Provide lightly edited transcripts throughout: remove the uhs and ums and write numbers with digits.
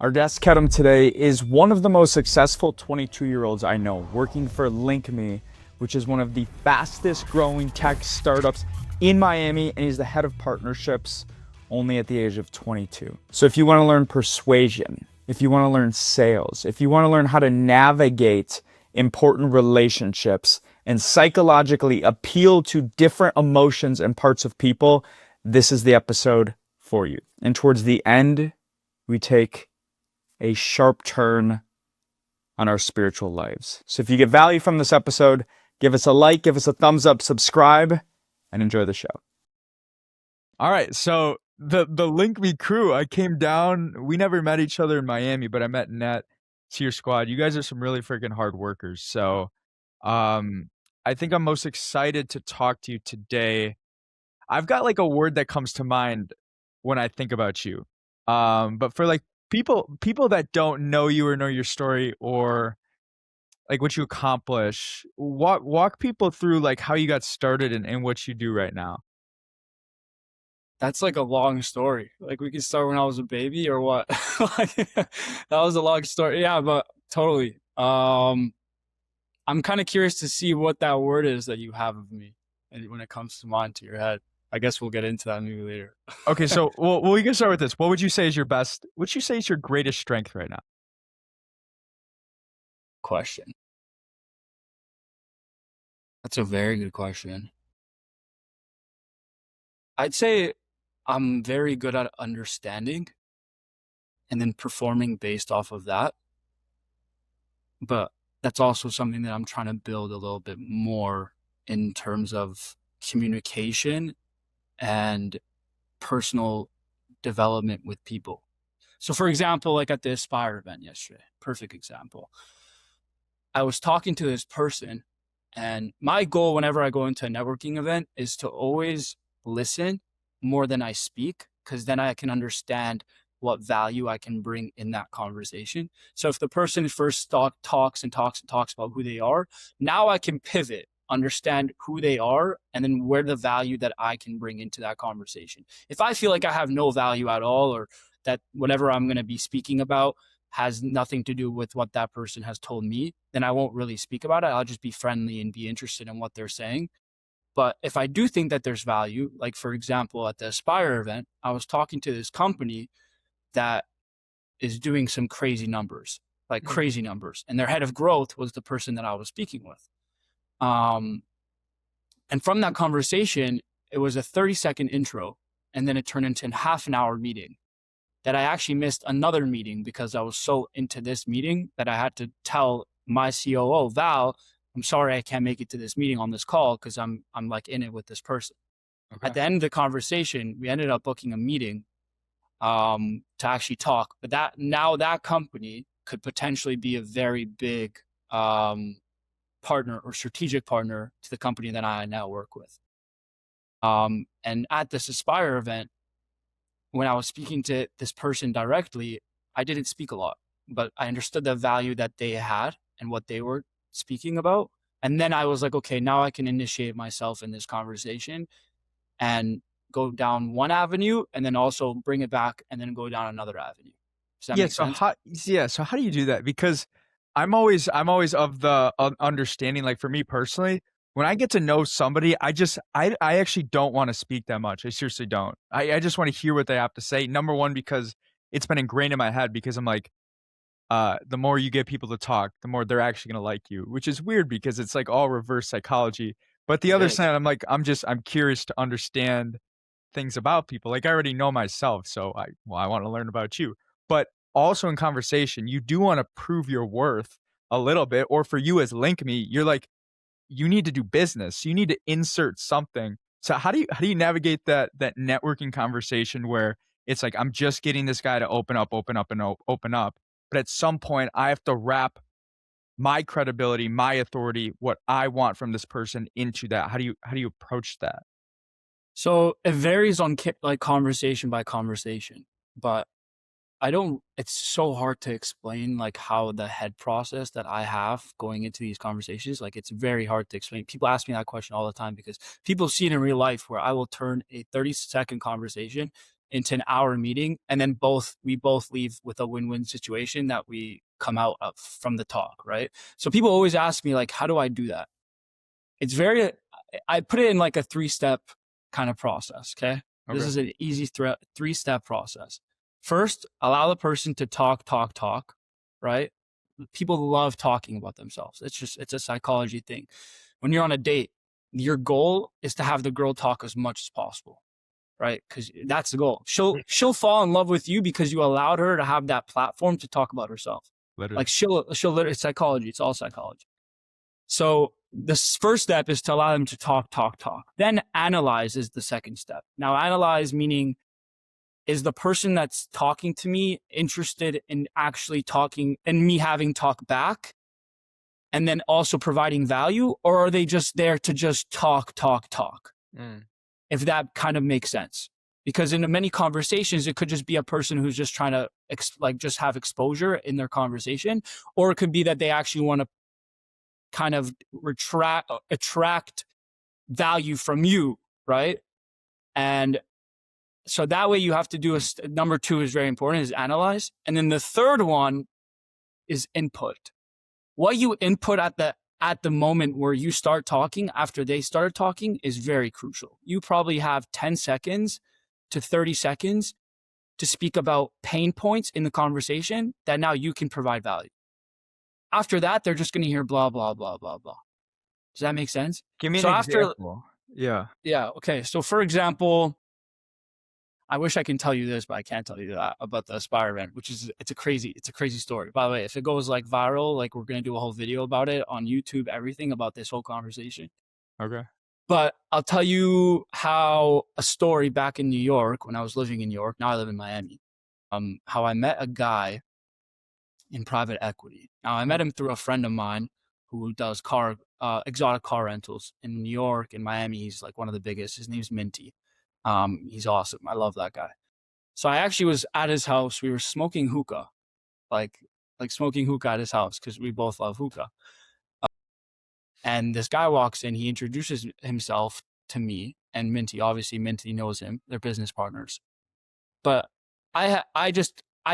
Our guest Kedem today is one of the most successful 22-year-olds I know, working for Linkme, which is one of the fastest growing tech startups in Miami, and he's the head of partnerships only at the age of 22. So if you want to learn persuasion, if you want to learn sales, if you want to learn how to navigate important relationships and psychologically appeal to different emotions and parts of people, this is the episode for you. And towards the end, we take a sharp turn on our spiritual lives. So if you get value from this episode, give us a like, give us a thumbs up, subscribe, and enjoy the show. All right, so the Linkme crew, I came down. We never met each other in Miami, but I met Nat to your squad. You guys are some really freaking hard workers. So I think I'm most excited to talk to you today. I've got like a word that comes to mind when I think about you. But for like people that don't know you or know your story or like what you accomplish, walk people through like how you got started and what you do right now. That's like a long story. Like we could start when I was a baby or what? Like, that was a long story. Yeah, but totally. I'm kind of curious to see what that word is that you have of me and when it comes to mind to your head. I guess we'll get into that maybe later. Okay, so we can start with this. What would you say is your best? What would you say is your greatest strength right now? Question. That's a very good question. I'd say I'm very good at understanding and then performing based off of that. But that's also something that I'm trying to build a little bit more in terms of communication and personal development with people. So, for example, like at the Aspire event yesterday, perfect example. I was talking to this person, and my goal whenever I go into a networking event is to always listen more than I speak, because then I can understand what value I can bring in that conversation. So if the person first talks and talks and talks about who they are, now I can pivot, understand who they are, and then where the value that I can bring into that conversation. If I feel like I have no value at all, or that whatever I'm going to be speaking about has nothing to do with what that person has told me, then I won't really speak about it. I'll just be friendly and be interested in what they're saying. But if I do think that there's value, like for example, at the Aspire event, I was talking to this company that is doing some crazy numbers, like crazy numbers. And their head of growth was the person that I was speaking with. Um, and from that conversation, it was a 30-second intro, and then it turned into a half an hour meeting that I actually missed another meeting because I was so into this meeting that I had to tell my COO, Val, I'm sorry I can't make it to this meeting on this call because I'm like in it with this person. At Okay. the end of the conversation, we ended up booking a meeting to actually talk. But that company could potentially be a very big partner or strategic partner to the company that I now work with. And at this Aspire event, when I was speaking to this person directly, I didn't speak a lot, but I understood the value that they had and what they were speaking about. And then I was like, okay, now I can initiate myself in this conversation and go down one avenue and then also bring it back and then go down another avenue. Does that Yeah, make so sense? how do you do that? Because I'm always of the understanding, like for me personally, when I get to know somebody, I actually don't want to speak that much. I seriously don't. I just want to hear what they have to say. Number one, because it's been ingrained in my head because I'm like, the more you get people to talk, the more they're actually gonna like you, which is weird because it's like all reverse psychology. But the It other is. side, I'm curious to understand things about people. Like I already know myself, so I want to learn about you. But also in conversation, you do want to prove your worth a little bit. Or for you as Link Me, you're like, you need to do business. You need to insert something. So how do you navigate that networking conversation where it's like I'm just getting this guy to open up, and open up, but at some point I have to wrap my credibility, my authority, what I want from this person into that. How do you approach that? So it varies on like conversation by conversation, but I don't, it's so hard to explain like how the head process that I have going into these conversations. Like it's very hard to explain. People ask me that question all the time because people see it in real life where I will turn a 30-second conversation into an hour meeting, and then we both leave with a win-win situation that we come out of from the talk, right? So people always ask me, like, how do I do that? I put it in like a 3-step kind of process. Okay. This is an easy 3-step process. First, allow the person to talk, right? People love talking about themselves. It's a psychology thing. When you're on a date, your goal is to have the girl talk as much as possible, right? Because that's the goal. She'll fall in love with you because you allowed her to have that platform to talk about herself. Literally. Like she'll literally, it's psychology. It's all psychology. So the first step is to allow them to talk. Then analyze is the second step. Now, analyze meaning, is the person that's talking to me interested in actually talking and me having talk back and then also providing value, or are they just there to just talk? If that kind of makes sense. Because in many conversations, it could just be a person who's just trying to just have exposure in their conversation, or it could be that they actually want to kind of attract value from you, right? And so that way you have to do number 2 is very important, is analyze. And then the third one is input. What you input at the moment where you start talking after they started talking is very crucial. You probably have 10 seconds to 30 seconds to speak about pain points in the conversation that now you can provide value. After that, they're just going to hear blah, blah, blah, blah, blah. Does that make sense? Give me an example. Yeah. Okay. So for example, I wish I can tell you this, but I can't tell you that about the Aspire event, which is, it's a crazy story. By the way, if it goes like viral, like we're going to do a whole video about it on YouTube, everything about this whole conversation. Okay. But I'll tell you how a story back in New York, when I was living in New York, now I live in Miami, how I met a guy in private equity. Now I met him through a friend of mine who does exotic car rentals in New York and Miami. He's like one of the biggest. His name's Minty. He's awesome. I love that guy. So I actually was at his house. We were smoking hookah, like smoking hookah at his house because we both love hookah. And this guy walks in. He introduces himself to me and Minty. Obviously, Minty knows him. They're business partners. But I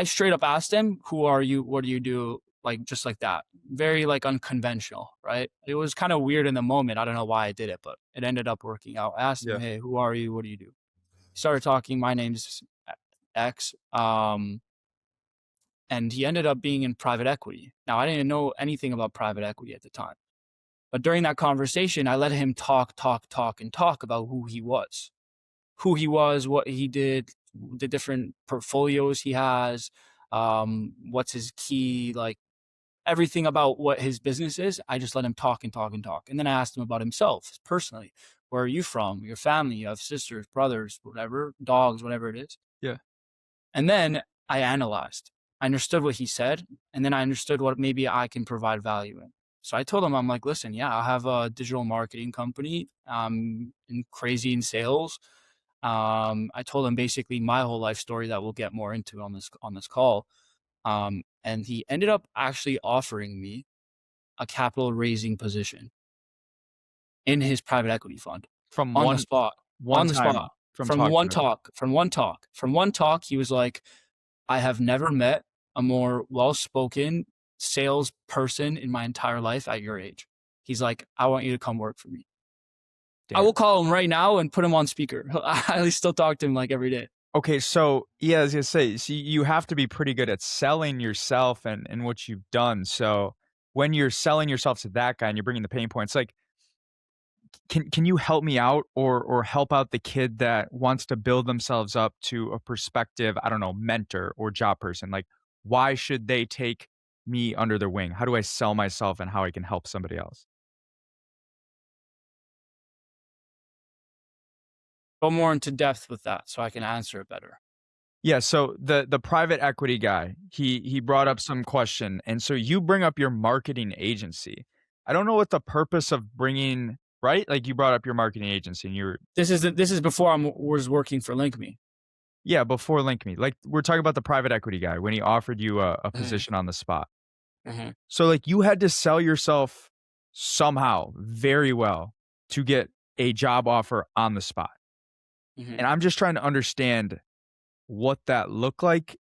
straight up asked him, "Who are you? What do you do?" Like just like that, very like unconventional, right? It was kind of weird in the moment. I don't know why I did it, but it ended up working out. I asked him, "Hey, who are you? What do you do?" He started talking. My name's X. And he ended up being in private equity. Now, I didn't know anything about private equity at the time. But during that conversation, I let him talk about who he was, what he did, the different portfolios he has, what's his key, like everything about what his business is. I just let him talk. And then I asked him about himself personally. Where are you from? Your family, you have sisters, brothers, whatever, dogs, whatever it is. Yeah. And then I analyzed. I understood what he said. And then I understood what maybe I can provide value in. So I told him, I'm like, listen, yeah, I have a digital marketing company. I'm crazy in sales. I told him basically my whole life story that we'll get more into on this call. And he ended up actually offering me a capital raising position in his private equity fund From on one the spot, from one talk. He was like, I have never met a more well-spoken salesperson in my entire life at your age. He's like, I want you to come work for me. Damn. I will call him right now and put him on speaker. I still talk to him like every day. Okay, so yeah, I was gonna say, so you have to be pretty good at selling yourself and what you've done. So when you're selling yourself to that guy and you're bringing the pain points, like, can you help me out or help out the kid that wants to build themselves up to a prospective, I don't know, mentor or job person? Like, why should they take me under their wing? How do I sell myself and how I can help somebody else? Go more into depth with that so I can answer it better. Yeah, so the private equity guy, he brought up some question, and so you bring up your marketing agency. I don't know what the purpose of bringing, right? Like you brought up your marketing agency, and you're this is before I was working for Linkme. Yeah, before Linkme. Like we're talking about the private equity guy when he offered you a position on the spot. So like you had to sell yourself somehow very well to get a job offer on the spot. And I'm just trying to understand what that looked like?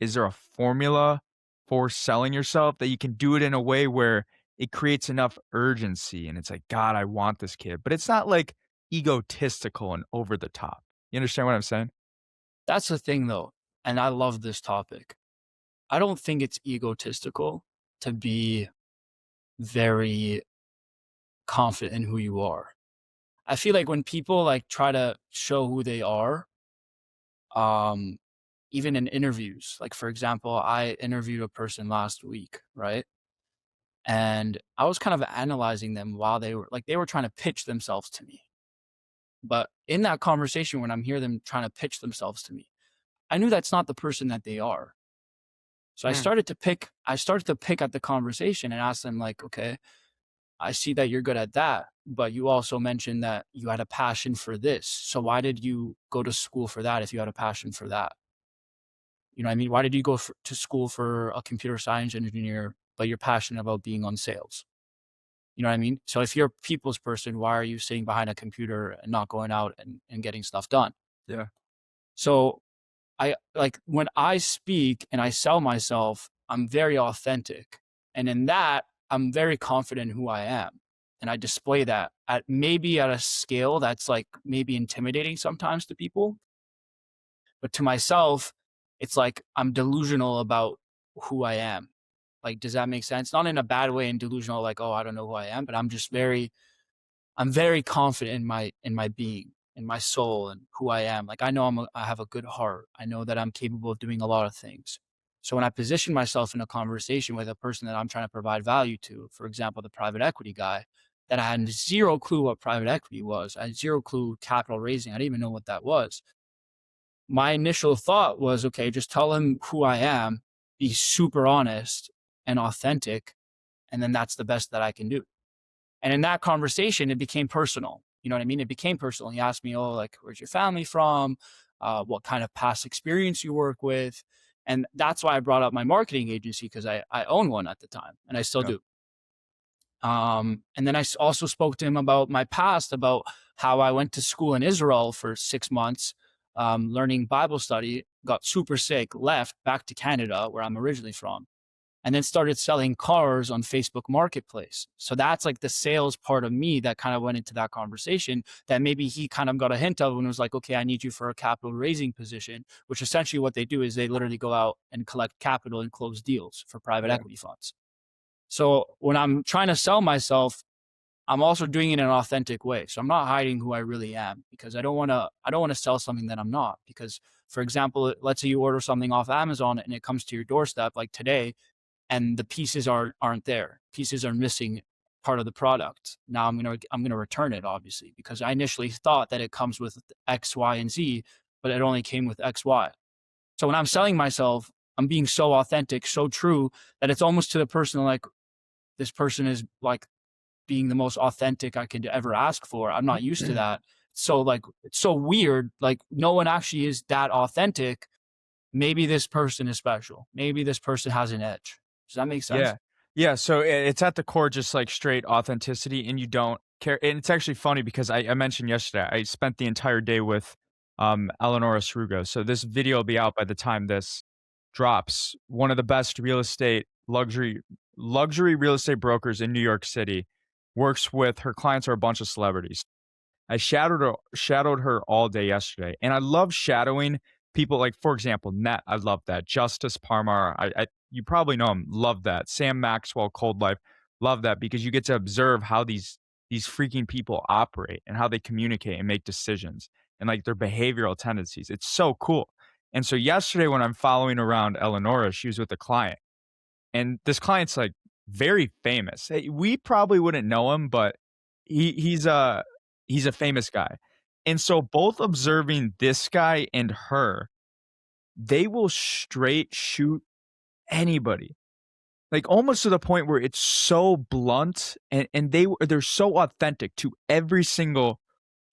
Is there a formula for selling yourself that you can do it in a way where it creates enough urgency and it's like, God, I want this kid, but it's not like egotistical and over the top. You understand what I'm saying? That's the thing though, and I love this topic. I don't think it's egotistical to be very confident in who you are. I feel like when people like try to show who they are, um, even in interviews, like for example, I interviewed a person last week, right? And I was kind of analyzing them while they were trying to pitch themselves to me. But in that conversation, when I'm hearing them trying to pitch themselves to me, I knew that's not the person that they are. So Mm, I started to pick at the conversation and ask them like, okay, I see that you're good at that, but you also mentioned that you had a passion for this. So why did you go to school for that if you had a passion for that? You know what I mean? Why did you go to school for a computer science engineer, but you're passionate about being on sales? You know what I mean? So if you're a people's person, why are you sitting behind a computer and not going out and getting stuff done? yeah. So I like when I speak and I sell myself, I'm very authentic. And in that, I'm very confident in who I am. And I display that at maybe at a scale that's like maybe intimidating sometimes to people. But to myself, it's like I'm delusional about who I am. Like, does that make sense? Not in a bad way and delusional, like, oh, I don't know who I am, but I'm very confident in my being, in my soul, and who I am. Like I know I have a good heart. I know that I'm capable of doing a lot of things. So when I position myself in a conversation with a person that I'm trying to provide value to, for example, the private equity guy, that I had zero clue what private equity was. I had zero clue capital raising. I didn't even know what that was. My initial thought was, okay, just tell him who I am, be super honest and authentic, and then that's the best that I can do. And in that conversation, it became personal. You know what I mean? It became personal. He asked me, oh, like, where's your family from? What kind of past experience you work with? And that's why I brought up my marketing agency because I own one at the time and I still Yeah. do. And then I also spoke to him about my past, about how I went to school in Israel for 6 months, learning Bible study, got super sick, left back to Canada, where I'm originally from, and then started selling cars on Facebook Marketplace. So that's like the sales part of me that kind of went into that conversation that maybe he kind of got a hint of when it was like, okay, I need you for a capital raising position, which essentially what they do is they literally go out and collect capital and close deals for private Yeah. equity funds. So when I'm trying to sell myself, I'm also doing it in an authentic way. So I'm not hiding who I really am because I don't want to sell something that I'm not. Because for example, let's say you order something off Amazon and it comes to your doorstep like today, and the pieces aren't there. Pieces are missing part of the product. Now I'm gonna return it obviously because I initially thought that it comes with X, Y, and Z, but it only came with X, Y. So when I'm selling myself, I'm being so authentic, so true that it's almost to the person like this person is like being the most authentic I could ever ask for. I'm not used to that. So like it's so weird. Like no one actually is that authentic. Maybe this person is special. Maybe this person has an edge. Does that make sense? Yeah. Yeah, so it's at the core just, like, straight authenticity, and you don't care and it's actually funny because I mentioned yesterday, I spent the entire day with, Eleonora Srugo, so this video will be out by the time this drops. One of the best real estate luxury real estate brokers in New York City, works with her clients are a bunch of celebrities. I shadowed her all day yesterday, and I love shadowing people like, for example, Net, I love that. Justice Parmar, I you probably know him, love that. Sam Maxwell, Cold Life, love that because you get to observe how these freaking people operate and how they communicate and make decisions and like their behavioral tendencies. It's so cool. And so yesterday when I'm following around Eleonora, she was with a client, and this client's like very famous. We probably wouldn't know him, but he's a famous guy. And so both observing this guy and her, they will straight shoot anybody. Like almost to the point where it's so blunt and they're so authentic to every single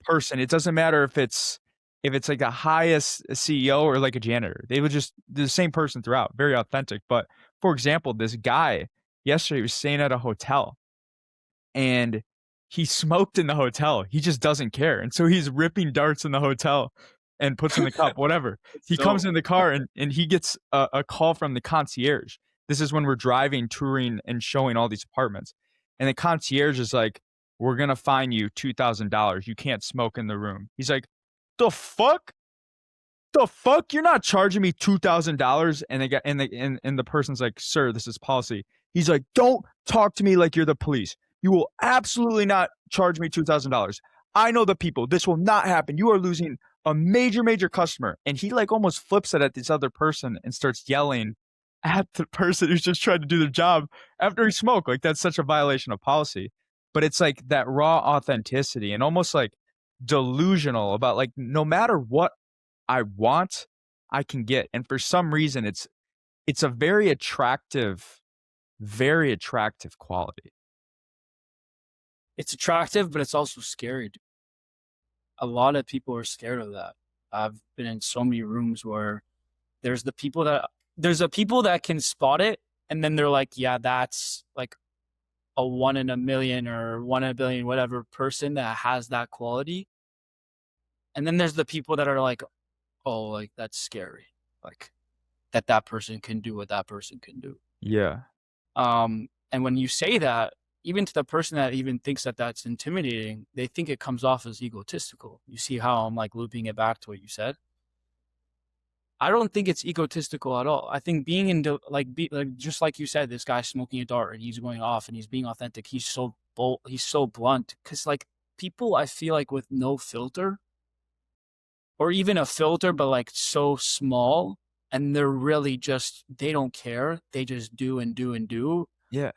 person. It doesn't matter if it's like the highest CEO or like a janitor. They would just the same person throughout, very authentic. But for example, this guy yesterday was staying at a hotel and he smoked in the hotel. He just doesn't care. And so he's ripping darts in the hotel. and puts in the cup, whatever. It's He comes dope. in the car and he gets a call from the concierge. This is when we're driving, touring, and showing all these apartments. And the concierge is like, we're gonna fine you $2,000. You can't smoke in the room. He's like, the fuck? The fuck? You're not charging me $2,000? And they got and the person's like, sir, this is policy. He's like, don't talk to me like you're the police. You will absolutely not charge me $2,000. I know the people. This will not happen. You are losing a major, major customer. And he like almost flips it at this other person and starts yelling at the person who's just trying to do their job after he smoked. Like that's such a violation of policy. But it's like that raw authenticity and almost like delusional about like no matter what I want, I can get. And for some reason it's a very attractive quality. It's attractive, but it's also scary. Dude. A lot of people are scared of that. I've been in so many rooms where there's the people that can spot it, and then they're like, yeah, that's like a 1 in a million or 1 in a billion, whatever person that has that quality. And then there's the people that are like, oh, like that's scary. Like that person can do what that person can do. Yeah. And when you say that, even to the person that even thinks that that's intimidating, they think it comes off as egotistical. You see how I'm like looping it back to what you said? I don't think it's egotistical at all. I think being in like just like you said, this guy smoking a dart and he's going off and he's being authentic. He's so bold. He's so blunt. Because like people, I feel like with no filter, or even a filter, but like so small, and they're really just they don't care. They just do and do and do. Yeah.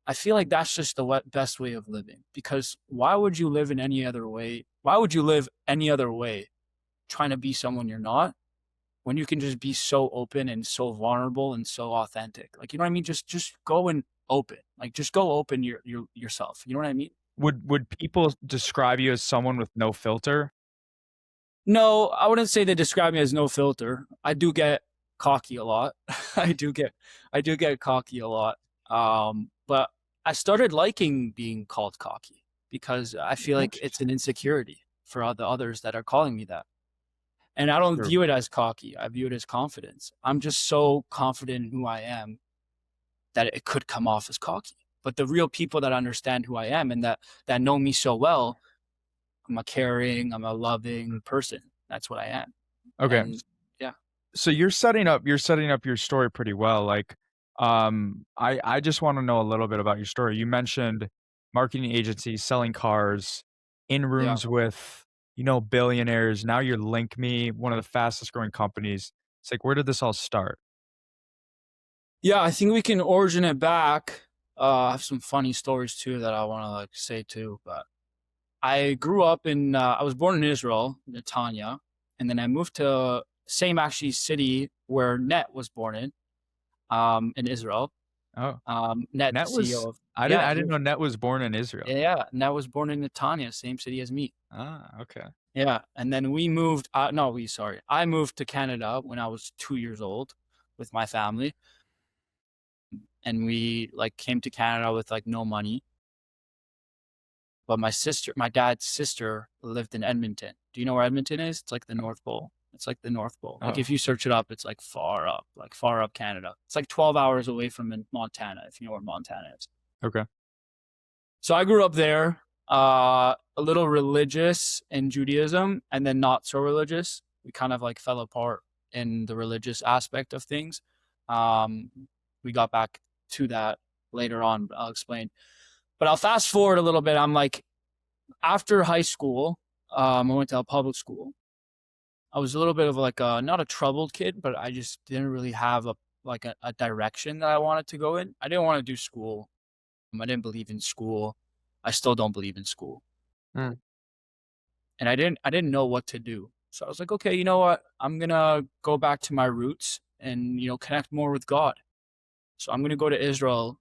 I feel like that's just the best way of living. Because why would you live in any other way? Why would you live any other way, trying to be someone you're not? When you can just be so open and so vulnerable and so authentic. Like, you know what I mean? Just go and open. Like, just go open yourself. You know what I mean? Would people describe you as someone with no filter? No, I wouldn't say they describe me as no filter. I do get cocky a lot. I do get cocky a lot. But I started liking being called cocky because I feel like it's an insecurity for the others that are calling me that. And I don't view it as cocky. I view it as confidence. I'm just so confident in who I am that it could come off as cocky. But the real people that understand who I am and that know me so well, I'm a caring, I'm a loving person. That's what I am. Okay. And, yeah. So you're setting up your story pretty well. Like, I just want to know a little bit about your story. You mentioned marketing agencies, selling cars, in rooms with billionaires. Now you're Linkme, one of the fastest growing companies. It's like, where did this all start? Yeah, I think we can origin it back. I have some funny stories too that I want to like say too. But I grew up I was born in Israel, Netanya, and then I moved to same actually city where Net was born in Israel. Oh, Net Net the CEO was of I didn't know Net was born in Israel. Yeah, Net was born in Netanya, same city as me. Ah, okay. Yeah, and then we moved. I moved to Canada when I was 2 years old with my family, and we like came to Canada with like no money. But my dad's sister, lived in Edmonton. Do you know where Edmonton is? It's like the North Pole. It's like the North Pole. Like if you search it up, it's like far up Canada. It's like 12 hours away from Montana, if you know where Montana is. Okay. So I grew up there, a little religious in Judaism and then not so religious. We kind of like fell apart in the religious aspect of things. We got back to that later on, but I'll explain. But I'll fast forward a little bit. I'm like, after high school, I went to a public school. I was a little bit of like not a troubled kid, but I just didn't really have a direction that I wanted to go in. I didn't want to do school. I didn't believe in school. I still don't believe in school. Mm. And I didn't know what to do. So I was like, okay, you know what? I'm going to go back to my roots and, connect more with God. So I'm going to go to Israel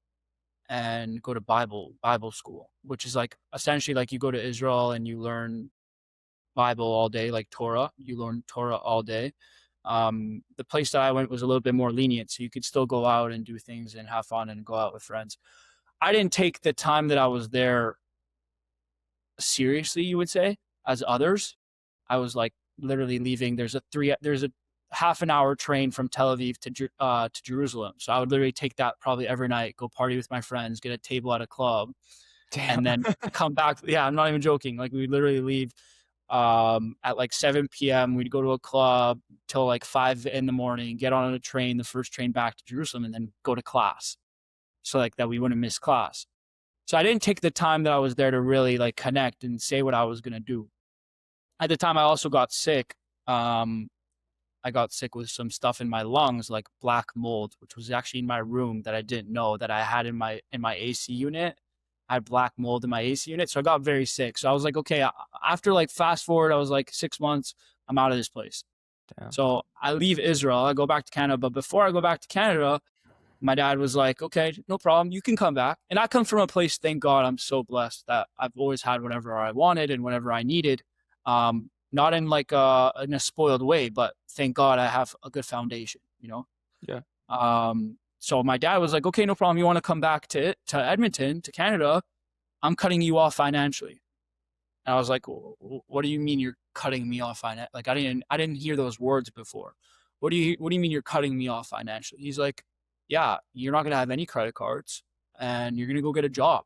and go to Bible school, which is like essentially like you go to Israel and you learn Bible all day, like Torah. You learn Torah all day. The place that I went was a little bit more lenient, so you could still go out and do things and have fun and go out with friends. I didn't take the time that I was there seriously, you would say, as others. I was like literally leaving. There's a half an hour train from Tel Aviv to Jerusalem. So I would literally take that probably every night, go party with my friends, get a table at a club, Damn. and then come back. Yeah, I'm not even joking. Like we literally leave at like 7 p.m. We'd go to a club till like 5 in the morning, get on a train, the first train back to Jerusalem, and then go to class. So like that we wouldn't miss class. So I didn't take the time that I was there to really like connect and say what I was gonna do. At the time I also got sick. I got sick with some stuff in my lungs, like black mold, which was actually in my room that I didn't know that I had in my AC unit. I had black mold in my AC unit, so I got very sick. So I was like, okay, after like fast forward, I was like 6 months, I'm out of this place. Damn. So I leave Israel, I go back to Canada. But before I go back to Canada, my dad was like, okay, no problem, you can come back. And I come from a place, thank God, I'm so blessed that I've always had whatever I wanted and whatever I needed. Not in like in a spoiled way, but thank God I have a good foundation, you know? Yeah. So my dad was like, okay, no problem. You want to come back to Edmonton, to Canada? I'm cutting you off financially. And I was like, what do you mean you're cutting me off financially? Like I didn't hear those words before. What do you mean you're cutting me off financially? He's like, yeah, you're not gonna have any credit cards, and you're gonna go get a job.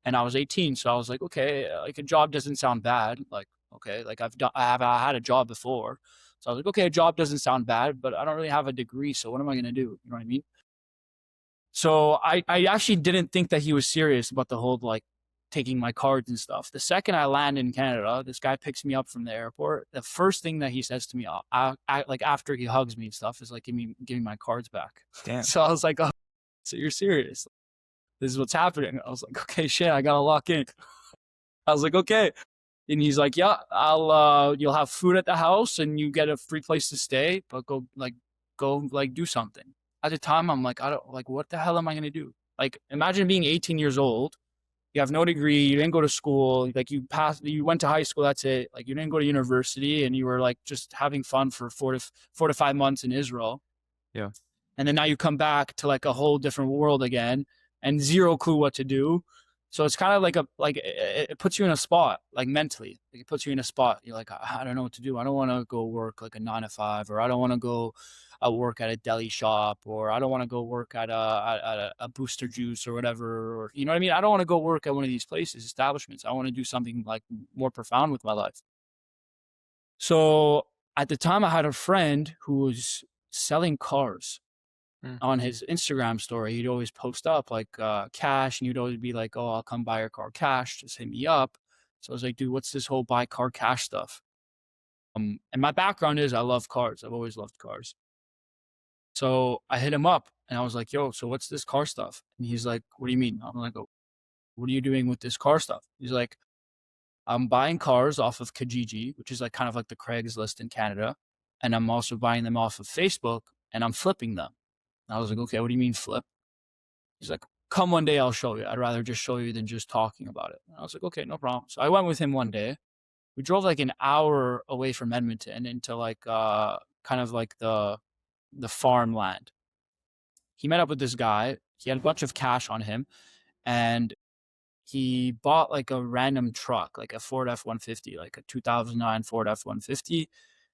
And I was 18, so I was like, okay, like a job doesn't sound bad. Like, okay, like I had a job before, so I was like, okay, a job doesn't sound bad, but I don't really have a degree, so what am I gonna do? You know what I mean? So I actually didn't think that he was serious about the whole like taking my cards and stuff. The second I land in Canada, this guy picks me up from the airport. The first thing that he says to me, like after he hugs me and stuff, is like, give me my cards back. Damn. So I was like, oh, so you're serious? This is what's happening. I was like, okay, shit, I gotta lock in. I was like, okay. And he's like, yeah, you'll have food at the house and you get a free place to stay, but go do something. At the time, I'm like, I don't like, what the hell am I gonna do? Like, imagine being 18 years old. You have no degree. You didn't go to school. Like you went to high school. That's it. Like you didn't go to university, and you were like just having fun for 4 to 5 months in Israel. Yeah. And then now you come back to like a whole different world again, and zero clue what to do. So it's kind of like it puts you in a spot, like mentally. Like it puts you in a spot. You're like, I don't know what to do. I don't want to go work like a 9 to 5, or I don't want to go work at a deli shop, or I don't want to go work at a Booster Juice or whatever, or you know what I mean? I don't want to go work at one of these places, establishments. I want to do something like more profound with my life. So at the time, I had a friend who was selling cars. On his Instagram story. He'd always post up like cash, and you'd always be like, oh, I'll come buy your car cash, just hit me up. So I was like, dude, what's this whole buy car cash stuff? And my background is I love cars. I've always loved cars. So I hit him up and I was like, yo, so what's this car stuff? And he's like, what do you mean? I'm like, oh, what are you doing with this car stuff? He's like, I'm buying cars off of Kijiji, which is like kind of like the Craigslist in Canada. And I'm also buying them off of Facebook, and I'm flipping them. I was like, okay, what do you mean flip? He's like, come one day, I'll show you. I'd rather just show you than just talking about it. And I was like, okay, no problem. So I went with him one day. We drove like an hour away from Edmonton into like kind of like the farmland. He met up with this guy. He had a bunch of cash on him, and he bought like a random truck, like a Ford F-150, like a 2009 Ford F-150.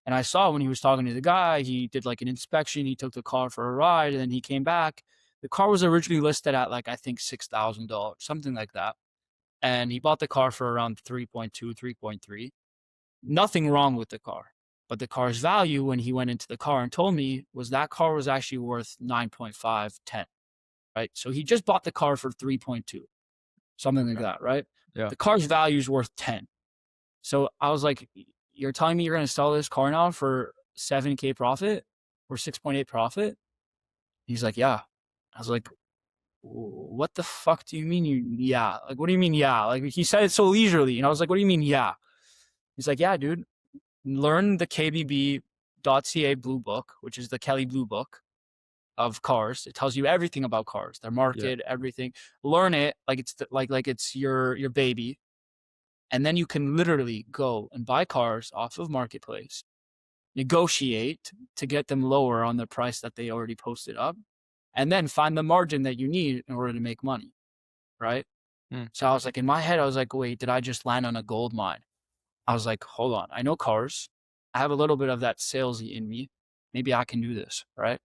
And I saw when he was talking to the guy, he did like an inspection. He took the car for a ride, and then he came back. The car was originally listed at like, I think $6,000, something like that. And he bought the car for around 3.2, 3.3. Nothing wrong with the car. But the car's value when he went into the car and told me was that car was actually worth 9.5, 10, right? So he just bought the car for 3.2, something like that, right? Yeah. The car's value is worth 10. So I was like, you're telling me you're going to sell this car now for 7K profit or 6.8 profit? He's like, yeah. I was like, what the fuck do you mean yeah? Like, what do you mean, yeah? Like, he said it so leisurely. And I was like, what do you mean, yeah? He's like, yeah, dude, learn the KBB.ca Blue Book, which is the Kelly Blue Book of cars. It tells you everything about cars, their market, everything. Learn it like it's like it's your baby. And then you can literally go and buy cars off of Marketplace, negotiate to get them lower on the price that they already posted up, and then find the margin that you need in order to make money, right? So I was like, in my head, I was like, wait, did I just land on a gold mine? I was like, hold on, I know cars. I have a little bit of that salesy in me. Maybe I can do this, right?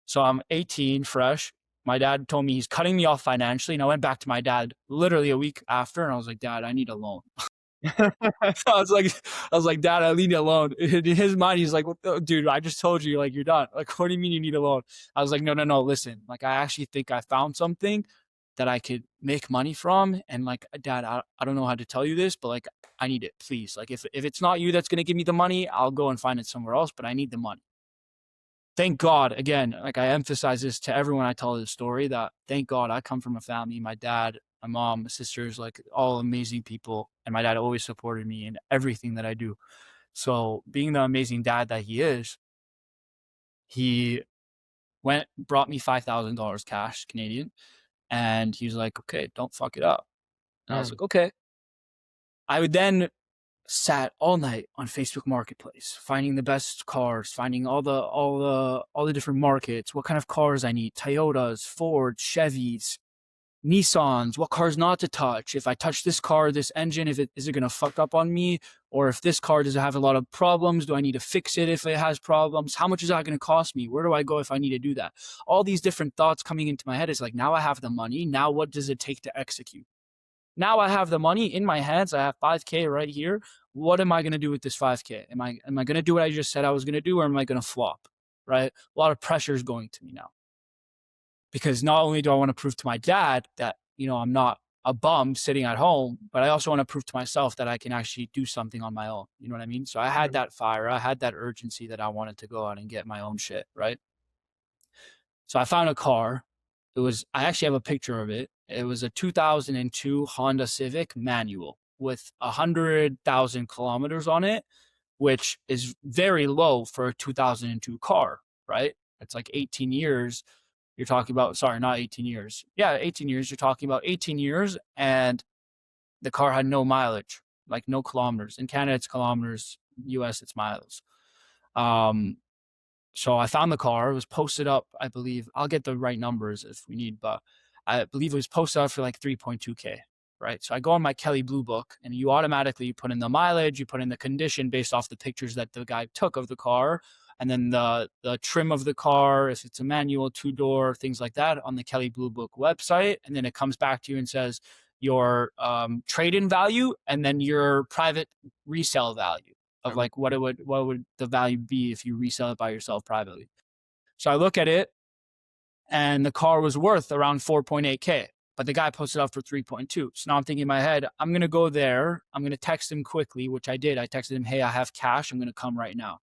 So I'm 18, fresh. My dad told me he's cutting me off financially, and I went back to my dad literally a week after, and I was like, Dad, I need a loan. I was like, Dad, I need a loan. In his mind, he's like, dude, I just told you, like, you're done. Like, what do you mean you need a loan? I was like, no, listen. Like, I actually think I found something that I could make money from. And like, Dad, I don't know how to tell you this, but like, I need it, please. Like, if it's not you that's going to give me the money, I'll go and find it somewhere else, but I need the money. Thank God, again, like I emphasize this to everyone I tell this story, that thank God I come from a family, my dad, my mom, my sisters, like all amazing people. And my dad always supported me in everything that I do. So being the amazing dad that he is, he brought me $5,000 cash Canadian. And he's like, okay, don't fuck it up. And I was like, okay. I would then sat all night on Facebook Marketplace, finding the best cars, finding all the different markets, what kind of cars I need, Toyotas, Ford, Chevys, Nissans, what cars not to touch. If I touch this car, this engine, is it going to fuck up on me? Or if this car does have a lot of problems, do I need to fix it if it has problems? How much is that going to cost me? Where do I go if I need to do that? All these different thoughts coming into my head is like, now I have the money. Now what does it take to execute? Now I have the money in my hands. I have 5K right here. What am I going to do with this 5K? Am I going to do what I just said I was going to do, or am I going to flop? Right? A lot of pressure is going to me now. Because not only do I want to prove to my dad that, I'm not a bum sitting at home, but I also want to prove to myself that I can actually do something on my own. You know what I mean? So I had that fire. I had that urgency that I wanted to go out and get my own shit, right? So I found a car. I actually have a picture of it. It was a 2002 Honda Civic manual with 100,000 kilometers on it, which is very low for a 2002 car, right? It's like 18 years. You're talking about, sorry, not 18 years. Yeah, 18 years. You're talking about 18 years, and the car had no mileage, like no kilometers. In Canada, it's kilometers. US, it's miles. So I found the car. It was posted up, I believe. I'll get the right numbers if we need, but I believe it was posted up for like 3.2K, right? So I go on my Kelly Blue Book, and you automatically put in the mileage, you put in the condition based off the pictures that the guy took of the car, and then the trim of the car, if it's a manual, two-door, things like that, on the Kelly Blue Book website. And then it comes back to you and says your trade-in value, and then your private resale value of like what would the value be if you resell it by yourself privately. So I look at it, and the car was worth around 4.8K, but the guy posted up for 3.2. So now I'm thinking in my head, I'm going to go there. I'm going to text him quickly, which I did. I texted him, hey, I have cash. I'm going to come right now.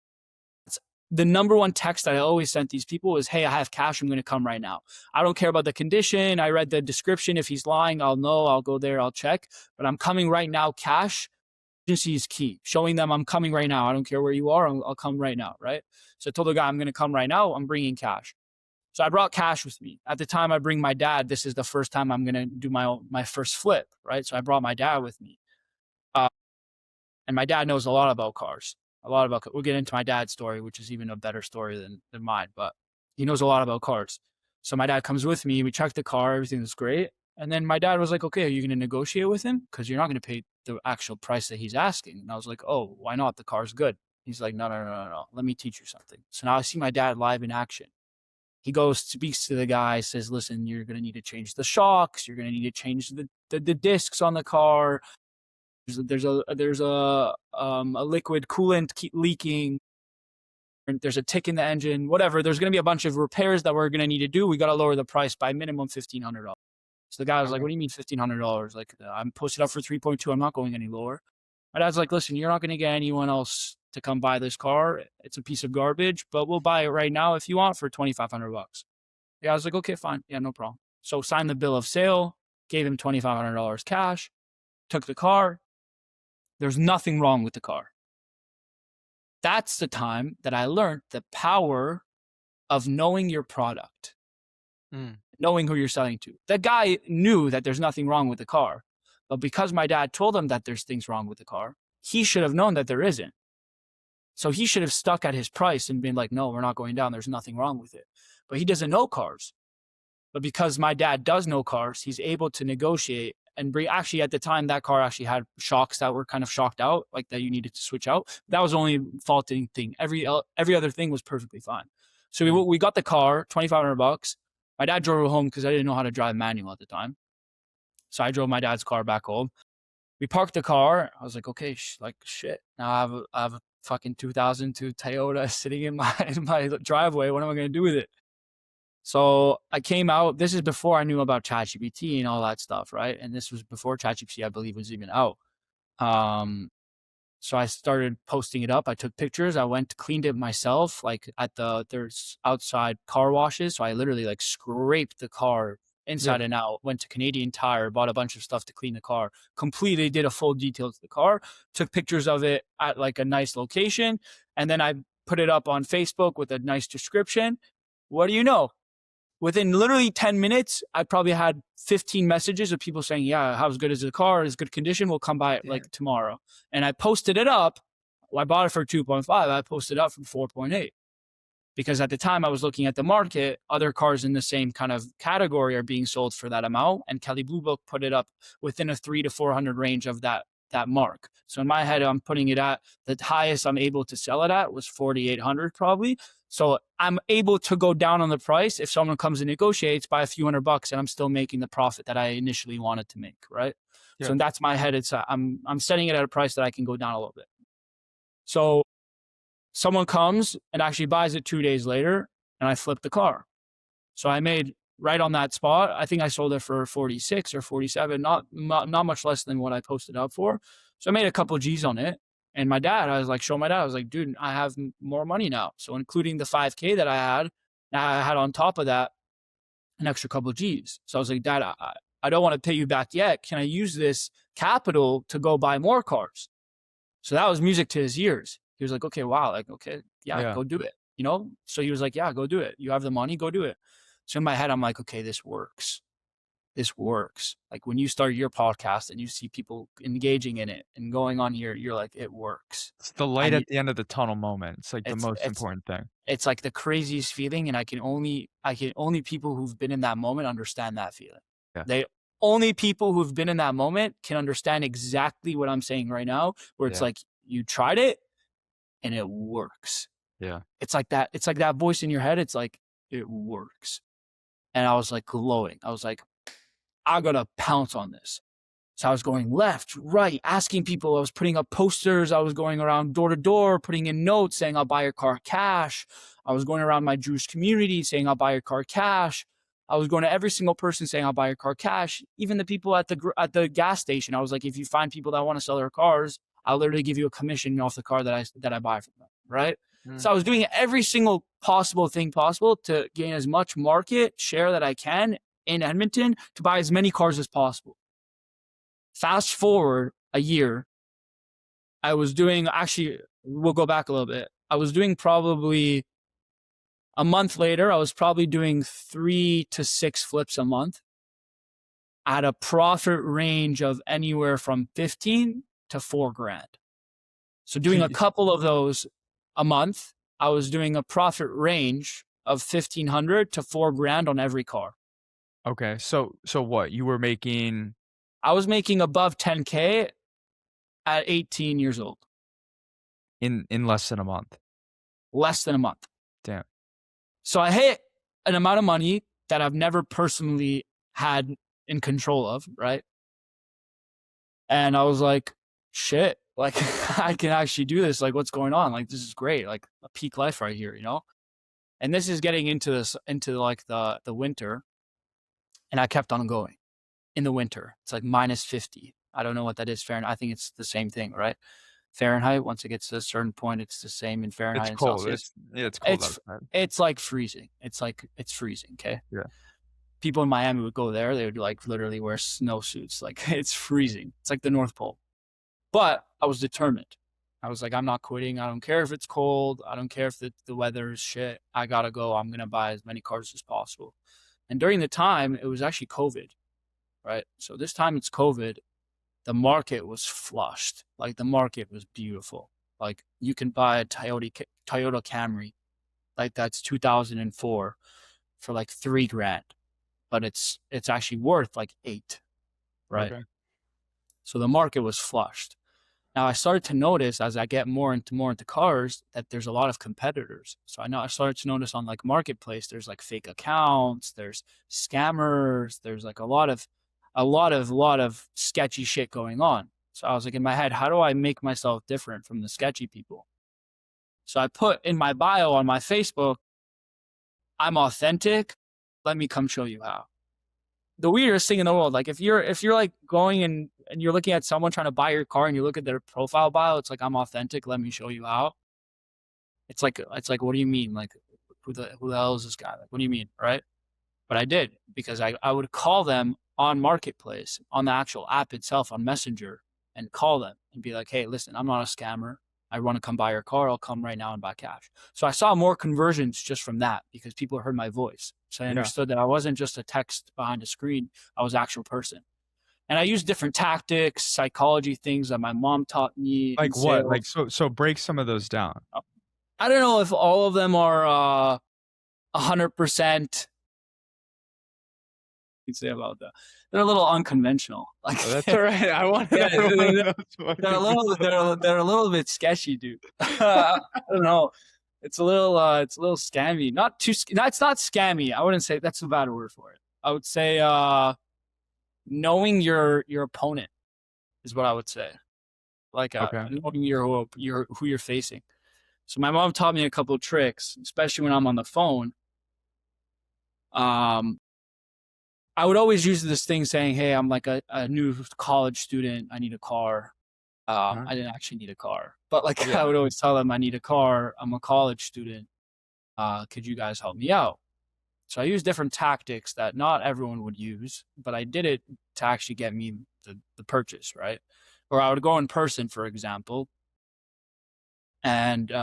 The number one text that I always sent these people was, hey, I have cash. I'm going to come right now. I don't care about the condition. I read the description. If he's lying, I'll know. I'll go there. I'll check. But I'm coming right now. Cash. Urgency is key. Showing them I'm coming right now. I don't care where you are. I'll come right now, right? So I told the guy I'm going to come right now. I'm bringing cash. So I brought cash with me. At the time I bring my dad, this is the first time I'm going to do my first flip, right? So I brought my dad with me. And my dad knows a lot about cars. We'll get into my dad's story, which is even a better story than mine, but he knows a lot about cars. So my dad comes with me. We check the car. Everything was great. And then my dad was like, okay, are you going to negotiate with him? Because you're not going to pay the actual price that he's asking. And I was like, oh, why not? The car's good. He's like, no. Let me teach you something. So now I see my dad live in action. He goes, speaks to the guy, says, listen, you're going to need to change the shocks. You're going to need to change the discs on the car. There's a liquid coolant leaking. There's a tick in the engine, whatever. There's going to be a bunch of repairs that we're going to need to do. We got to lower the price by minimum $1,500. So the guy was like, what do you mean $1,500? Like, I'm posted up for 3.2. I'm not going any lower. My dad's like, listen, you're not going to get anyone else to come buy this car. It's a piece of garbage, but we'll buy it right now if you want for $2,500. Yeah, I was like, okay, fine. Yeah, no problem. So signed the bill of sale, gave him $2,500 cash, took the car. There's nothing wrong with the car. That's the time that I learned the power of knowing your product, knowing who you're selling to. That guy knew that there's nothing wrong with the car, but because my dad told him that there's things wrong with the car, he should have known that there isn't. So he should have stuck at his price and been like, no, we're not going down. There's nothing wrong with it. But he doesn't know cars. But because my dad does know cars, he's able to negotiate and bring, actually at the time that car actually had shocks that were kind of shocked out, like that you needed to switch out. That was the only faulting thing. Every other thing was perfectly fine. So we got the car, $2,500. My dad drove it home because I didn't know how to drive manual at the time. So I drove my dad's car back home. We parked the car. I was like, okay, shit. Now I have a fucking 2002 Toyota sitting in my driveway. What am I going to do with it? So I came out. This is before I knew about ChatGPT and all that stuff, right? And this was before ChatGPT, I believe, was even out. So I started posting it up. I took pictures. I went, cleaned it myself, like there's outside car washes. So I literally like scraped the car inside and out, went to Canadian Tire, bought a bunch of stuff to clean the car, completely did a full detail to the car, took pictures of it at like a nice location. And then I put it up on Facebook with a nice description. What do you know? Within literally 10 minutes, I probably had 15 messages of people saying, yeah, how good is the car? It's good condition. We'll come by it like tomorrow. And I posted it up. Well, I bought it for 2.5. I posted it up for 4.8. Because at the time I was looking at the market, other cars in the same kind of category are being sold for that amount. And Kelly Blue Book put it up within a 300 to 400 range of that mark. So in my head, I'm putting it at the highest I'm able to sell it at was 4,800 probably. So I'm able to go down on the price if someone comes and negotiates by a few $100 and I'm still making the profit that I initially wanted to make, right? So that's my head. It's I'm setting it at a price that I can go down a little bit. So someone comes and actually buys it 2 days later and I flip the car. So I made right on that spot. I think I sold it for 46 or 47, not much less than what I posted up for. So I made a couple G's on it. And my dad, I was like, show my dad, I was like, dude, I have more money now. So including the 5K that I had on top of that, an extra couple of G's. So I was like, Dad, I don't want to pay you back yet. Can I use this capital to go buy more cars? So that was music to his ears. He was like, okay, wow. Like, okay, yeah, go do it. You know? So he was like, yeah, go do it. You have the money, go do it. So in my head, I'm like, okay, this works. This works. Like when you start your podcast and you see people engaging in it and going on here, you're like, it works. It's the light at the end of the tunnel moment. It's like the most important thing. It's like the craziest feeling. And I can only people who've been in that moment understand that feeling. Yeah. Only people who've been in that moment can understand exactly what I'm saying right now, where it's like, you tried it and it works. Yeah. It's like that. It's like that voice in your head. It's like, it works. And I was like glowing. I was like, I gotta pounce on this. So I was going left, right, asking people. I was putting up posters. I was going around door to door, putting in notes saying, I'll buy your car cash. I was going around my Jewish community saying, I'll buy your car cash. I was going to every single person saying, I'll buy your car cash. Even the people at the gas station. I was like, if you find people that want to sell their cars, I'll literally give you a commission off the car that I buy from them, right? So I was doing every single possible thing possible to gain as much market share that I can in Edmonton to buy as many cars as possible. Fast forward a year, I was doing, actually, we'll go back a little bit. I was doing probably a month later, I was probably doing 3 to 6 flips a month at a profit range of anywhere from 15 to $4,000. So doing a couple of those a month, I was doing a profit range of 1,500 to $4,000 on every car. Okay. So what? You were making? I was making above 10K at 18 years old. In less than a month? Less than a month. Damn. So I hit an amount of money that I've never personally had in control of, right? And I was like, shit, like I can actually do this. Like, what's going on? Like, this is great. Like a peak life right here, you know? And this is getting into like the winter. And I kept on going in the winter. It's like minus 50. I don't know what that is Fahrenheit. I think it's the same thing, right? Fahrenheit, once it gets to a certain point, it's the same in Fahrenheit and cold. Celsius. It's cold outside. It's like freezing. It's freezing, okay? Yeah. People in Miami would go there. They would like literally wear snowsuits. Like it's freezing. It's like the North Pole. But I was determined. I was like, I'm not quitting. I don't care if it's cold. I don't care if the weather is shit. I gotta go. I'm gonna buy as many cars as possible. And during the time, it was actually COVID, right? So this time it's COVID. The market was flushed. Like the market was beautiful. Like you can buy a Toyota Camry, like that's 2004 for like $3,000, but it's actually worth like $8,000. right? Okay. So the market was flushed. Now I started to notice as I get more into cars that there's a lot of competitors. So I started to notice on like Marketplace, there's like fake accounts, there's scammers, there's like a lot of sketchy shit going on. So I was like in my head, how do I make myself different from the sketchy people? So I put in my bio on my Facebook, I'm authentic. Let me come show you how. The weirdest thing in the world, like if you're like going and you're looking at someone trying to buy your car and you look at their profile bio, it's like, I'm authentic, let me show you how. It's like what do you mean? Like who the hell is this guy? Like what do you mean? Right? But I did, because I would call them on Marketplace, on the actual app itself, on Messenger, and call them and be like, hey, listen, I'm not a scammer. I want to come buy your car. I'll come right now and buy cash. So I saw more conversions just from that because people heard my voice. So I understood that I wasn't just a text behind a screen. I was an actual person. And I used different tactics, psychology things that my mom taught me. Like what? Like, so break some of those down. I don't know if all of them are 100%. You'd say about that. They're a little unconventional. Like That's all right. I want yeah, to they're a little bit sketchy, dude. I don't know. It's a little scammy. Not too. No, it's not scammy. I wouldn't say that's a bad word for it. I would say knowing your opponent is what I would say. Like Okay. knowing who you're facing. So my mom taught me a couple of tricks, especially when I'm on the phone. I would always use this thing saying, hey, I'm like a new college student. I need a car. I didn't actually need a car, but like I would always tell them I need a car. I'm a college student. Could you guys help me out? So I use different tactics that not everyone would use, but I did it to actually get me the purchase, right? Or I would go in person, for example, and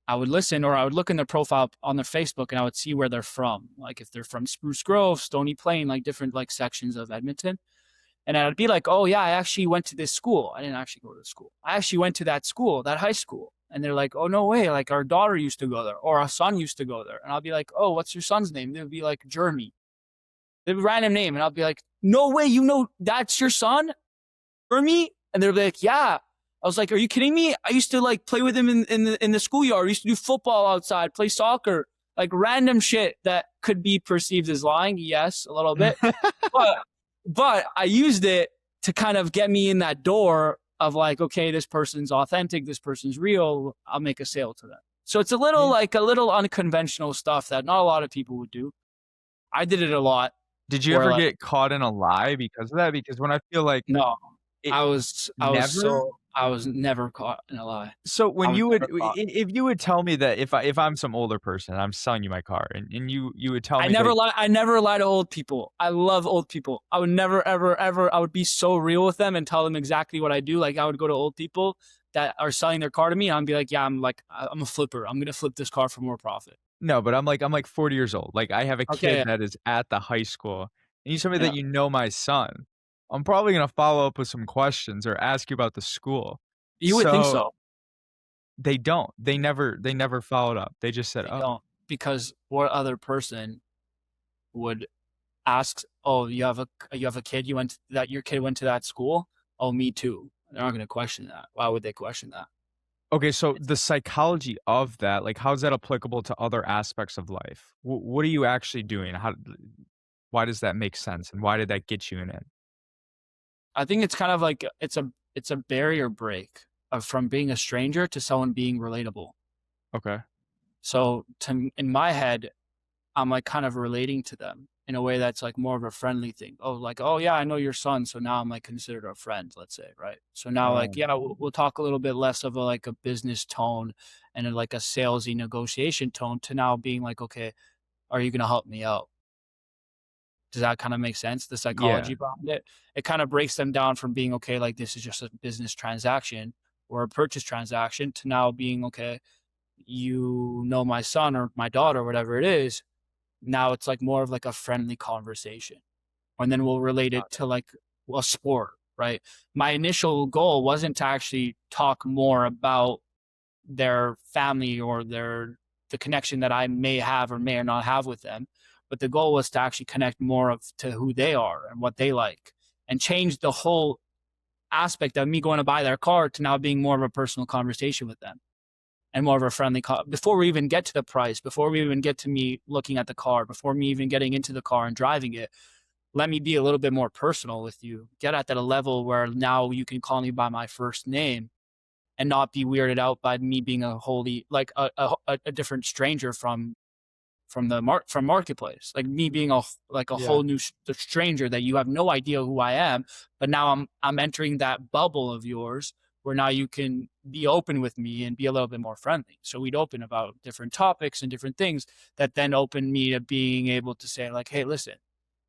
I would listen, or I would look in their profile on their Facebook and I would see where they're from. Like if they're from Spruce Grove, Stony Plain, like different like sections of Edmonton. And I'd be like, oh yeah, I actually went to this school. I didn't actually go to the school. I actually went to that school, that high school. And they're like, oh no way, like our daughter used to go there, or our son used to go there. And I'll be like, oh, what's your son's name? They'd be like, Jeremy. They'd be random name. And I'll be like, no way, you know that's your son? Jeremy? And they'll be like, yeah. I was like, are you kidding me? I used to like play with him in the schoolyard. I used to do football outside, play soccer, like random shit that could be perceived as lying. Yes, a little bit. But I used it to kind of get me in that door of like, okay, this person's authentic. This person's real. I'll make a sale to them. So it's a little unconventional stuff that not a lot of people would do. I did it a lot. Did you ever get caught in a lie because of that? Because when I feel like no, I was never caught in a lie. So when if you would tell me that if I'm some older person and I'm selling you my car and you would tell me I never lie to old people. I love old people. I would never ever I would be so real with them and tell them exactly what I do. Like I would go to old people that are selling their car to me and I'd be like, yeah, I'm a flipper. I'm gonna flip this car for more profit. No, but I'm like 40 years old. Like I have a kid that is at the high school and you tell me that you know my son. I'm probably going to follow up with some questions or ask you about the school. You would think so. They don't. They never followed up. They just said, don't, because what other person would ask, oh, you have a kid, your kid went to that school? Oh, me too. They're not going to question that. Why would they question that? Okay, so the psychology of that, like how is that applicable to other aspects of life? What are you actually doing? Why does that make sense? And why did that get you in it? I think it's kind of like it's a barrier break from being a stranger to someone being relatable. Okay. So in my head, I'm like kind of relating to them in a way that's like more of a friendly thing. Oh, like, oh yeah, I know your son. So now I'm like considered a friend, let's say, right? So now like, yeah, we'll talk a little bit less of a business tone and like a salesy negotiation tone to now being like, okay, are you going to help me out? Does that kind of make sense? The psychology behind it? It kind of breaks them down from being, okay, like this is just a business transaction or a purchase transaction to now being, okay, you know my son or my daughter, whatever it is. Now it's like more of like a friendly conversation. And then we'll relate it to like a sport, right? My initial goal wasn't to actually talk more about their family or the connection that I may have or may not have with them. But the goal was to actually connect more to who they are and what they like and changed the whole aspect of me going to buy their car to now being more of a personal conversation with them and more of a friendly call before we even get to the price, before we even get to me looking at the car, before me even getting into the car and driving it. Let me be a little bit more personal with you. Get at that level where now you can call me by my first name and not be weirded out by me being a wholly like a different stranger from marketplace, like me being a Yeah. whole new stranger that you have no idea who I am, but now I'm entering that bubble of yours where now you can be open with me and be a little bit more friendly. So we'd open about different topics and different things that then open me to being able to say like, hey, listen,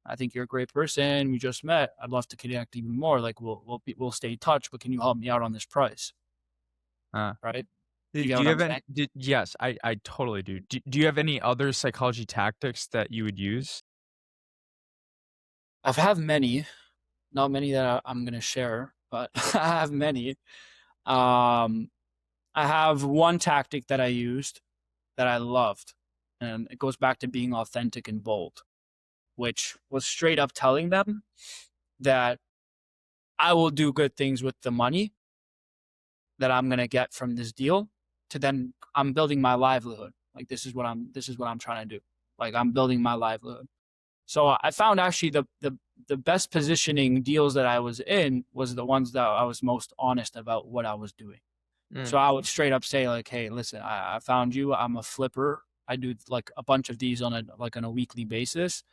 I think you're a great person. We just met. I'd love to connect even more. Like we'll stay in touch, but can you help me out on this price? Uh, Right? do You get do what you I'm have any? saying? Yes, I totally do. Do you have any other psychology tactics that you would use? I've have many, not many that I'm gonna share, but I have many. Um, I have one tactic that I used that I loved, and it goes back to being authentic and bold, which was straight up telling them that I will do good things with the money that I'm gonna get from this deal to then I'm building my livelihood. Like this is what I'm trying to do. Like I'm building my livelihood. So I found actually the best positioning deals that I was in was the ones that I was most honest about what I was doing. Mm. So I would straight up say like, hey, listen, I found you. I'm a flipper. I do like a bunch of these on a weekly basis.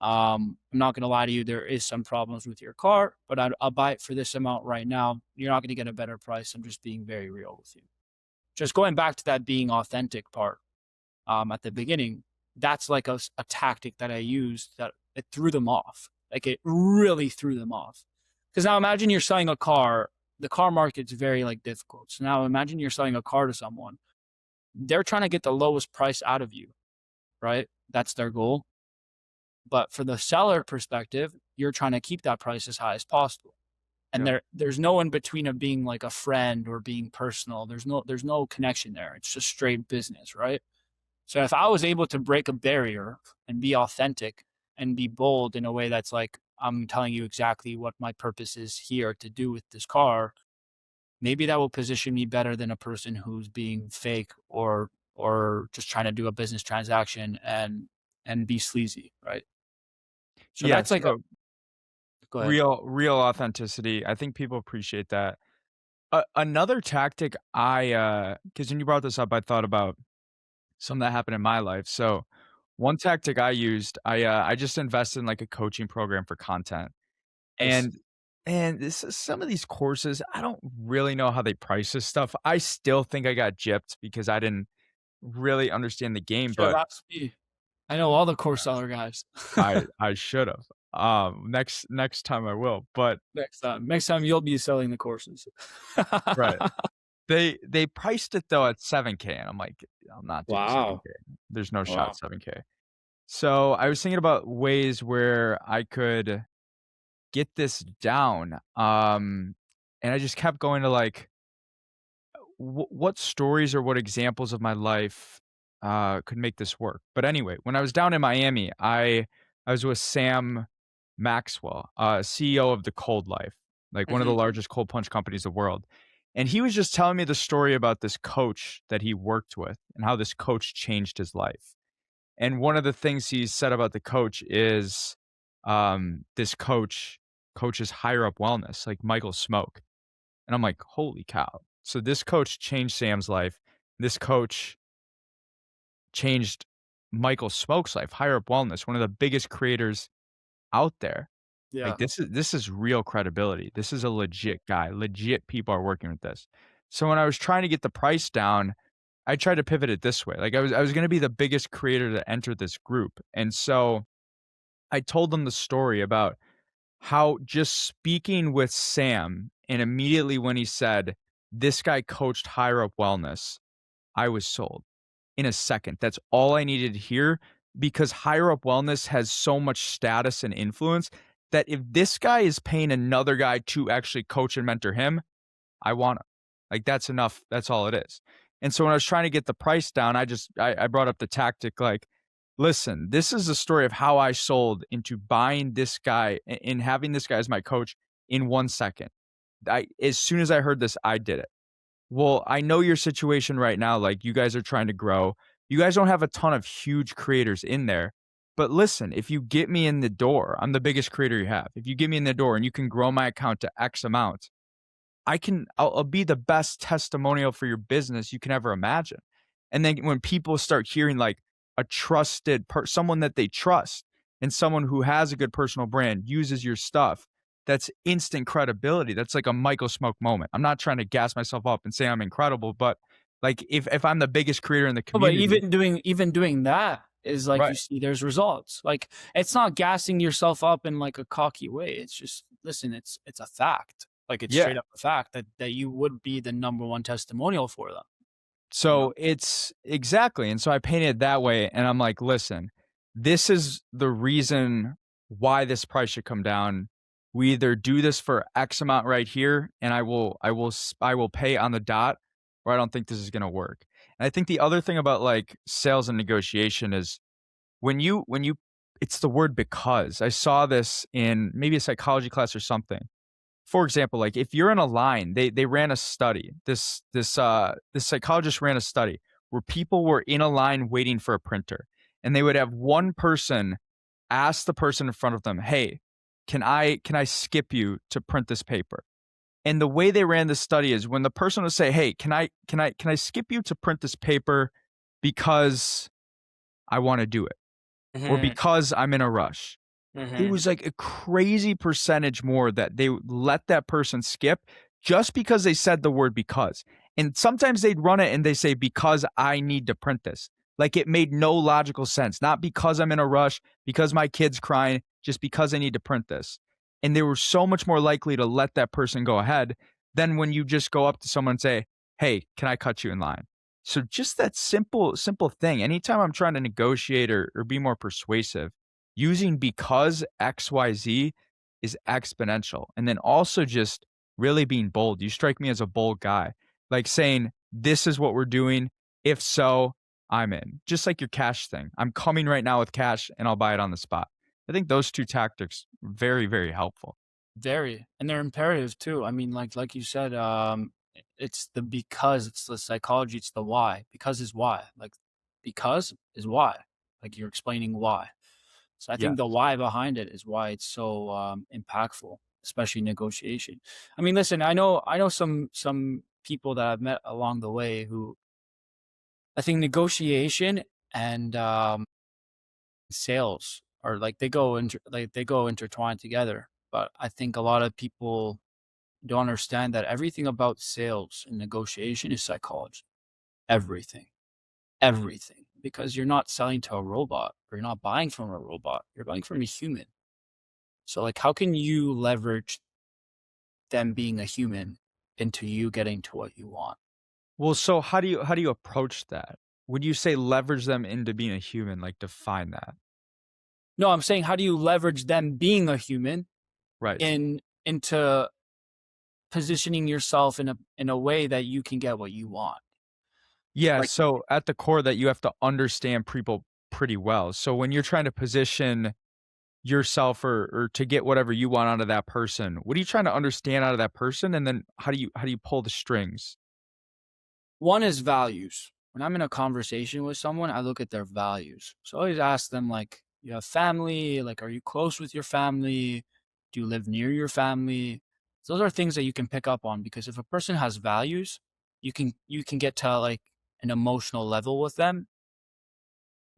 I'm not gonna lie to you, there is some problems with your car, but I'll buy it for this amount right now. You're not gonna get a better price. I'm just being very real with you. Just going back to that being authentic part at the beginning, that's like a tactic that I used that it threw them off. Like it really threw them off. Because now imagine you're selling a car. The car market's very like difficult. So now imagine you're selling a car to someone. They're trying to get the lowest price out of you, right? That's their goal. But for the seller perspective, you're trying to keep that price as high as possible. And Yeah. there's no in between of being like a friend or being personal. There's no connection there. It's just straight business, right? So if I was able to break a barrier and be authentic and be bold in a way that's like, I'm telling you exactly what my purpose is here to do with this car, maybe that will position me better than a person who's being fake or just trying to do a business transaction and be sleazy, right? So Yeah. that's like a So go ahead. real authenticity. I think people appreciate that. Another tactic because when you brought this up, I thought about something that happened in my life. So one tactic I used, I just invested in like a coaching program for content. Nice. And this is some of these courses, I don't really know how they price this stuff. I still think I got gypped because I didn't really understand the game, Should have but asked me. I know all the course seller guys. I should have. Next time I will. But Next time you'll be selling the courses. right. They priced it though at 7K, and I'm like, I'm not doing Wow. 7K. There's no shot Wow. 7K. So I was thinking about ways where I could get this down. And I just kept going to like, what stories or what examples of my life could make this work. But anyway, when I was down in Miami, I was with Sam Maxwell, CEO of the Cold Life, like one of the Hmm. largest cold plunge companies in the world. And he was just telling me the story about this coach that he worked with and how this coach changed his life. And one of the things he said about the coach is this coaches higher up wellness, like Michael Smoke. And I'm like, holy cow. So this coach changed Sam's life. This coach changed Michael Smoke's life, higher up wellness, one of the biggest creators out there. Like Yeah. this is real credibility. This is a legit guy. Legit people are working with this. So when I was trying to get the price down, I tried to pivot it this way. Like I was going to be the biggest creator to enter this group. And so I told them the story about how just speaking with Sam and immediately when he said, this guy coached higher up wellness, I was sold in a second. That's all I needed to hear because higher up wellness has so much status and influence that if this guy is paying another guy to actually coach and mentor him, I want him. Like that's enough. That's all it is. And so when I was trying to get the price down, I brought up the tactic like, listen, this is a story of how I sold into buying this guy and having this guy as my coach in 1 second. As soon as I heard this, I did it. Well, I know your situation right now, like, you guys are trying to grow. You guys don't have a ton of huge creators in there, but listen, if you get me in the door, I'm the biggest creator you have. If you get me in the door and you can grow my account to X amount, I'll be the best testimonial for your business you can ever imagine. And then when people start hearing, like, a trusted someone that they trust and someone who has a good personal brand uses your stuff, that's instant credibility. That's like a Michael Smoke moment. I'm not trying to gas myself up and say I'm incredible, but, like, if I'm the biggest creator in the Oh, but community. even doing that is like you Right. see there's results. Like it's not gassing yourself up in like a cocky way. It's just listen, it's a fact. Like it's Yeah. straight up a fact that you would be the number one testimonial for them. You know? So it's exactly. And so I painted it that way. And I'm like, listen, this is the reason why this price should come down. We either do this for X amount right here, and I will pay on the dot, or I don't think this is going to work. And I think the other thing about, like, sales and negotiation is when you it's the word because. I saw this in maybe a psychology class or something. For example, like, if you're in a line, they ran a study. This psychologist ran a study where people were in a line waiting for a printer, and they would have one person ask the person in front of them, "Hey, can I skip you to print this paper?" And the way they ran the study is when the person would say, "Hey, can I skip you to print this paper because I want to do it, or Mhm. because I'm in a rush?" It Mhm. was like a crazy percentage more that they would let that person skip just because they said the word because. And sometimes they'd run it and they say, because I need to print this. Like, it made no logical sense. Not because I'm in a rush, because my kid's crying, just because I need to print this. And they were so much more likely to let that person go ahead than when you just go up to someone and say, "Hey, can I cut you in line?" So just that simple thing. Anytime I'm trying to negotiate or be more persuasive, using because XYZ is exponential. And then also just really being bold. You strike me as a bold guy, like saying, "This is what we're doing. If so, I'm in." Just like your cash thing. I'm coming right now with cash and I'll buy it on the spot. I think those two tactics very, very helpful. Very. And they're imperative too. I mean, like you said, it's the because, it's the psychology, it's the why. Because is why. Like because is why. Like you're explaining why. So I think the Yes. why behind it is why it's so impactful, especially negotiation. I mean, listen, I know some people that I've met along the way who I think negotiation and sales are like they go intertwined together. But I think a lot of people don't understand that everything about sales and negotiation is psychology. Everything. Everything. Because you're not selling to a robot or you're not buying from a robot. You're buying from a human. So like how can you leverage them being a human into you getting to what you want? Well, so how do you approach that? When you say leverage them into being a human, like, define that. No, I'm saying how do you leverage them being a human Right. into positioning yourself in a way that you can get what you want. Yeah, Like so at the core that you have to understand people pretty well. So when you're trying to position yourself or to get whatever you want out of that person, what are you trying to understand out of that person? And then how do you pull the strings? one is values. When I'm in a conversation with someone, I look at their values. So I always ask them like, you have family? Like, are you close with your family? Do you live near your family? Those are things that you can pick up on because if a person has values, you can get to like an emotional level with them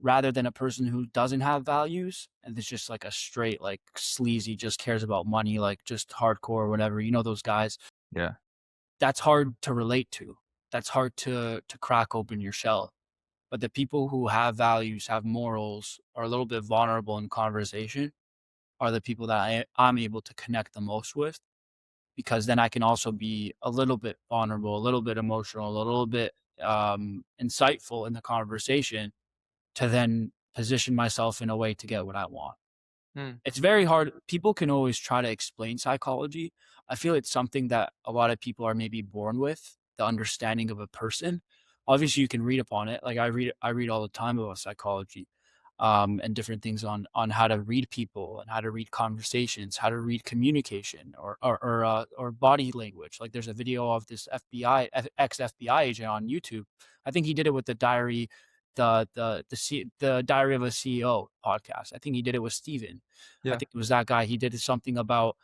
rather than a person who doesn't have values and it's just like a straight like sleazy just cares about money like just hardcore or whatever, you know, those guys. Yeah. That's hard to relate to. That's hard to crack open your shell. But the people who have values, have morals, are a little bit vulnerable in conversation are the people that I'm able to connect the most with because then I can also be a little bit vulnerable, a little bit emotional, a little bit insightful in the conversation to then position myself in a way to get what I want. Mm. It's very hard. People can always try to explain psychology. I feel it's something that a lot of people are maybe born with, the understanding of a person. Obviously, you can read upon it. Like I read all the time about psychology. and different things on how to read people and how to read conversations, how to read communication or body language. Like there's a video of this ex FBI agent on YouTube. I think he did it with the the Diary of a CEO podcast. I think he did it with Steven. I Yeah. think it was that guy. He did something about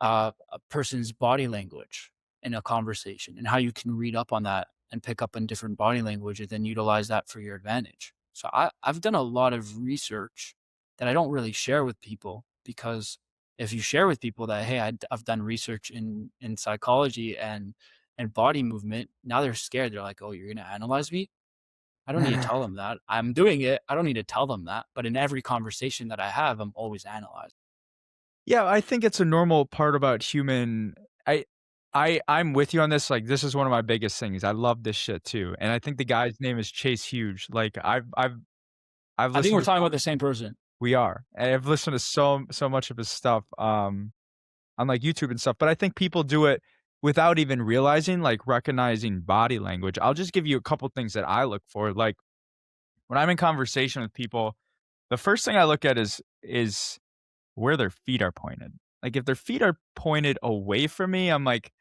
a person's body language in a conversation and how you can read up on that and pick up on different body language and then utilize that for your advantage. So I've done a lot of research that I don't really share with people, because if you share with people that, hey, I've done research in psychology and body movement, now they're scared. They're like, oh, you're going to analyze me? I don't need to tell them that. I'm doing it. I don't need to tell them that. But in every conversation that I have, I'm always analyzed. Yeah, I think it's a normal part about human. I I'm with you on this. Like, this is one of my biggest things. I love this shit too, and I think the guy's name is Chase Huge. Like, I've I think listened we're to talking about the same person. we are. And I've listened to so much of his stuff on like YouTube and stuff. But I think people do it without even realizing, like recognizing body language. I'll just give you a couple things that I look for. Like when I'm in conversation with people, the first thing I look at is where their feet are pointed. Like, if their feet are pointed away from me, I'm like,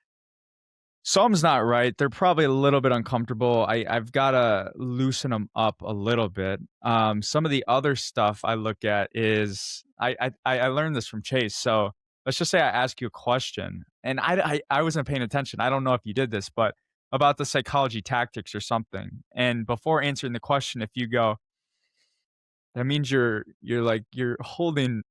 something's not right. They're probably a little bit uncomfortable. I've gotta loosen them up a little bit. Some of the other stuff I look at is I learned this from Chase. So let's just say I ask you a question, and I wasn't paying attention. I don't know if you did this, but about the psychology tactics or something. And before answering the question, if you go, that means you're like you're holding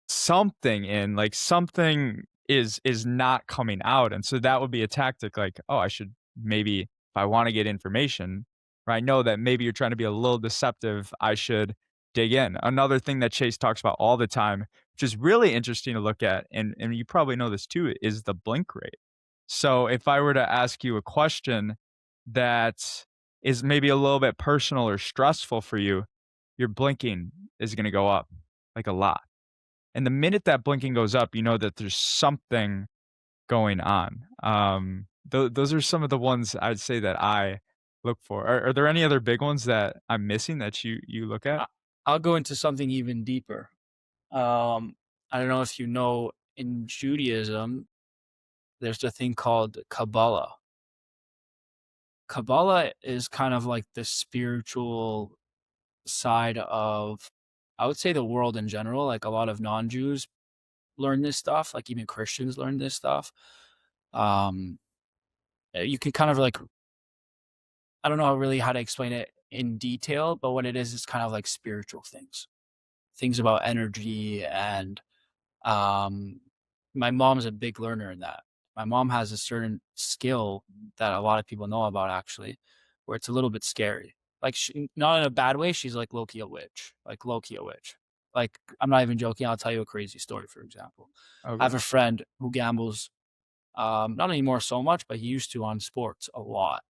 something in, like something is not coming out, and so that would be a tactic like, "Oh, I should maybe if I wanna get information, or I know that maybe you're trying to be a little deceptive, I should dig in." Another thing that Chase talks about all the time, which is really interesting to look at, and you probably know this too, is the blink rate. So, if I were to ask you a question that is maybe a little bit personal or stressful for you, your blinking is gonna go up, like, a lot. And the minute that blinking goes up, you know that there's something going on. Those are some of the ones I'd say that I look for. Are there any other big ones that I'm missing that you look at? I, I'll go into something even deeper. I don't know if you know, in Judaism, there's a thing called Kabbalah. Kabbalah is kind of like the spiritual side of, I would say, the world in general. Like a lot of non-Jews learn this stuff. Like even Christians learn this stuff. Um, you can kind of like, I don't know really how to explain it in detail, but what it is kind of like spiritual things about energy and um, my mom's a big learner in that. My mom has a certain skill that a lot of people know about, actually, where it's a little bit scary. Like not in a bad way. She's like low key a witch. Like low key a witch. Like I'm not even joking. I'll tell you a crazy story. For example, I Okay. have a friend who gambles. Not anymore so much, but he used to on sports a lot.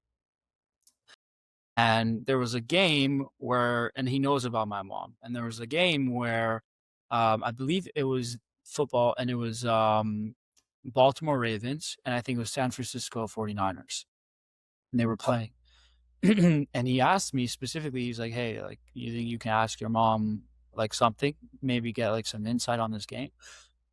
And there was a game where, and he knows about my mom. And there was a game where, I believe it was football, and it was Baltimore Ravens, and I think it was San Francisco 49ers, and they were playing. And he asked me specifically, he's like, hey, like, you think you can ask your mom like something, maybe get like some insight on this game?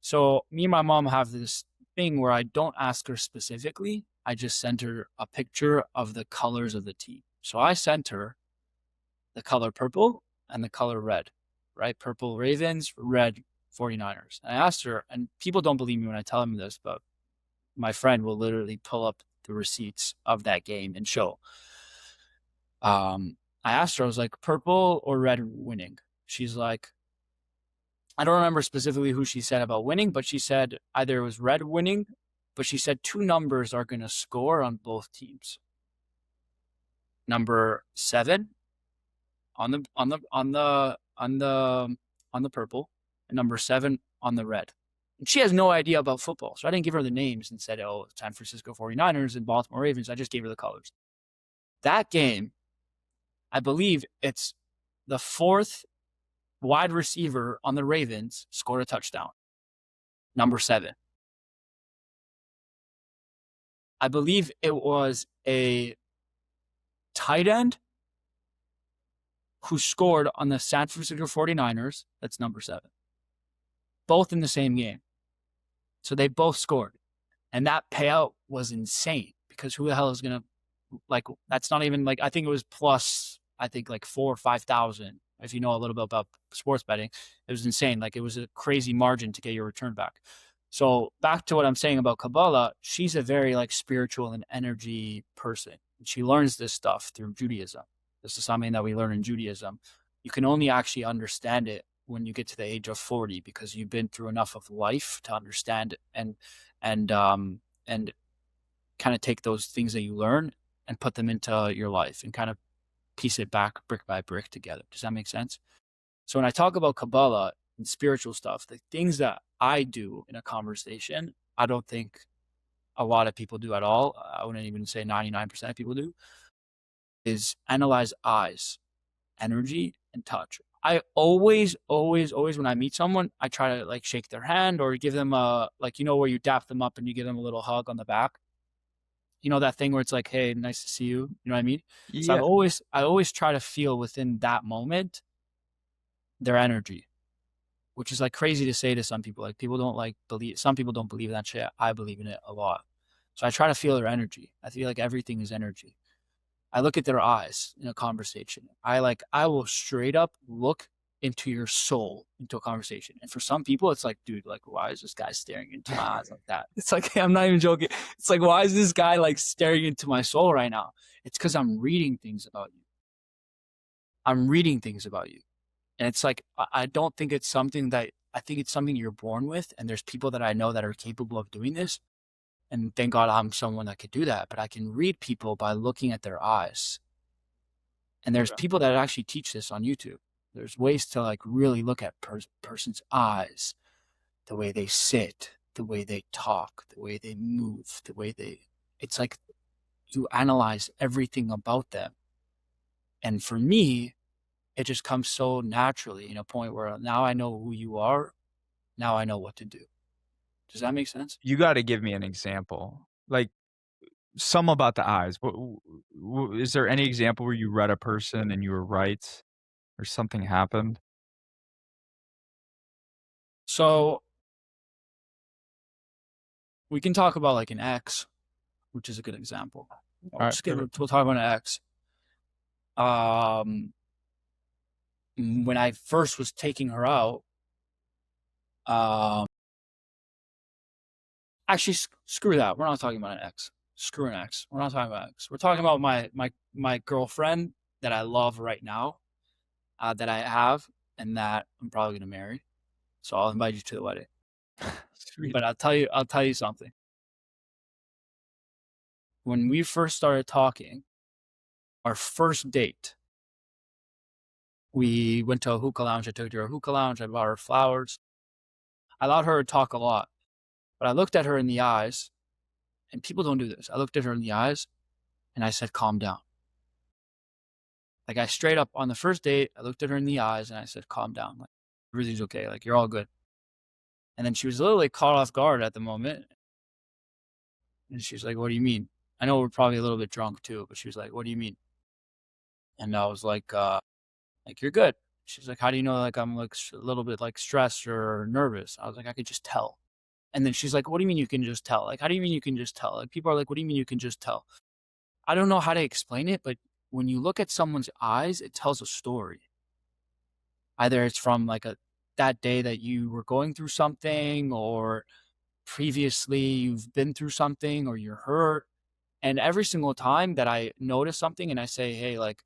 So me and my mom have this thing where I don't ask her specifically. I just send her a picture of the colors of the team. So I sent her the color purple and the color red, right? Purple Ravens, red 49ers. And I asked her, and people don't believe me when I tell them this, but my friend will literally pull up the receipts of that game and show. I asked her, I was like, purple or red winning? She's like, I don't remember specifically who she said about winning, but she said either it was red winning, but she said two numbers are going to score on both teams. Number 7 on the purple, and number 7 on the red. And she has no idea about football, so I didn't give her the names and said, oh, San Francisco 49ers and Baltimore Ravens. I just gave her the colors. That game, I believe it's the 4th wide receiver on the Ravens scored a touchdown. Number 7. I believe it was a tight end who scored on the San Francisco 49ers. That's number 7. Both in the same game. So they both scored. And that payout was insane because who the hell is going to, like, that's not even like, I think it was plus, I think like 4,000 or 5,000. If you know a little bit about sports betting, it was insane. Like, it was a crazy margin to get your return back. So back to what I'm saying about Kabbalah, she's a very like spiritual and energy person. She learns this stuff through Judaism. This is something that we learn in Judaism. You can only actually understand it when you get to the age of 40 because you've been through enough of life to understand it and kind of take those things that you learn and put them into your life and kind of piece it back brick by brick together. Does that make sense? So when I talk about Kabbalah and spiritual stuff, the things that I do in a conversation, I don't think a lot of people do at all. I wouldn't even say 99% of people do, is analyze eyes, energy, and touch. I always, when I meet someone, I try to like shake their hand or give them a, like, you know, where you dap them up and you give them a little hug on the back. You know, that thing where it's like, hey, nice to see you. You know what I mean? So Yeah. I always try to feel within that moment their energy, which is like crazy to say to some people. Like, people don't like believe, some people don't believe in that shit. I believe in it a lot. So I try to feel their energy. I feel like everything is energy. I look at their eyes in a conversation. I will straight up look into your soul, into a conversation. And for some people, it's like, dude, like, why is this guy staring into my eyes like that? It's like, I'm not even joking. It's like, why is this guy like staring into my soul right now? It's because I'm reading things about you. I'm reading things about you. And it's like, I don't think it's something that, I think it's something you're born with. And there's people that I know that are capable of doing this. And thank God I'm someone that could do that. But I can read people by looking at their eyes. And there's people that actually teach this on YouTube. There's ways to like really look at person's eyes, the way they sit, the way they talk, the way they move, the way they, it's like you analyze everything about them. And for me, it just comes so naturally in a point where now I know who you are. Now I know what to do. Does that make sense? You got to give me an example. Like, some about the eyes. Is there any example where you read a person and you were right or something happened? So we can talk about like an ex, which is a good example. All right, We'll talk about an ex. When I first was taking her out, actually, screw that. We're not talking about an ex. Screw an ex. We're not talking about ex. We're talking about my girlfriend that I love right now, that I have, and that I'm probably gonna marry. So I'll invite you to the wedding. Sweet. But I'll tell you something. When we first started talking, our first date, we went to a hookah lounge. I took her to a hookah lounge. I bought her flowers. I allowed her to talk a lot. But I looked at her in the eyes, and people don't do this. I looked at her in the eyes, and I said, calm down. Like, I straight up, on the first date, I looked at her in the eyes, and I said, calm down. Like, everything's okay. Like, you're all good. And then she was literally caught off guard at the moment. And she's like, what do you mean? I know we're probably a little bit drunk, too, but she was like, what do you mean? And I was like, you're good. She's like, how do you know, like, I'm like a little bit like stressed or nervous? I was like, I could just tell. And then she's like, what do you mean you can just tell? Like, how do you mean you can just tell? Like, people are like, what do you mean you can just tell? I don't know how to explain it, but when you look at someone's eyes, it tells a story. Either it's from like that day that you were going through something, or previously you've been through something, or you're hurt. And every single time that I notice something and I say, hey, like,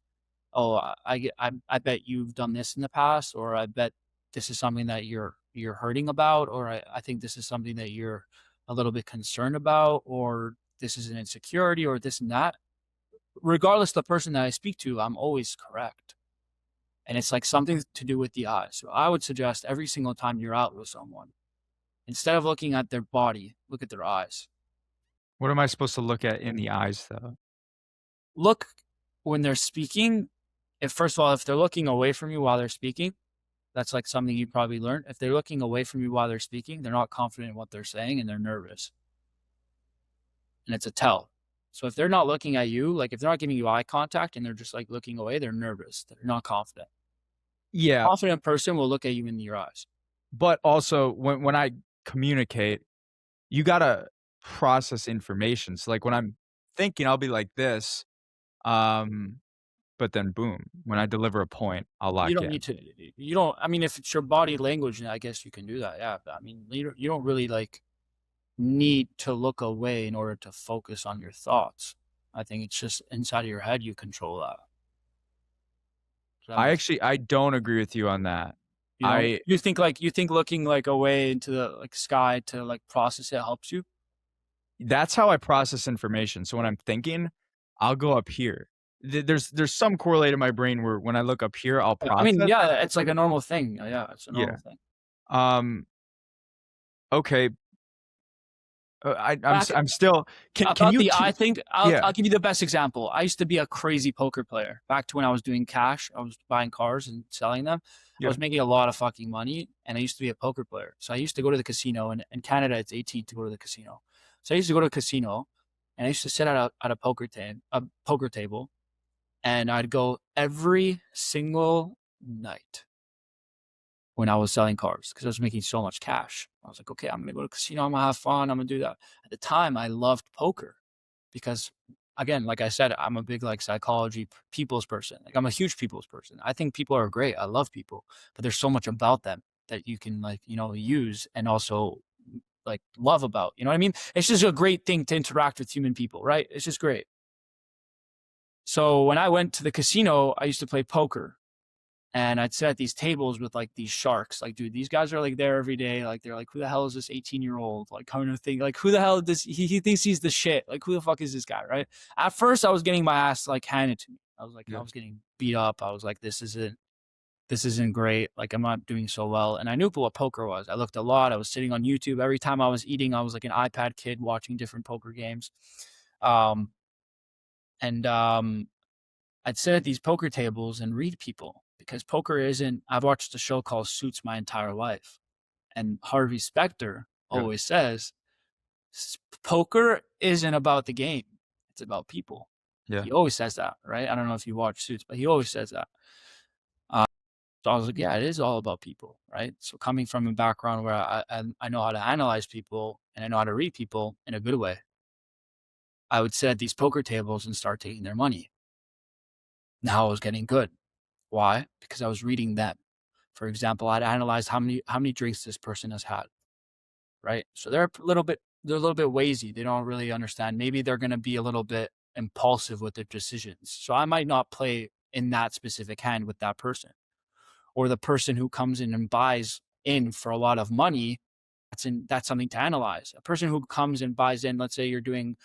oh, I bet you've done this in the past, or I bet this is something that you're hurting about, or I think this is something that you're a little bit concerned about, or this is an insecurity, or this and that. Regardless of the person that I speak to, I'm always correct. And it's like something to do with the eyes. So I would suggest every single time you're out with someone, instead of looking at their body, look at their eyes. What am I supposed to look at in the eyes, though? Look when they're speaking. If first of all, if they're looking away from you while they're speaking, that's like something you probably learned. If they're looking away from you while they're speaking, they're not confident in what they're saying and they're nervous. And it's a tell. So if they're not looking at you, like if they're not giving you eye contact and they're just like looking away, they're nervous. They're not confident. Yeah, Confident person will look at you in your eyes. but also when I communicate, you gotta process information. So like when I'm thinking, I'll be like this, um, but then boom, when I deliver a point, I'll You lock don't in. need to. You don't. I mean, if it's your body language, I guess you can do that. Yeah. But I mean, you don't really like need to look away in order to focus on your thoughts. I think it's just inside of your head you control that. So that makes I don't agree with you on that. you know I you think looking like away into the like sky to like process it helps you. That's how I process information. So when I'm thinking, I'll go up here. There's some correlate in my brain where when I look up here, I'll I mean, process. yeah, it's like a normal thing. Yeah, it's a normal Yeah. thing. Um, okay. Back I'm still can about you the eye keep thing, yeah, I'll give you the best example. I used to be a crazy poker player. Back to when I was doing cash, I was buying cars and selling them. I yeah, was making a lot of fucking money, and I used to be a poker player. So I used to go to the casino, and in Canada, it's 18 to go to the casino. So I used to go to a casino, and I used to sit at a poker table, and I'd go every single night when I was selling cars because I was making so much cash. I was like, okay, I'm gonna go to the casino, I'm gonna have fun, I'm gonna do that. At the time, I loved poker because, again, like I said, I'm a big like psychology people's person. Like I'm a huge people's person. I think people are great. I love people, but there's so much about them that you can like use and also like love about. You know what I mean? It's just a great thing to interact with human people, right? It's just great. So when I went to the casino, I used to play poker and I'd sit at these tables with like these sharks. Like, dude, these guys are like there every day. Like, they're like, who the hell is this 18-year-old? Like, kind of thing. Like, who the hell does he thinks he's the shit? Like, who the fuck is this guy? Right. At first, I was getting my ass like handed to me. I yeah. was getting beat up. I was like, this isn't great. Like, I'm not doing so well. And I knew what poker was. I looked a lot. I was sitting on YouTube. Every time I was eating, I was like an iPad kid watching different poker games. Um, and I'd sit at these poker tables and read people because poker isn't. I've watched a show called Suits my entire life, and Harvey Specter Yeah. always says poker isn't about the game; it's about people. Yeah. He always says that, right? I don't know if you watch Suits, but he always says that. Uh, so I was like, yeah, it is all about people, right? So coming from a background where I know how to analyze people and I know how to read people in a good way, I would sit at these poker tables and start taking their money. Now I was getting good. Why? Because I was reading them. For example, I'd analyze how many drinks this person has had, right? So they're a little bit wazy. They don't really understand. Maybe they're going to be a little bit impulsive with their decisions. So I might not play in that specific hand with that person. Or the person who comes in and buys in for a lot of money, that's something to analyze. A person who comes and buys in, let's say you're doing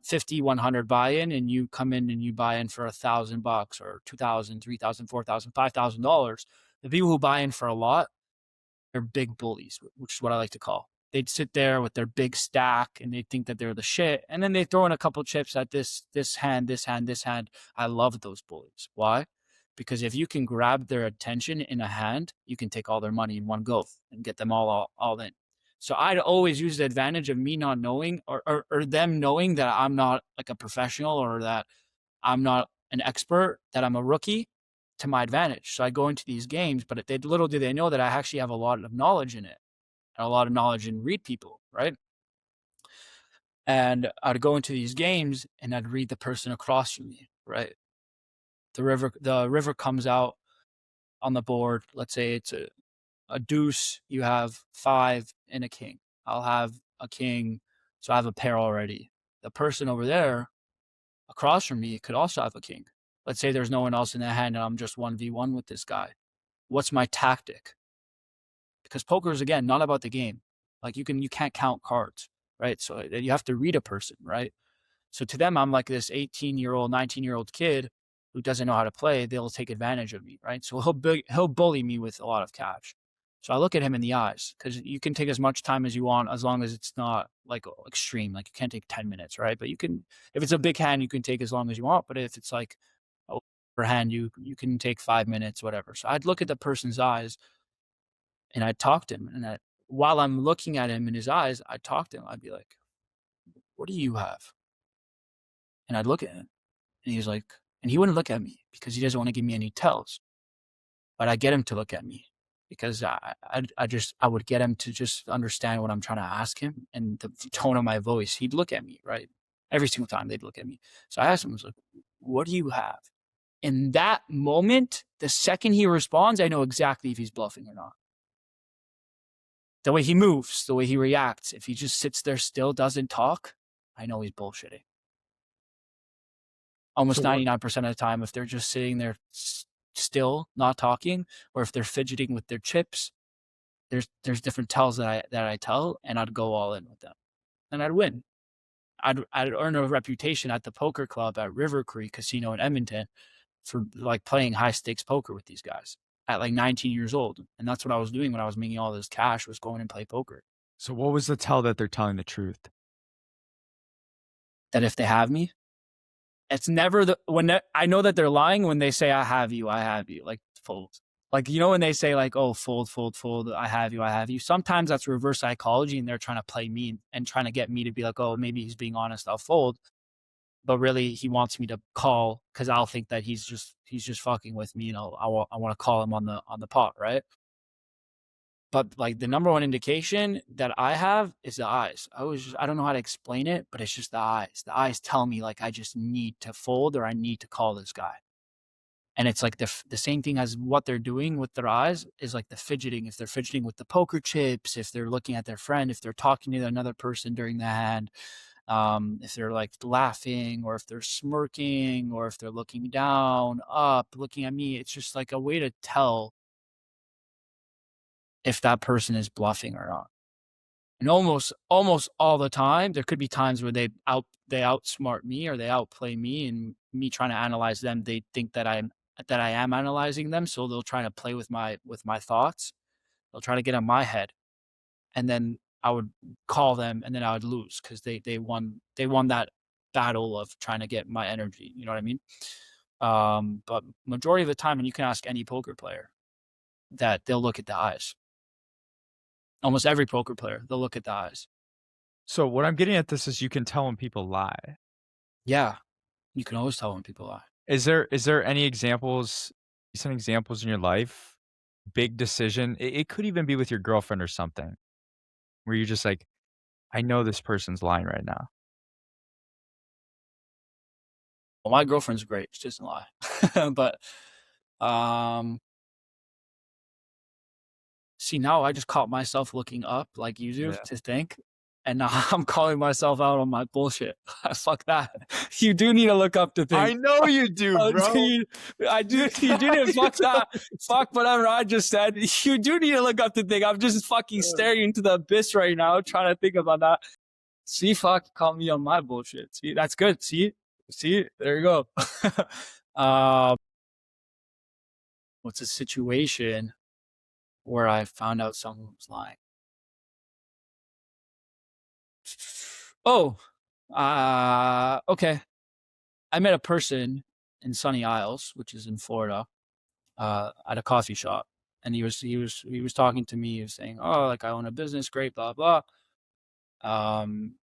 50, 100 buy-in, and you come in and you buy in for $1,000 or 2,000, 3,000, 4,000, $5,000. The people who buy in for a lot, they're big bullies, which is what I like to call. They'd sit there with their big stack and they think that they're the shit. And then they throw in a couple chips at this hand, this hand, this hand. I love those bullies. Why? Because if you can grab their attention in a hand, you can take all their money in one go and get them all in. So I'd always use the advantage of me not knowing or them knowing that I'm not like a professional or that I'm not an expert, that I'm a rookie to my advantage. So I go into these games, but little do they know that I actually have a lot of knowledge in it and a lot of knowledge in read people, right? And I'd go into these games and I'd read the person across from me, right? The river comes out on the board. Let's say it's a deuce, you have five and a king. I'll have a king, so I have a pair already. The person over there across from me could also have a king. Let's say there's no one else in the hand and I'm just 1v1 with this guy. What's my tactic? Because poker is, again, not about the game. Like you can't count cards, right? So you have to read a person, right? So to them, I'm like this 18-year-old, 19-year-old kid who doesn't know how to play. They'll take advantage of me, right? So he'll bully me with a lot of cash. So I look at him in the eyes because you can take as much time as you want as long as it's not like extreme. Like you can't take 10 minutes, right? But you can, if it's a big hand, you can take as long as you want. But if it's like a hand, you can take 5 minutes, whatever. So I'd look at the person's eyes and I'd talk to him. And while I'm looking at him in his eyes, I'd talk to him. I'd be like, what do you have? And I'd look at him, and he was like, and he wouldn't look at me because he doesn't want to give me any tells. But I get him to look at me because I would get him to just understand what I'm trying to ask him and the tone of my voice. He'd look at me, right? Every single time they'd look at me. So I asked him, I was like, what do you have? In that moment, the second he responds, I know exactly if he's bluffing or not. The way he moves, the way he reacts, if he just sits there still, doesn't talk, I know he's bullshitting. Almost So what 99% of the time, if they're just sitting there still, not talking, or if they're fidgeting with their chips, there's different tells that I tell, and I'd go all in with them, and I'd win. I'd earn a reputation at the poker club at River Creek Casino in Edmonton for like playing high stakes poker with these guys at like 19 years old, and that's what I was doing when I was making all this cash, was going and play poker. so what was the tell that they're telling the truth? That if they have me, it's never I know that they're lying when they say I have you, like fold. Like, you know, when they say like, oh, fold, fold, fold, I have you, I have you. Sometimes that's reverse psychology, and they're trying to play me and trying to get me to be like, oh, maybe he's being honest, I'll fold. But really, he wants me to call because I'll think that he's just fucking with me, and I want to call him on the pot, right? But like the number one indication that I have is the eyes. I don't know how to explain it, but it's just the eyes. The eyes tell me like I just need to fold or I need to call this guy. And it's like the same thing as what they're doing with their eyes is like the fidgeting. If they're fidgeting with the poker chips, if they're looking at their friend, if they're talking to another person during the hand, if they're like laughing, or if they're smirking, or if they're looking down, up, looking at me, it's just like a way to tell if that person is bluffing or not. And almost all the time, there could be times where they outsmart me or they outplay me, and me trying to analyze them, they think that I am analyzing them, so they'll try to play with my thoughts. They'll try to get in my head, and then I would call them, and then I would lose because they won that battle of trying to get my energy. You know what I mean? But majority of the time, and you can ask any poker player, that they'll look at the eyes. Almost every poker player, they'll look at the eyes. So what I'm getting at this is you can tell when people lie. Yeah, you can always tell when people lie. Is there any examples, some examples in your life, big decision? It could even be with your girlfriend or something, where you're just like, I know this person's lying right now. Well, my girlfriend's great. She doesn't lie. But see, now I just caught myself looking up like you do to think, and now I'm calling myself out on my bullshit. Fuck that. You do need to look up to think. I know you do, bro. I do. You didn't. Fuck that. Fuck whatever I just said. You do need to look up to think. I'm just fucking staring into the abyss right now, trying to think about that. See, fuck, call me on my bullshit. See, that's good. See, there you go. What's a situation where I found out someone was lying? Oh, okay. I met a person in Sunny Isles, which is in Florida, at a coffee shop, and he was talking to me. He was saying, "Oh, like I own a business, great, blah blah." And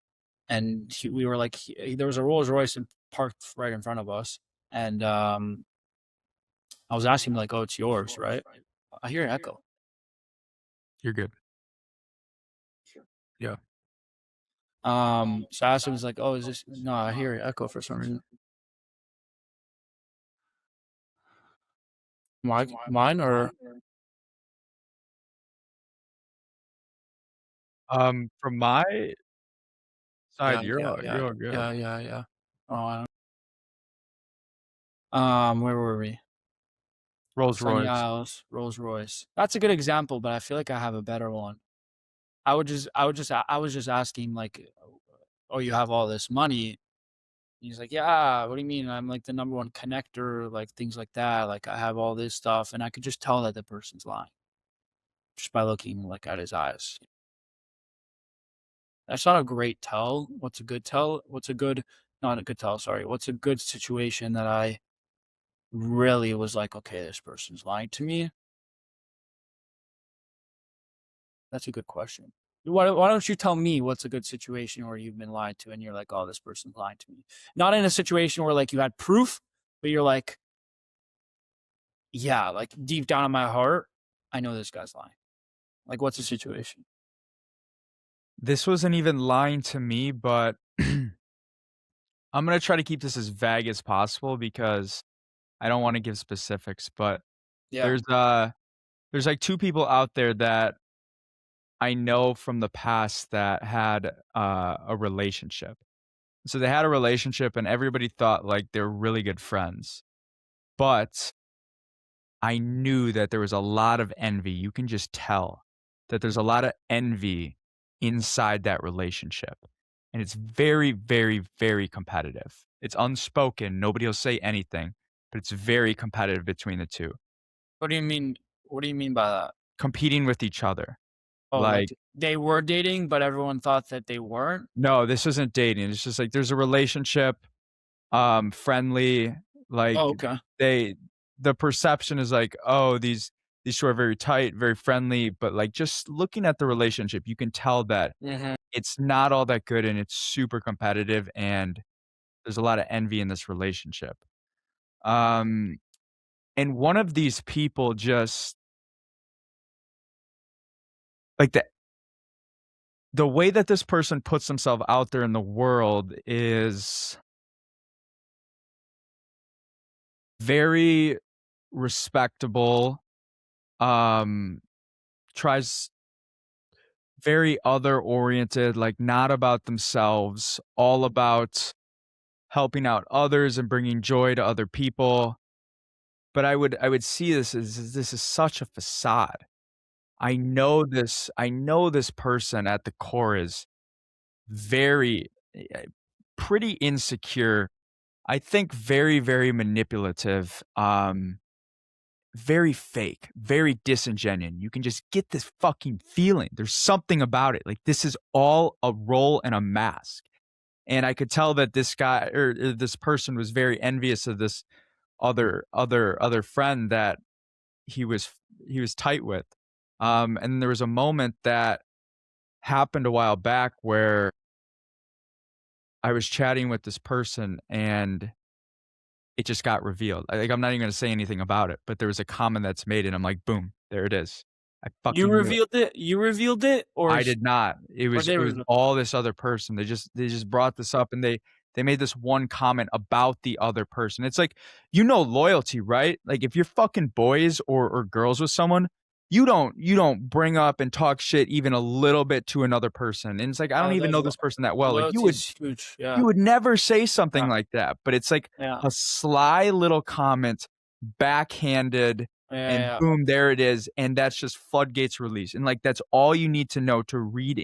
we were like, there was a Rolls Royce parked right in front of us, and I was asking him like, "Oh, it's yours, right?" I hear an echo. You're good. Yeah. So I asked him, "Is like, oh, is this?" No, I hear an echo for some reason. Mine or From my side, yeah, you're yeah, all yeah, good. yeah. Oh, where were we? Rolls Sunny Royce. Isles, Rolls Royce. That's a good example, but I feel like I have a better one. I was just asking like, oh, you have all this money. He's like, yeah, what do you mean? I'm like the number one connector, like things like that. Like I have all this stuff, and I could just tell that the person's lying just by looking like at his eyes. That's not a great tell. What's a good tell? Not a good tell, sorry. What's a good situation that I really was like, okay, this person's lying to me? That's a good question. Why don't you tell me what's a good situation where you've been lied to and you're like, oh, this person's lying to me? Not in a situation where like you had proof, but you're like, yeah, like deep down in my heart, I know this guy's lying. Like, what's the situation? This wasn't even lying to me, but I'm gonna try to keep this as vague as possible because I don't wanna give specifics, but Yeah. there's, uh there's, like, 2 people out there that I know from the past that had, a relationship. So they had a relationship and everybody thought, like, they were really good friends, but I knew that there was a lot of envy. You can just tell that there's a lot of envy inside that relationship. And it's very, very, very competitive. It's unspoken. Nobody will say anything, but it's very competitive between the 2, What do you mean? What do you mean by that? competing with each other. Oh, like Like, they were dating, but everyone thought that they weren't? no, this isn't dating. It's just like there's a relationship, friendly, like Oh, okay. they the perception is like, oh, these 2 are very tight, very friendly, but like just looking at the relationship, you can tell that Mhm. it's not all that good and it's super competitive and there's a lot of envy in this relationship. Um, and one of these people just like the way that this person puts themselves out there in the world is very respectable, um, tries very other oriented, like not about themselves, all about helping out others and bringing joy to other people. But I would see this as this is such a facade. I know this person at the core is very pretty insecure. I think very, very manipulative, very fake, very disingenuous. You can just get this fucking feeling. There's something about it. Like this is all a role and a mask. And I could tell that this guy or this person was very envious of this other friend that he was he was tight with. And there was a moment that happened a while back where I was chatting with this person and it just got revealed. Like, I'm not even gonna say anything about it, but there was a comment that's made and I'm like, "Boom, there it is. I You fucking knew it." revealed it? You revealed it? I did not. It Or was they it was revealed it? all this other person. They just brought this up and they made this one comment about the other person. It's like, loyalty, right? Like if you're fucking boys or girls with someone, you don't bring up and talk shit even a little bit to another person. And it's like, I don't even That's know this person that well. Like loyalty is huge. you Yeah. would never say Yeah. something like that, but it's like Yeah. a sly little comment, backhanded, Yeah, and yeah. boom, there it is, and that's just floodgates release, and, like, that's all you need to know to read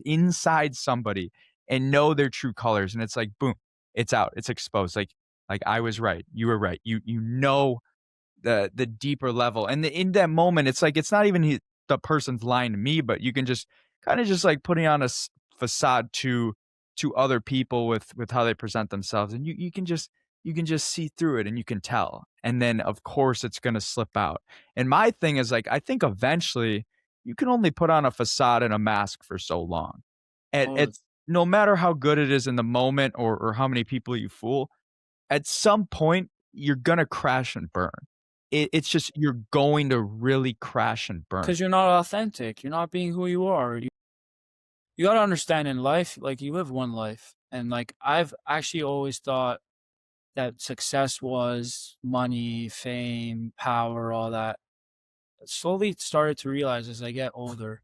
inside somebody and know their true colors, and it's like, boom, it's out, it's exposed, like, I was right, you were right, you know the deeper level. And in that moment, it's like it's not even the person's lying to me, but you can just kind of just like putting on a facade to other people with how they present themselves, and you can just see through it and you can tell. And then of course it's gonna slip out. And my thing is like I think eventually you can only put on a facade and a mask for so long. At Totally. no matter how good it is in the moment or how many people you fool, at some point, you're gonna crash and burn. It's just you're going to really crash and burn. 'Cause you're not authentic. You're not being who you are. You gotta understand in life, like, you live one life, and, like, I've actually always thought that success was money, fame, power, all that. Slowly started to realize as I get older,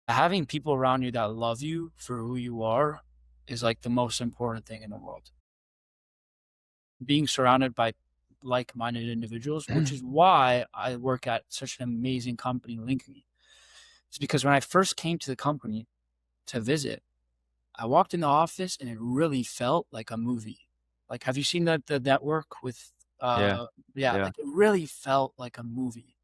having people around you that love you for who you are is, like, the most important thing in the world. Being surrounded by like-minded individuals, which is why I work at such an amazing company, Linkme. It's because when I first came to the company to visit, I walked in the office and it really felt like a movie. Like, have you seen the network with, Yeah, yeah, yeah. like, it really felt like a movie.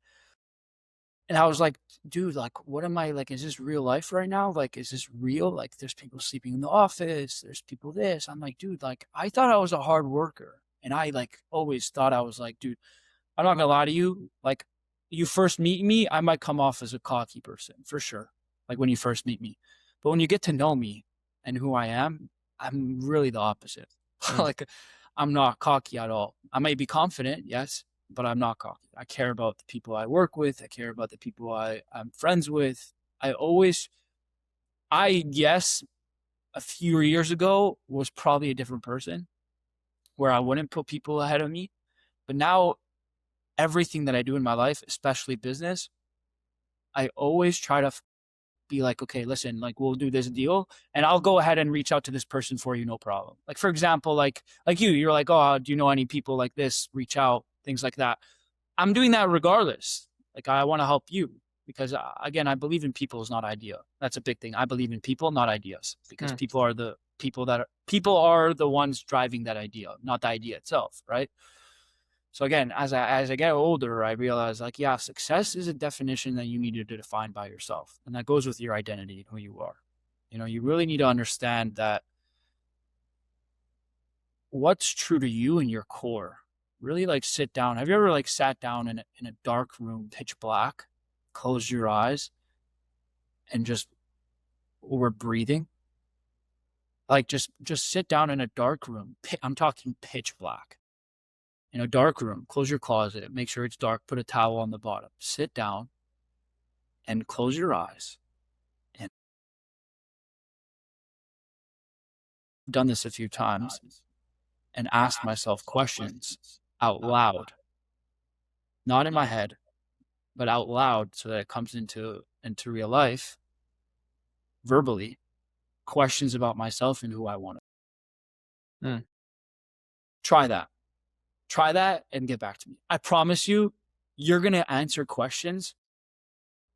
And I was like, "Dude, like, what am I like, is this real life right now? Like, is this real? Like, there's people sleeping in the office, there's people this." I'm like, "Dude, like, I thought I was a hard worker." And I, like, always thought I was like, "Dude, I'm not gonna lie to you, like, you first meet me, I might come off as a cocky person, for sure." like when you first meet me. But when you get to know me and who I am, I'm really the opposite. Like, I'm not cocky at all. I may be confident, yes, but I'm not cocky. I care about the people I work with. I care about the people I'm friends with. I always, yes, a few years ago was probably a different person where I wouldn't put people ahead of me. But now, everything that I do in my life, especially business, I always try to be like, okay, listen, like we'll do this deal and I'll go ahead and reach out to this person for you, no problem. Like for example, like you're like, oh, do you know any people like this? Reach out, things like that. I'm doing that regardless. Like I want to help you because again, I believe in people is not idea. That's a big thing. I believe in people, not ideas, because people are the ones driving that idea, not the idea itself, right? So again, as I get older, I realize like, yeah, success is a definition that you need to define by yourself. And that goes with your identity and who you are. You know, you really need to understand that what's true to you in your core. Really like sit down. Have you ever like sat down in a dark room, pitch black, close your eyes and just were breathing? Like just sit down in a dark room. I'm talking pitch black. In a dark room, close your closet, make sure it's dark, put a towel on the bottom, sit down and close your eyes. And I've done this a few times and asked myself questions out loud, not in my head, but out loud so that it comes into real life, verbally, questions about myself and who I want to. Try that. Try that and get back to me. I promise you, you're going to answer questions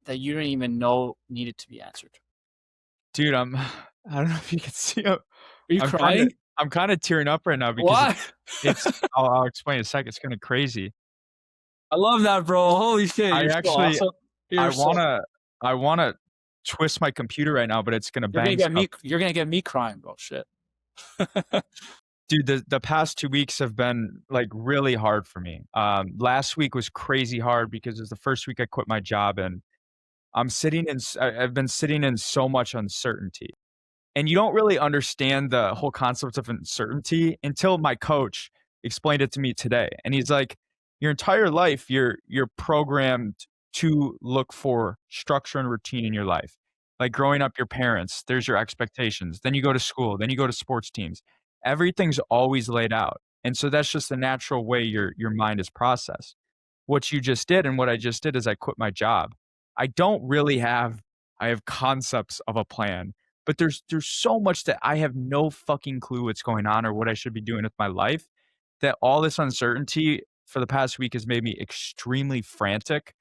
that you don't even know needed to be answered. Dude, I don't know if you can see. Are you I'm crying? I'm kind of tearing up right now because Why? I'll explain in a sec. It's kind of crazy. I love that, bro. Holy shit. I You're so actually, awesome. I wanna twist my computer right now, but it's gonna You're gonna bang get stuff. you're gonna get me crying, bro. Shit. Dude, the past 2 weeks have been like really hard for me. Last week was crazy hard because it was the first week I quit my job, and I've been sitting in so much uncertainty. And you don't really understand the whole concept of uncertainty until my coach explained it to me today. And he's like, your entire life, you're programmed to look for structure and routine in your life. Like growing up, your parents, there's your expectations. Then you go to school, then you go to sports teams. Everything's always laid out. And so that's just the natural way your mind is processed. What you just did and what I just did is I quit my job. I don't really have I have concepts of a plan, but there's so much that I have no fucking clue what's going on or what I should be doing with my life, that all this uncertainty for the past week has made me extremely frantic,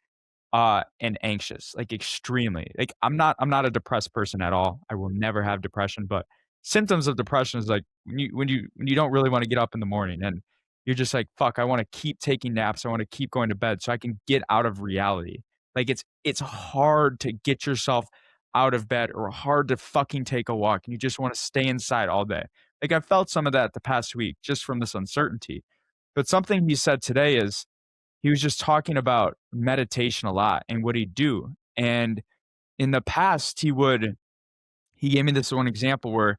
and anxious, like extremely. Like I'm not a depressed person at all. I will never have depression, but symptoms of depression is like when you don't really want to get up in the morning and you're just like, fuck, I want to keep taking naps. I want to keep going to bed so I can get out of reality. Like it's hard to get yourself out of bed or hard to fucking take a walk and you just want to stay inside all day. Like I felt some of that the past week just from this uncertainty. But something he said today is he was just talking about meditation a lot and what he'd do. And in the past, he gave me this one example where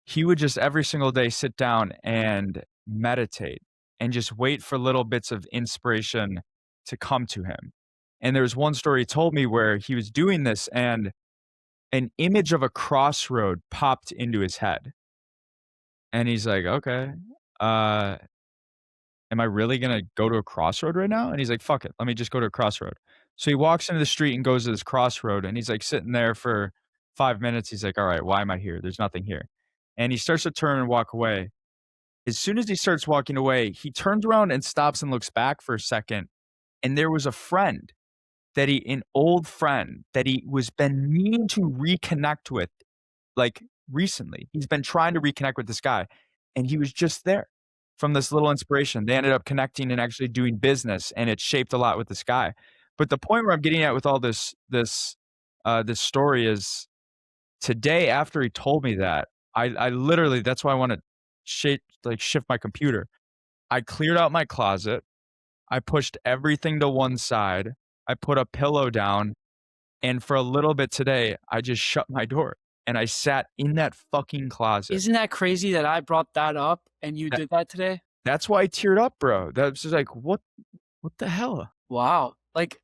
he would just every single day sit down and meditate and just wait for little bits of inspiration to come to him. And there was one story he told me where he was doing this and an image of a crossroad popped into his head. And he's like, okay, uh, am I really gonna go to a crossroad right now? And he's like, fuck it, let me just go to a crossroad. So he walks into the street and goes to this crossroad and he's like sitting there for 5 minutes. He's like, all right, why am I here? There's nothing here. And he starts to turn and walk away. As soon as he starts walking away, he turns around and stops and looks back for a second. And there was a friend an old friend that he was been meaning to reconnect with, like recently. He's been trying to reconnect with this guy, and he was just there from this little inspiration. They ended up connecting and actually doing business, and it shaped a lot with this guy. But the point where I'm getting at with all this story is today after he told me that, I literally that's why I want to shift my computer. I cleared out my closet. I pushed everything to one side. I put a pillow down And for a little bit today, I just shut my door and I sat in that fucking closet. Isn't that crazy that I brought that up and you That- did that today? That's why I teared up, bro. That's just like, what the hell? Wow. Like,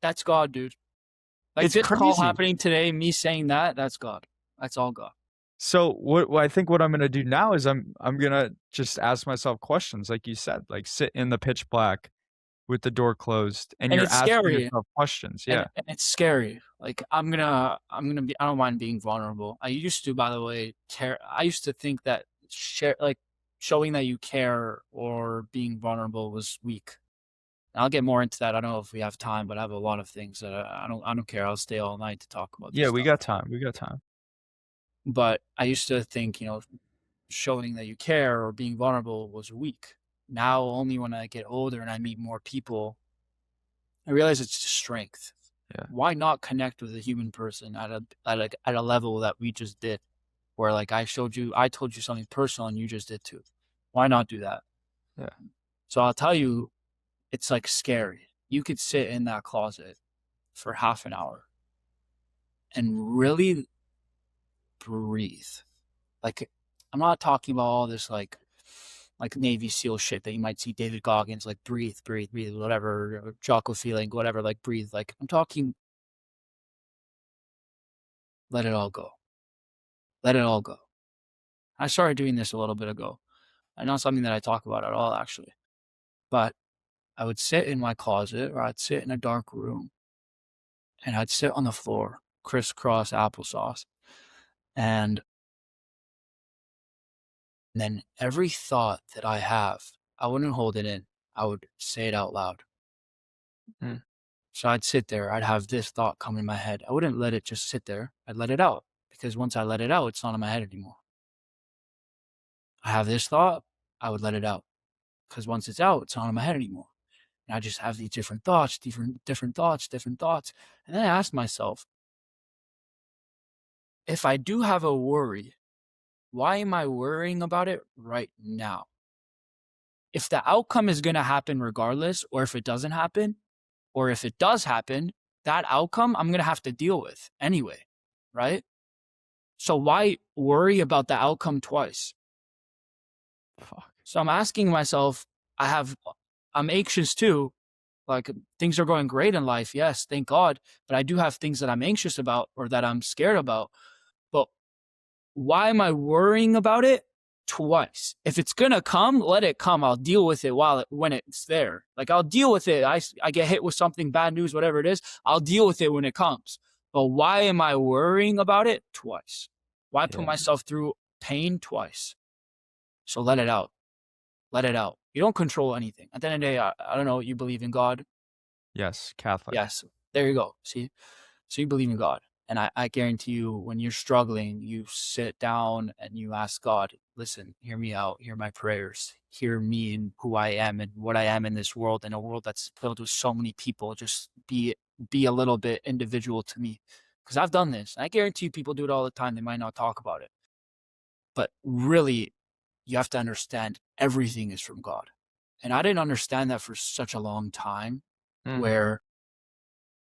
that's God, dude. Like, It's this call crazy. happening today, me saying that, that's God. That's all God. So what I think what I'm gonna do now is I'm gonna just ask myself questions, like you said, like sit in the pitch black with the door closed, and And you're it's asking scary. yourself questions. And, Yeah. and it's scary. Like, I don't mind being vulnerable. I used to, by the way, I used to think that showing that you care or being vulnerable was weak. And I'll get more into that. I don't know if we have time, but I have a lot of things that I don't care. I'll stay all night to talk about this Yeah, we stuff. got time. We got time. But I used to think, showing that you care or being vulnerable was weak. Now, only when I get older and I meet more people, I realize it's strength. Yeah. Why not connect with a human person at a level that we just did, where like I told you something personal and you just did too. Why not do that? Yeah. So I'll tell you, it's like scary. You could sit in that closet for half an hour and really breathe. Like, I'm not talking about all this like Navy SEAL shit that you might see David Goggins, like breathe, whatever, or Jocko feeling, whatever, like breathe. Like, I'm talking, let it all go. Let it all go. I started doing this a little bit ago. And not something that I talk about at all, actually. But I would sit in my closet or I'd sit in a dark room and I'd sit on the floor, crisscross applesauce. And then every thought that I have, I wouldn't hold it in. I would say it out loud. Mm. So I'd sit there. I'd have this thought come in my head. I wouldn't let it just sit there. I'd let it out because once I let it out, it's not in my head anymore. I have this thought. I would let it out because once it's out, it's not in my head anymore. And I just have these different thoughts. And then I ask myself, if I do have a worry, why am I worrying about it right now? If the outcome is going to happen regardless, or if it doesn't happen, or if it does happen, that outcome I'm going to have to deal with anyway, right? So why worry about the outcome twice? Fuck. So I'm asking myself, I'm anxious too. Like, things are going great in life. Yes, thank God. But I do have things that I'm anxious about or that I'm scared about. But why am I worrying about it twice? If it's going to come, let it come. I'll deal with it when it's there. Like, I'll deal with it. I get hit with something, bad news, whatever it is. I'll deal with it when it comes. But why am I worrying about it twice? Why put myself through pain twice? So let it out. Let it out. You don't control anything. At the end of the day, I don't know. You believe in God. Yes, Catholic. Yes. There you go. See? So you believe in God. And I guarantee you, when you're struggling, you sit down and you ask God, listen, hear me out, hear my prayers, hear me and who I am and what I am in this world, in a world that's filled with so many people. Just be a little bit individual to me. Because I've done this. I guarantee you people do it all the time. They might not talk about it. But really, you have to understand everything is from God. And I didn't understand that for such a long time, where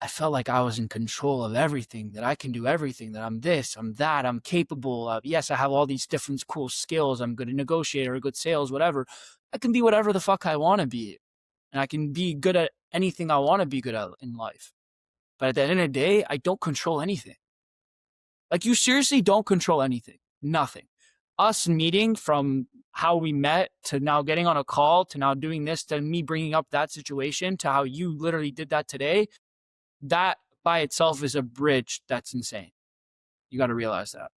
I felt like I was in control of everything, that I can do everything, that I'm this, I'm that, I'm capable of. Yes, I have all these different cool skills. I'm good at negotiator, good sales, whatever. I can be whatever the fuck I want to be. And I can be good at anything I want to be good at in life. But at the end of the day, I don't control anything. Like, you seriously don't control anything. Nothing. Us meeting, from how we met to now getting on a call to now doing this to me bringing up that situation to how you literally did that today, that by itself is a bridge that's insane. You got to realize that.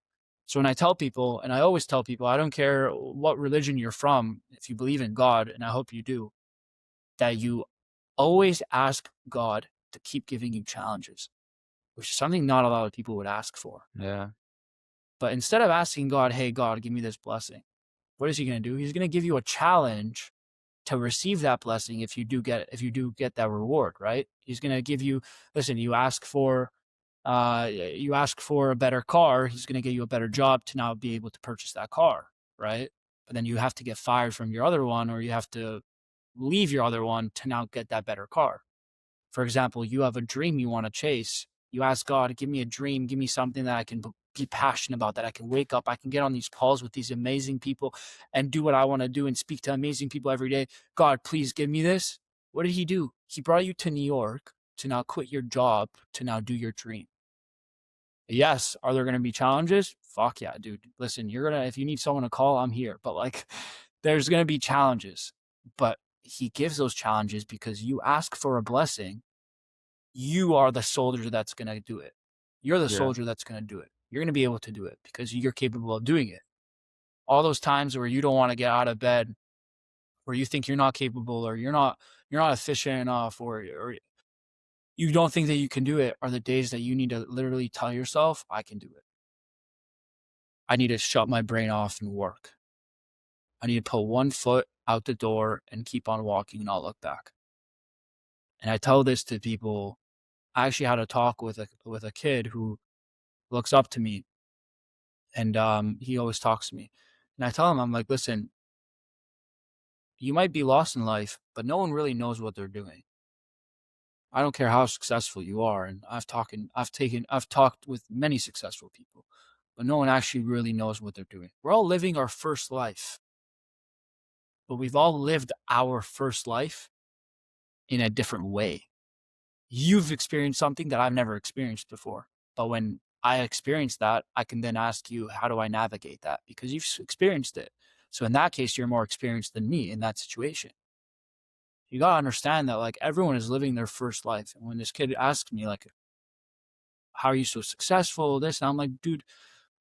So when I tell people, and I always tell people, I don't care what religion you're from, if you believe in God, and I hope you do, that you always ask God to keep giving you challenges, which is something not a lot of people would ask for. Yeah. But instead of asking God, hey, God, give me this blessing, what is he going to do? He's going to give you a challenge to receive that blessing if you do get that reward, right? He's going to give you, listen, you ask for a better car, he's going to get you a better job to now be able to purchase that car, right? But then you have to get fired from your other one, or you have to leave your other one to now get that better car. For example, you have a dream you want to chase. You ask God, give me a dream, give me something that I can be passionate about, that I can wake up, I can get on these calls with these amazing people and do what I want to do and speak to amazing people every day. God, please give me this. What did he do? He brought you to New York to now quit your job, to now do your dream. Yes, are there going to be challenges? Fuck yeah, dude. Listen, if you need someone to call, I'm here. But like, there's going to be challenges. But he gives those challenges because you ask for a blessing. You are the soldier that's going to do it. You're the soldier that's going to do it. You're going to be able to do it because you're capable of doing it. All those times where you don't want to get out of bed, where you think you're not capable, or you're not efficient enough, or you don't think that you can do it, are the days that you need to literally tell yourself, I can do it. I need to shut my brain off and work. I need to put one foot out the door and keep on walking and not look back. And I tell this to people. I actually had a talk with a kid who looks up to me, and he always talks to me. And I tell him, I'm like, listen, you might be lost in life, but no one really knows what they're doing. I don't care how successful you are, and I've talked with many successful people, but no one actually really knows what they're doing. We're all living our first life, but we've all lived our first life in a different way. You've experienced something that I've never experienced before, but when I experience that, I can then ask you, how do I navigate that? Because you've experienced it. So in that case, you're more experienced than me in that situation. You got to understand that like everyone is living their first life. And when this kid asks me like, how are you so successful? This, and I'm like, dude,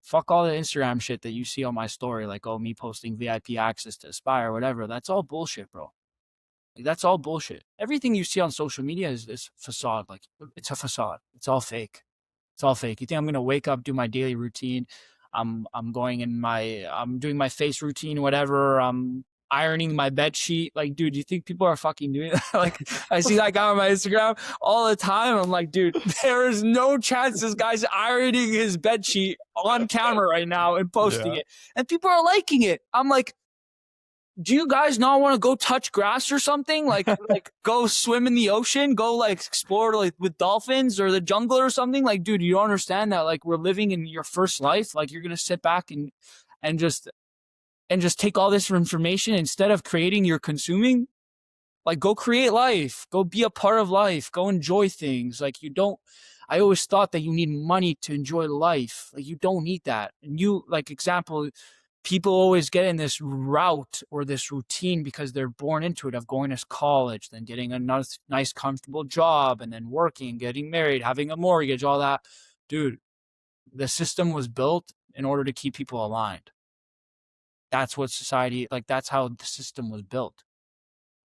fuck all the Instagram shit that you see on my story. Like, oh, me posting VIP access to Aspire or whatever. That's all bullshit, bro. Like, that's all bullshit. Everything you see on social media is facade. Like, it's a facade. It's all fake. It's all fake. You think I'm gonna wake up, do my daily routine? I'm doing my face routine, whatever. I'm ironing my bed sheet. Like, dude, do you think people are fucking doing that? Like, I see that guy on my Instagram all the time. I'm like, dude, there is no chance this guy's ironing his bed sheet on camera right now and posting it, and people are liking it. I'm like, do you guys not want to go touch grass or something? Like go swim in the ocean, go like explore like with dolphins or the jungle or something? Like, dude, you don't understand that like we're living in your first life. Like you're gonna sit back and just take all this information instead of creating, you're consuming. Like, go create life, go be a part of life, go enjoy things. Like, I always thought that you need money to enjoy life. Like, you don't need that. And you, like, example, people always get in this route or this routine because they're born into it of going to college, then getting a nice, comfortable job, and then working, getting married, having a mortgage, all that. Dude, the system was built in order to keep people aligned. That's what society, like, that's how the system was built.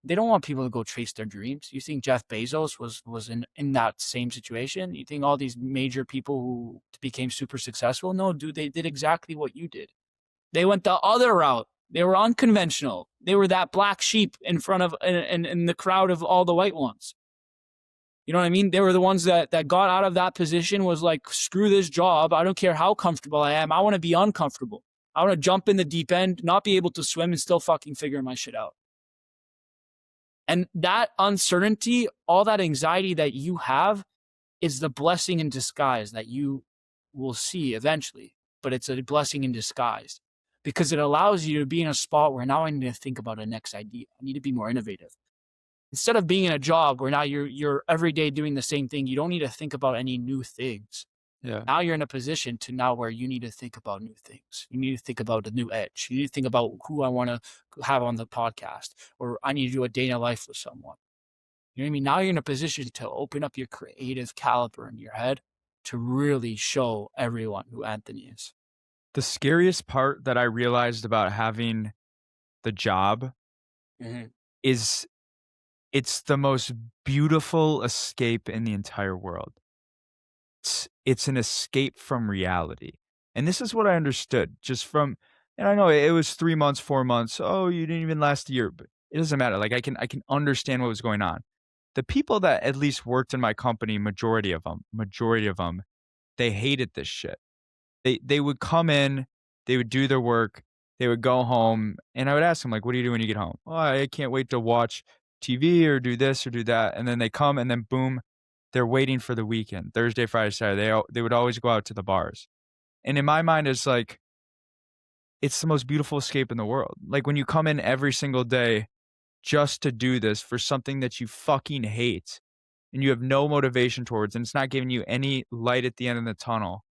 They don't want people to go chase their dreams. You think Jeff Bezos was in that same situation? You think all these major people who became super successful? No, dude, they did exactly what you did. They went the other route. They were unconventional. They were that black sheep in front of in the crowd of all the white ones. You know what I mean? They were the ones that got out of that position, was like, screw this job. I don't care how comfortable I am. I want to be uncomfortable. I want to jump in the deep end, not be able to swim, and still fucking figure my shit out. And that uncertainty, all that anxiety that you have, is the blessing in disguise that you will see eventually. But it's a blessing in disguise because it allows you to be in a spot where now I need to think about a next idea. I need to be more innovative. Instead of being in a job where now you're every day doing the same thing, you don't need to think about any new things. Yeah. Now you're in a position to now where you need to think about new things. You need to think about a new edge. You need to think about who I want to have on the podcast, or I need to do a day in a life with someone. You know what I mean? Now you're in a position to open up your creative caliber in your head to really show everyone who Anthony is. The scariest part that I realized about having the job is it's the most beautiful escape in the entire world. It's an escape from reality. And this is what I understood just from, and I know it was 3 months, 4 months. Oh, you didn't even last a year, but it doesn't matter. Like I can understand what was going on. The people that at least worked in my company, majority of them, they hated this shit. They would come in, they would do their work, they would go home, and I would ask them, like, "What do you do when you get home?" "Oh, I can't wait to watch TV or do this or do that." And then they come and then boom, they're waiting for the weekend, Thursday, Friday, Saturday. They would always go out to the bars. And in my mind, it's like, it's the most beautiful escape in the world. Like, when you come in every single day just to do this for something that you fucking hate and you have no motivation towards, and it's not giving you any light at the end of the tunnel,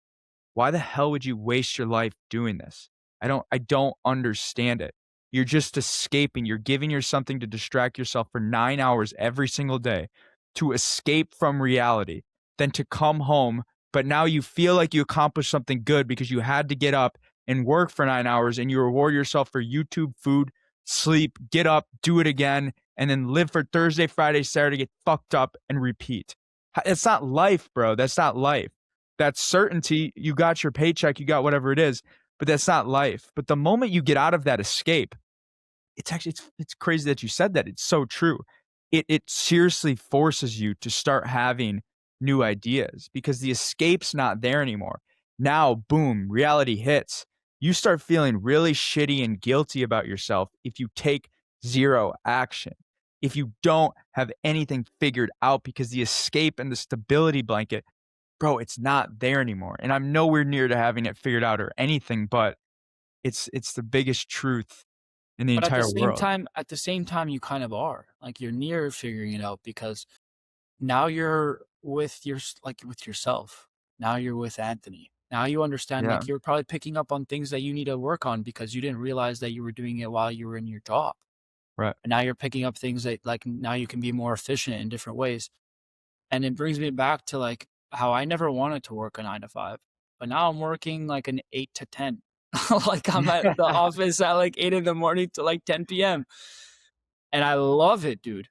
why the hell would you waste your life doing this? I don't understand it. You're just escaping. You're giving yourself something to distract yourself for 9 hours every single day to escape from reality, then to come home, but now you feel like you accomplished something good because you had to get up and work for 9 hours, and you reward yourself for YouTube, food, sleep, get up, do it again, and then live for Thursday, Friday, Saturday, get fucked up and repeat. It's not life, bro. That's not life. That's certainty. You got your paycheck, you got whatever it is, but that's not life. But the moment you get out of that escape, it's crazy that you said that. It's so true. It seriously forces you to start having new ideas because the escape's not there anymore. Now, boom, reality hits. You start feeling really shitty and guilty about yourself if you take zero action. If you don't have anything figured out because the escape and the stability blanket, bro, it's not there anymore. And I'm nowhere near to having it figured out or anything, but it's the biggest truth in the But entire world. at the same time, you kind of are. Like, you're near figuring it out because now you're with with yourself. Now you're with Anthony. Now you understand, Yeah, like, you're probably picking up on things that you need to work on because you didn't realize that you were doing it while you were in your job. right. And now you're picking up things that, like, now you can be more efficient in different ways. And it brings me back to, like, how I never wanted to work a 9 to 5, but now I'm working like an 8 to 10. Like, I'm at the office at like 8 in the morning to like 10 p.m. And I love it, dude.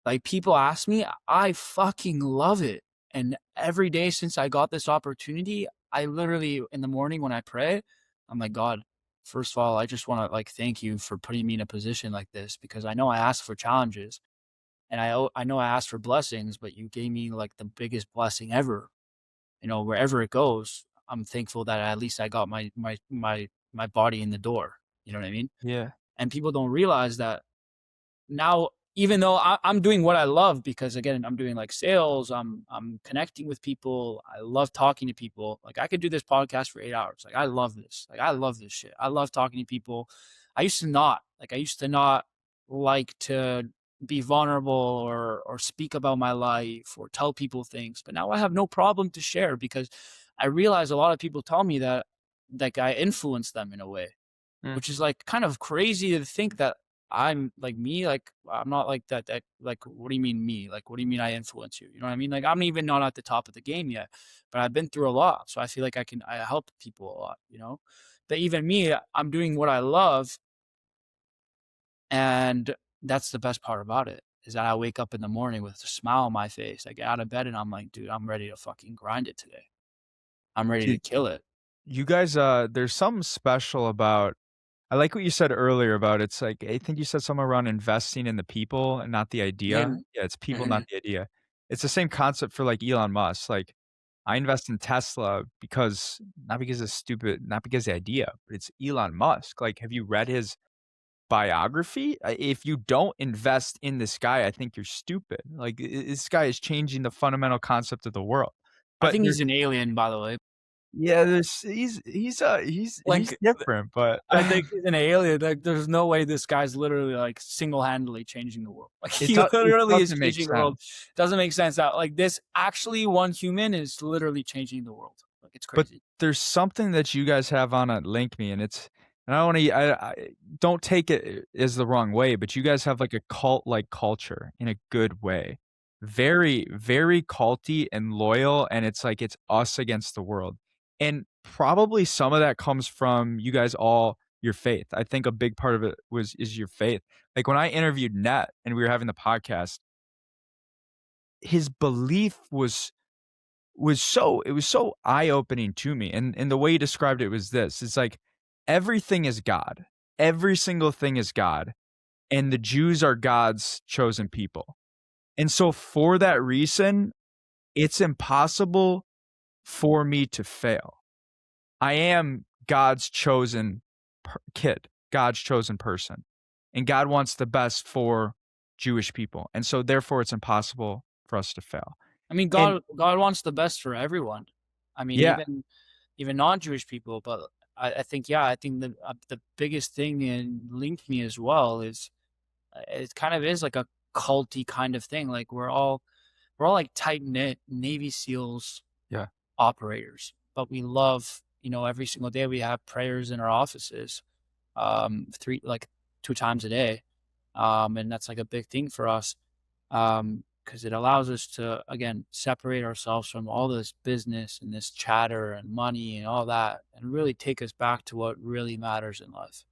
Like, people ask me, I fucking love it. And every day since I got this opportunity, I literally, in the morning when I pray, I'm like, God, first of all, I just want to like thank you for putting me in a position like this because I know I asked for challenges and I know I asked for blessings, but you gave me like the biggest blessing ever. You know, wherever it goes, I'm thankful that at least I got my body in the door. You know what I mean? Yeah. And people don't realize that now, even though I'm doing what I love, because again, I'm doing like sales, I'm connecting with people. I love talking to people. Like, I could do this podcast for 8 hours. Like, I love this. Like, I love this shit. I love talking to people. I used to not like to be vulnerable or speak about my life or tell people things. But now I have no problem to share because I realize a lot of people tell me that like I influence them in a way, Mm. which is like kind of crazy to think that I'm like me, like I'm not like that. Like, what do you mean me? Like, what do you mean I influence you? You know what I mean? Like, I'm even not at the top of the game yet, but I've been through a lot. So I feel like I help people a lot, you know? But even me, I'm doing what I love. And that's the best part about it is that I wake up in the morning with a smile on my face. I get out of bed and I'm like, dude, I'm ready to fucking grind it today. I'm ready to Dude, kill it. you guys, there's something special about, I like what you said earlier about, it's like, I think you said something around investing in the people and not the idea. Yeah. Yeah, it's people, not Mhm. the idea. It's the same concept for like Elon Musk. Like, I invest in Tesla because not because it's stupid, not because of the idea, but it's Elon Musk. Like, have you read his biography? If you don't invest in this guy, I think you're stupid. Like, this guy is changing the fundamental concept of the world. I But think there, he's an alien, by the way. yeah, there's he's Like, different, but I think he's an alien. Like, there's no way this guy's literally like single-handedly changing the world. Like, he it literally is doesn't make changing the world. sense. Doesn't make sense that like this actually one human is literally changing the world. Like, it's But crazy. there's something that you guys have on at Linkme, and it's, and I don't wanna, I don't take it as the wrong way, but you guys have like a cult-like culture in a good way. Very, very culty and loyal, and it's like it's us against the world. And probably some of that comes from you guys all your faith. I think a big part of it is your faith. Like, when I interviewed Net and we were having the podcast, his belief was so eye-opening to me, and the way he described it was this, it's like, everything is God. Every single thing is God, and the Jews are God's chosen people. And so for that reason, it's impossible for me to fail. I am God's chosen kid, God's chosen person, and God wants the best for Jewish people, and so therefore it's impossible for us to fail. I mean, And God wants the best for everyone. I mean, yeah, even non-Jewish people. But I think, yeah, I think the biggest thing in Linkme as well is it kind of is like a culty kind of thing. Like we're all like tight knit Navy SEALs yeah, operators, but we love, every single day we have prayers in our offices, three like 2 times a day, and that's like a big thing for us, because it allows us to again separate ourselves from all this business and this chatter and money and all that, and really take us back to what really matters in life.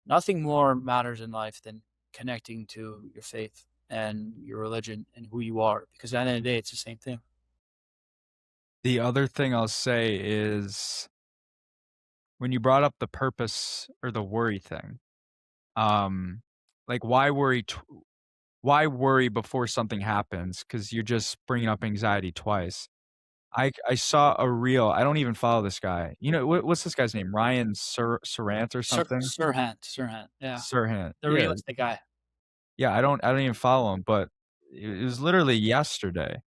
Nothing more matters in life than connecting to your faith and your religion and who you are, because at the end of the day, it's the same thing. the other thing I'll say is when you brought up the purpose or the worry thing, um, like why worry before something happens? Because you're just bringing up anxiety twice. I saw a reel. I don't even follow this guy. What's this guy's name? Ryan Serrant or something? Sirhan, yeah, Sirhan. the Yeah. realistic guy. Yeah, I don't even follow him, but it was literally yesterday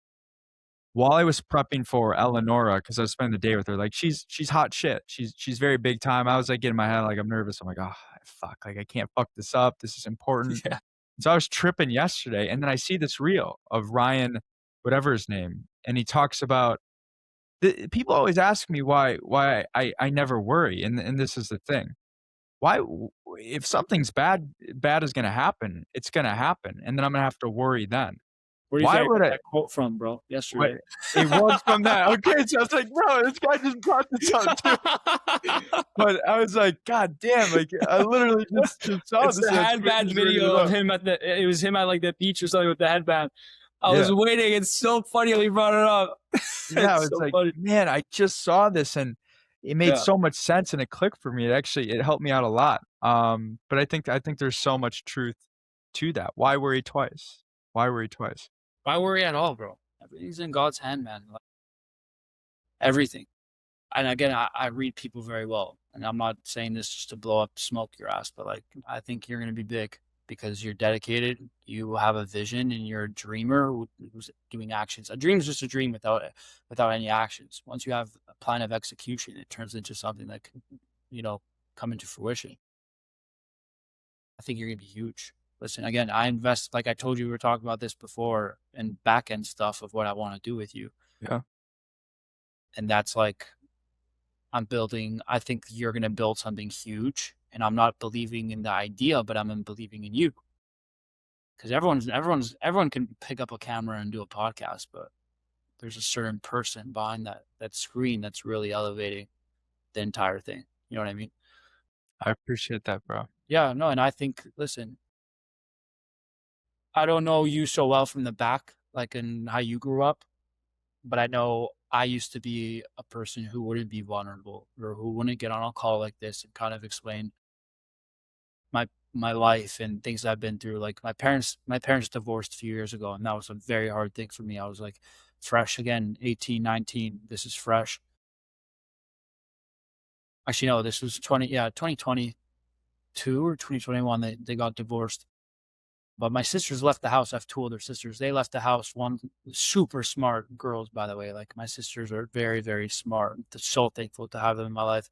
while I was prepping for Eleonora, because I was spending the day with her. Like, she's hot shit. She's very big time. I was, like, getting my head, like, I'm nervous. I'm like, "Oh, fuck, like, I can't fuck this up. This is important." Yeah. So I was tripping yesterday, and then I see this reel of Ryan, whatever his name, and he talks about the people always ask me why I never worry, and this is the thing. Why if something's bad is gonna happen, it's gonna happen, and then I'm gonna have to worry then. Where do you Why think I would got I that quote from, bro? what Yesterday. it was from that. Okay, so I was like, "Bro, this guy just brought this up too." But I was like, "God damn," like, I literally just saw It's this the and I headband screenshotted it video of up. him it was him at like the beach or something with the headband. I was Yeah. waiting. It's so funny how he brought it up. Yeah, It's it's so like, funny. "Man, I just saw this and it made Yeah. so much sense and it clicked for me." It helped me out a lot. But I think there's so much truth to that. Why worry twice? Why worry twice? Why worry at all, bro? Everything's in God's hand, man. Like, everything. And again, I read people very well. And I'm not saying this just to blow up smoke your ass, but like I think you're gonna be big because you're dedicated, you have a vision, and you're a dreamer who's doing actions. A dream is just a dream without any actions. Once you have a plan of execution, it turns into something that can, you know, come into fruition. I think you're gonna be huge. Listen, again, I invest, like I told you, we were talking about this before, in back end stuff of what I want to do with you. Yeah. And that's like I think you're going to build something huge. And I'm not believing in the idea, but I'm believing in you. Because everyone can pick up a camera and do a podcast, but there's a certain person behind that screen that's really elevating the entire thing. You know what I mean? I appreciate that, bro. Yeah, no, and I think, listen, I don't know you so well from the back, like in how you grew up, but I know I used to be a person who wouldn't be vulnerable or who wouldn't get on a call like this and kind of explain my life and things I've been through. Like my parents divorced a few years ago, and that was a very hard thing for me. I was like fresh again, 18, 19. This is fresh. Actually, no, this was 2022 or 2021. They got divorced. But my sisters left the house. I have two older sisters. They left the house. One super smart girls, by the way. Like my sisters are very, very smart. So thankful to have them in my life.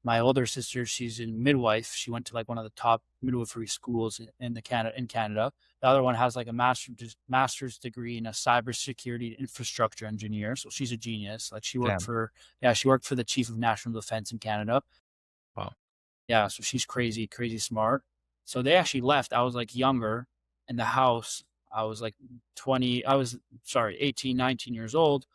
My older sister, she's a midwife. She went to like one of the top midwifery schools in Canada. The other one has like a master's degree in a cybersecurity infrastructure engineer. So she's a genius. Like Damn. she worked for the chief of national defense in Canada. Wow. Yeah, so she's crazy, crazy smart. So they actually left. I was like younger in the house. I was like 18, 19 years old.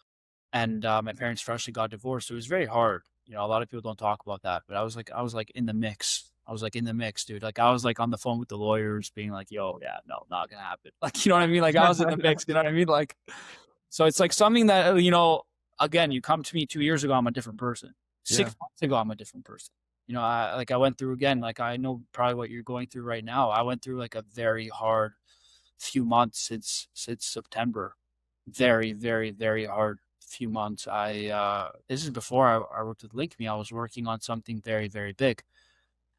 And my parents freshly got divorced. So it was very hard. A lot of people don't talk about that, but I was like in the mix. I was like in the mix, dude. Like I was like on the phone with the lawyers being like, yo, yeah, no, not gonna happen. Like, you know what I mean? Like I was in the mix, you know what I mean? Like, so it's like something that, again, you come to me 2 years ago, I'm a different person. Yeah. 6 months ago, I'm a different person. I went through again, like I know probably what you're going through right now. I went through like a very hard few months since September. Very, very, very hard few months. This is before I worked with Linkme. I was working on something very, very big.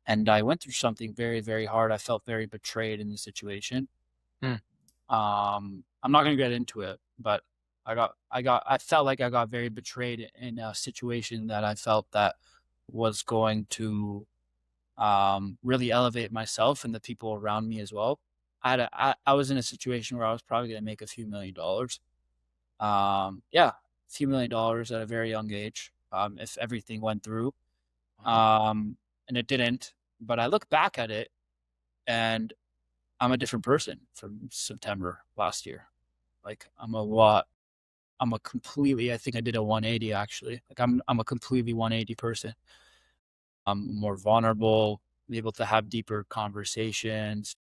And I went through something very, very hard. I felt very betrayed in the situation. Mm. I'm not gonna get into it, but I felt like I got very betrayed in a situation that I felt that was going to really elevate myself and the people around me as well. I was in a situation where I was probably going to make a few $1,000,000. Yeah, a few $1,000,000 at a very young age. If everything went through, Wow. and it didn't. But I look back at it, and I'm a different person from September last year. Like I'm a lot. I'm a completely. I think I did a 180 actually. Like I'm a completely 180 person. I'm more vulnerable, able to have deeper conversations.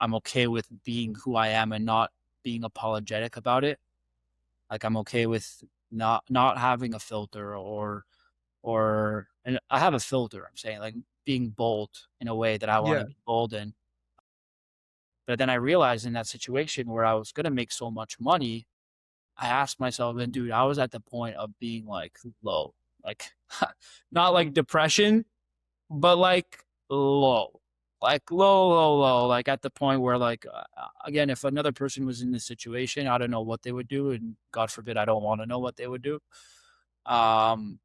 I'm okay with being who I am and not being apologetic about it. Like I'm okay with not having a filter or and I have a filter, I'm saying, like, being bold in a way that I wanna Yeah. be bold in. But then I realized in that situation where I was gonna make so much money, I asked myself, and dude, I was at the point of being, like, low. Like, not like depression, but, like, low. Like, low, low, low, like, at the point where, like, again, if another person was in this situation, I don't know what they would do, and God forbid, I don't wanna know what they would do. Um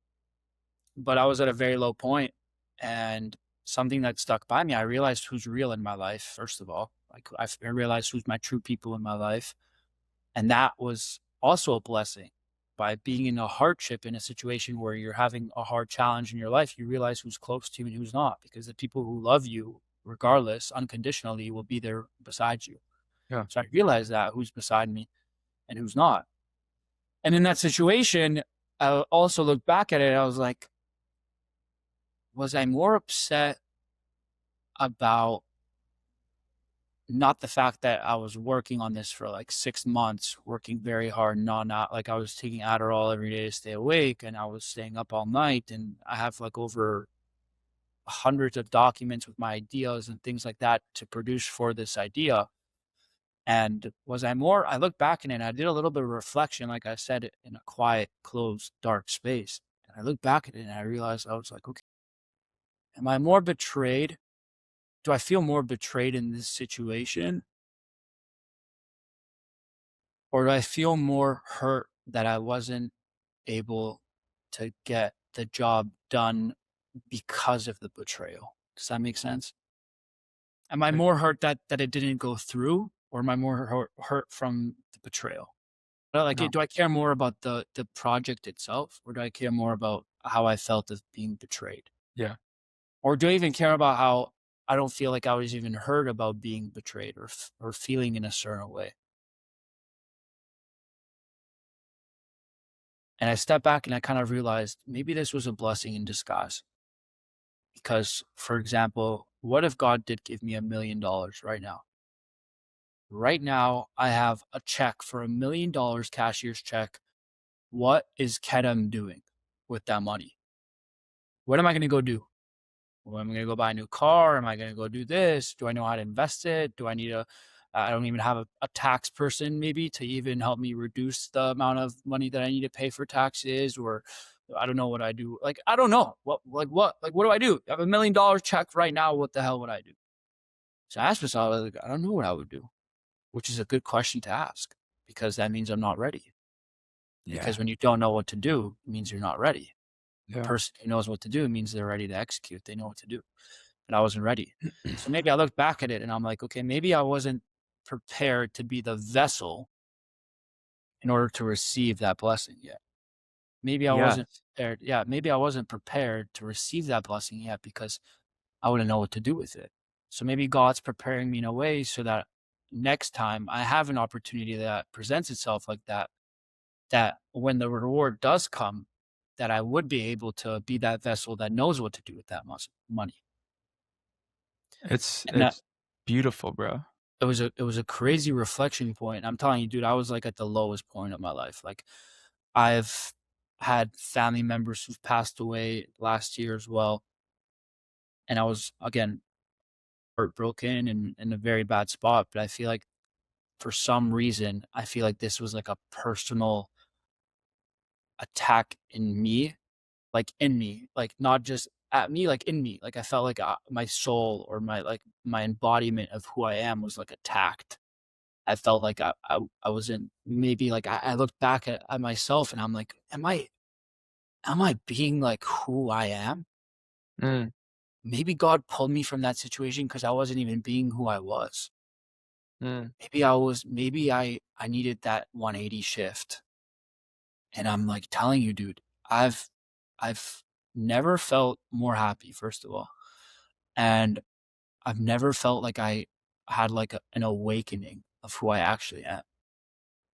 but I was at a very low point, and something that stuck by me, I realized who's real in my life, first of all. Like, I realized who's my true people in my life, and that was also a blessing. By being in a hardship in a situation where you're having a hard challenge in your life, you realize who's close to you and who's not, because the people who love you, regardless, unconditionally, will be there beside you. Yeah. So I realized that who's beside me and who's not. And in that situation, I also looked back at it, I was like, was I more upset about not the fact that I was working on this for like 6 months, working very hard, not like I was taking Adderall every day to stay awake, and I was staying up all night, and I have like over hundreds of documents with my ideas and things like that to produce for this idea. And was I more I look back in it and I did a little bit of reflection, like I said, in a quiet, closed, dark space. And I look back at it and I realized I was like, okay, am I more betrayed? Do I feel more betrayed in this situation? Or do I feel more hurt that I wasn't able to get the job done because of the betrayal? Does that make sense? Am I I- more hurt that it didn't go through, or am I more hurt from the betrayal? Like, No. do I care more about the project itself, or do I care more about how I felt of being betrayed? Yeah. Or do I even care about how I don't feel like I was even heard about being betrayed or feeling in a certain way? And I stepped back and I kind of realized maybe this was a blessing in disguise. Because, for example, what if God did give me $1,000,000 right now? Right now, I have a check for $1,000,000, cashier's check. What is Kedem doing with that money? What am I going to go do? Well, am I going to go buy a new car? Am I going to go do this? Do I know how to invest it? Do I need a, I don't even have a tax person maybe to even help me reduce the amount of money that I need to pay for taxes, or I don't know what I do. Like, I don't know what do I do? I have $1,000,000 check right now. What the hell would I do? So I asked myself, I was like, I don't know what I would do, which is a good question to ask because that means I'm not ready. Because Yeah. when you don't know what to do, it means you're not ready. The Yeah. person who knows what to do means they're ready to execute. They know what to do. And I wasn't ready. So maybe I look back at it and I'm like, okay, maybe I wasn't prepared to be the vessel in order to receive that blessing yet. Maybe I wasn't Yes. prepared. Yeah, maybe I wasn't prepared to receive that blessing yet because I wouldn't know what to do with it. So maybe God's preparing me in a way so that next time I have an opportunity that presents itself like that, that when the reward does come, that I would be able to be that vessel that knows what to do with that money. It's And that beautiful, bro. it was a crazy reflection point. I'm telling you, dude, I was like at the lowest point of my life. Like I've had family members who've passed away last year as well. And I was again heartbroken and in a very bad spot. But I feel like for some reason, I feel like this was like a personal attack in me, like in me, like not just at me, like in me. Like I felt like my soul or my embodiment of who I am was like attacked. I felt like I wasn't, maybe like I looked back at myself and I'm like, am I being like who I am? Mm, Maybe God pulled me from that situation because I wasn't even being who I was. mm. Maybe I needed that 180 shift. And I'm like telling you, dude, I've I've never felt more happy, first of all. And I've never felt like I had like an awakening of who I actually am.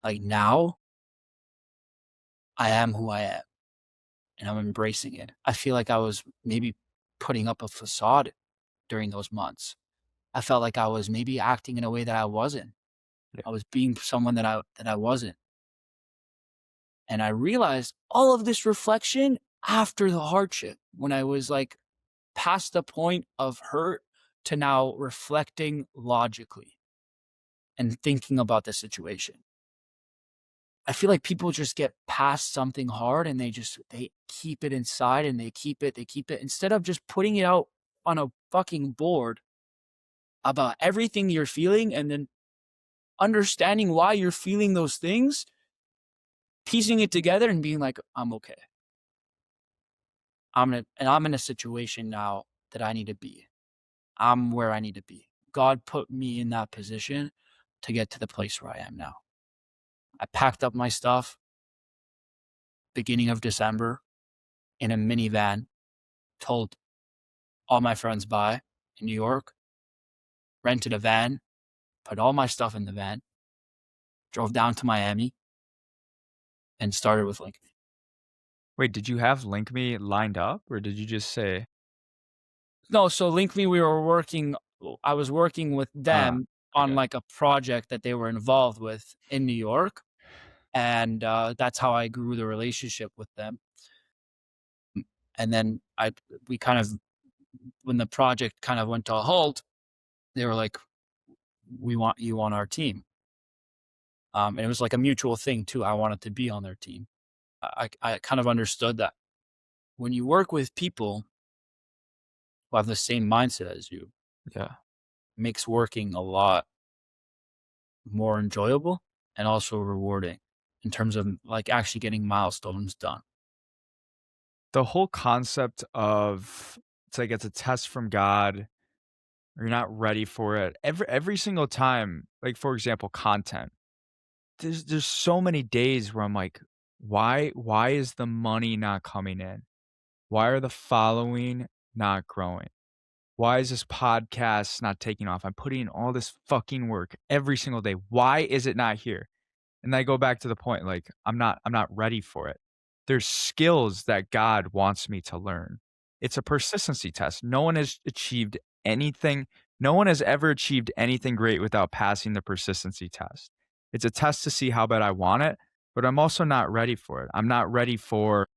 Like now I am who I am and I'm embracing it. I feel like I was maybe putting up a facade during those months. I felt like I was maybe acting in a way that I wasn't. Yeah. I was being someone that I wasn't. And I realized all of this reflection after the hardship, when I was like past the point of hurt to now reflecting logically and thinking about the situation. I feel like people just get past something hard and they keep it inside and they keep it instead of just putting it out on a fucking board about everything you're feeling and then understanding why you're feeling those things, piecing it together and being like, I'm okay. I'm in a situation now that I need to be. I'm where I need to be. God put me in that position to get to the place where I am now. I packed up my stuff beginning of December in a minivan, told all my friends bye in New York, rented a van, put all my stuff in the van, drove down to Miami, and started with Linkme. Wait, did you have Linkme lined up, or did you just say, No, so Linkme, I was working with ah, them I on got like a project that they were involved with in New York. And that's how I grew the relationship with them. And then we kind of, when the project kind of went to a halt, they were like, we want you on our team. And it was like a mutual thing too. I wanted to be on their team. I kind of understood that when you work with people who have the same mindset as you, yeah. it makes working a lot more enjoyable and also rewarding in terms of like actually getting milestones done. The whole concept of it's like it's a test from God, or you're not ready for it. Every single time, like for example, content. There's so many days where I'm like, why is the money not coming in? Why are the following not growing? Why is this podcast not taking off? I'm putting in all this fucking work every single day. Why is it not here? And I go back to the point, like, I'm not ready for it. There's skills that God wants me to learn. It's a persistency test. No one has achieved anything. No one has ever achieved anything great without passing the persistency test. It's a test to see how bad I want it, but I'm also not ready for it. I'm not ready for